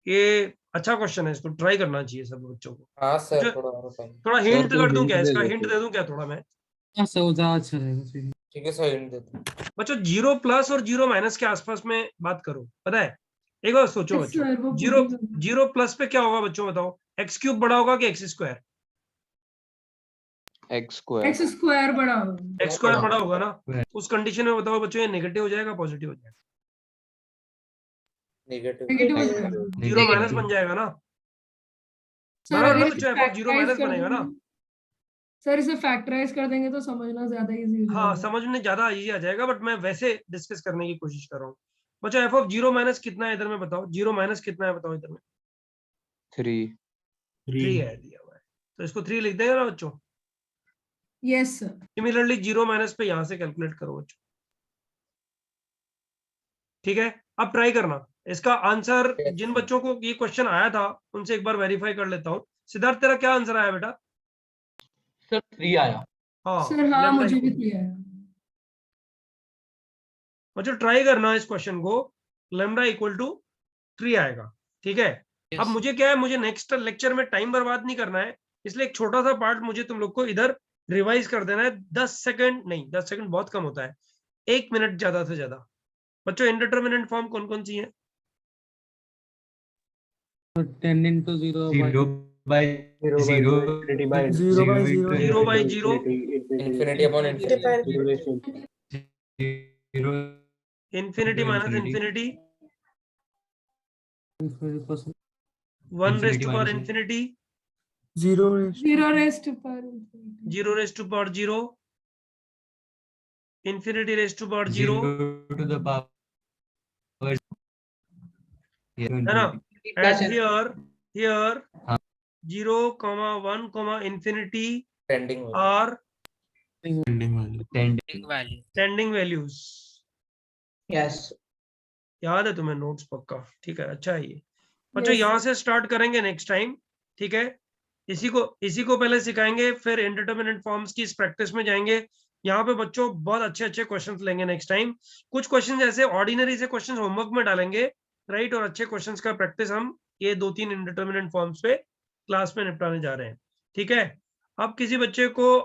Speaker 1: ये अच्छा क्वेश्चन है, इसको ट्राई करना चाहिए सब बच्चों को।
Speaker 3: हाँ सर
Speaker 1: मुझे
Speaker 3: थोड़ा और टाइम।
Speaker 1: थोड़ा
Speaker 12: सर
Speaker 1: हिंट
Speaker 12: कोई
Speaker 1: कर दूं
Speaker 12: हिंट
Speaker 1: क्या?
Speaker 12: दे
Speaker 1: इसका
Speaker 12: दो
Speaker 1: हिंट
Speaker 12: फिर।
Speaker 1: दे दूं क्या थोड़ा मैं?
Speaker 7: हाँ सर वो ज्यादा अच्छा रहेगा फिर।
Speaker 3: ठीक है सर हिंट देता हूँ।
Speaker 1: बच्चों 0+ और 0- के आसपास में बात करो, पता है? एक बार सोचो बच्चों,
Speaker 4: सर वो
Speaker 1: जीरो
Speaker 4: पुटिंग करना।
Speaker 1: 0+ पे क्या होगा बच्चों बताओ? x³ बड़ा होगा कि x²?
Speaker 12: x²।
Speaker 4: एक्स स्क्वायर बड़ा होगा।
Speaker 1: x² बड़ा होगा ना। उस कंडीशन में बताओ बच्चों, ये नेगेटिव हो जाएगा पॉजिटिव हो जाएगा?
Speaker 3: नेगेटिव।
Speaker 4: नेगेटिव हो
Speaker 11: Negative.
Speaker 4: जाएगा।
Speaker 1: 0- बन जाएगा ना,
Speaker 4: सर
Speaker 1: बराबर
Speaker 4: अगर
Speaker 1: ना
Speaker 4: इसे
Speaker 1: बच्चों?
Speaker 4: फैक्टराइज
Speaker 1: f(0-
Speaker 4: कर
Speaker 1: बनेगा ना?
Speaker 4: देंगे, सर इसे फैक्टराइज कर देंगे तो समझना ज्यादा इजी हो
Speaker 1: हाँ
Speaker 4: जाएगा।
Speaker 1: समझने ज्यादा इजी आ जाएगा, बट मैं वैसे डिस्कस करने की कोशिश कर रहा हूँ। बच्चों f(0- कितना है इधर में बताओ? 0- कितना है बताओ इधर में?
Speaker 12: 3।
Speaker 1: 3 है दिया हुआ है, तो इसको 3 लिख देंगे ना बच्चों।
Speaker 4: Yes sir.
Speaker 1: सिमिलरली 0- पे यहां से कैलकुलेट करो बच्चों, ठीक है? अब ट्राई करना इसका आंसर। जिन बच्चों को ये क्वेश्चन आया था उनसे एक बार वेरीफाई कर लेता हूँ। सिद्धार्थ तेरा क्या आंसर आया बेटा?
Speaker 9: सर 3 आया।
Speaker 1: हाँ
Speaker 4: सर हाँ
Speaker 1: lambda
Speaker 4: मुझे भी
Speaker 1: equal-
Speaker 4: दिया है।
Speaker 1: बच्चों ट्राई करना इस क्वेश्चन को, λ = 3 आएगा, ठीक है? अब मुझे क्या है, मुझे नेक्स्ट लेक्चर में टाइम बर्बाद नहीं करना है, इसलिए एक छोटा सा पार्ट मुझे तुम लोग को इधर रिवाइज कर देना है। 10 सेकंड नहीं, 10 सेकंड बहुत कम होता है, 1 मिनट ज्यादा से ज्यादा। बच्चों इंडिटरमिनेंट फॉर्म कौन कौन सी है?
Speaker 7: 10 into 0
Speaker 9: 0 by 0
Speaker 10: 0 by 0
Speaker 1: 0
Speaker 9: 0
Speaker 1: by 0
Speaker 3: infinity upon infinity.
Speaker 1: infinity minus infinity,
Speaker 7: 0
Speaker 1: 1 raised to power infinity,
Speaker 7: 0
Speaker 4: 0 raised to power infinity.
Speaker 1: 0 raised to power 0, infinity raised to power 0,
Speaker 9: 0 to the power
Speaker 1: है ना? And here
Speaker 9: हाँ।
Speaker 1: 0, 1, infinity
Speaker 3: pending
Speaker 1: are
Speaker 9: tending
Speaker 1: standing values।
Speaker 8: Yes
Speaker 1: याद है तुम्हें notes पक्का? ठीक है, अच्छा है ये बच्चों।
Speaker 4: Yes,
Speaker 1: यहाँ
Speaker 4: sir.
Speaker 1: से स्टार्ट करेंगे नेक्स्ट टाइम, ठीक है? इसी को पहले सिखाएंगे, फिर इंडिटरमिनेंट फॉर्म्स की इस प्रैक्टिस में जाएंगे। यहाँ पे बच्चों बहुत अच्छे क्वेश्चंस लेंगे नेक्स्ट टाइम। कुछ क्वेश्चंस ऐसे ऑर्डिनरी से क्वेश्चंस होमवर्क में डालेंगे, राइट? और अच्छे क्वेश्चंस का प्रैक्टिस हम ये 2-3 इंडिटरमिनेंट फॉर्म्स पे क्लास में निपटाने जा रहे हैं, ठीक है? अब किसी बच्चे को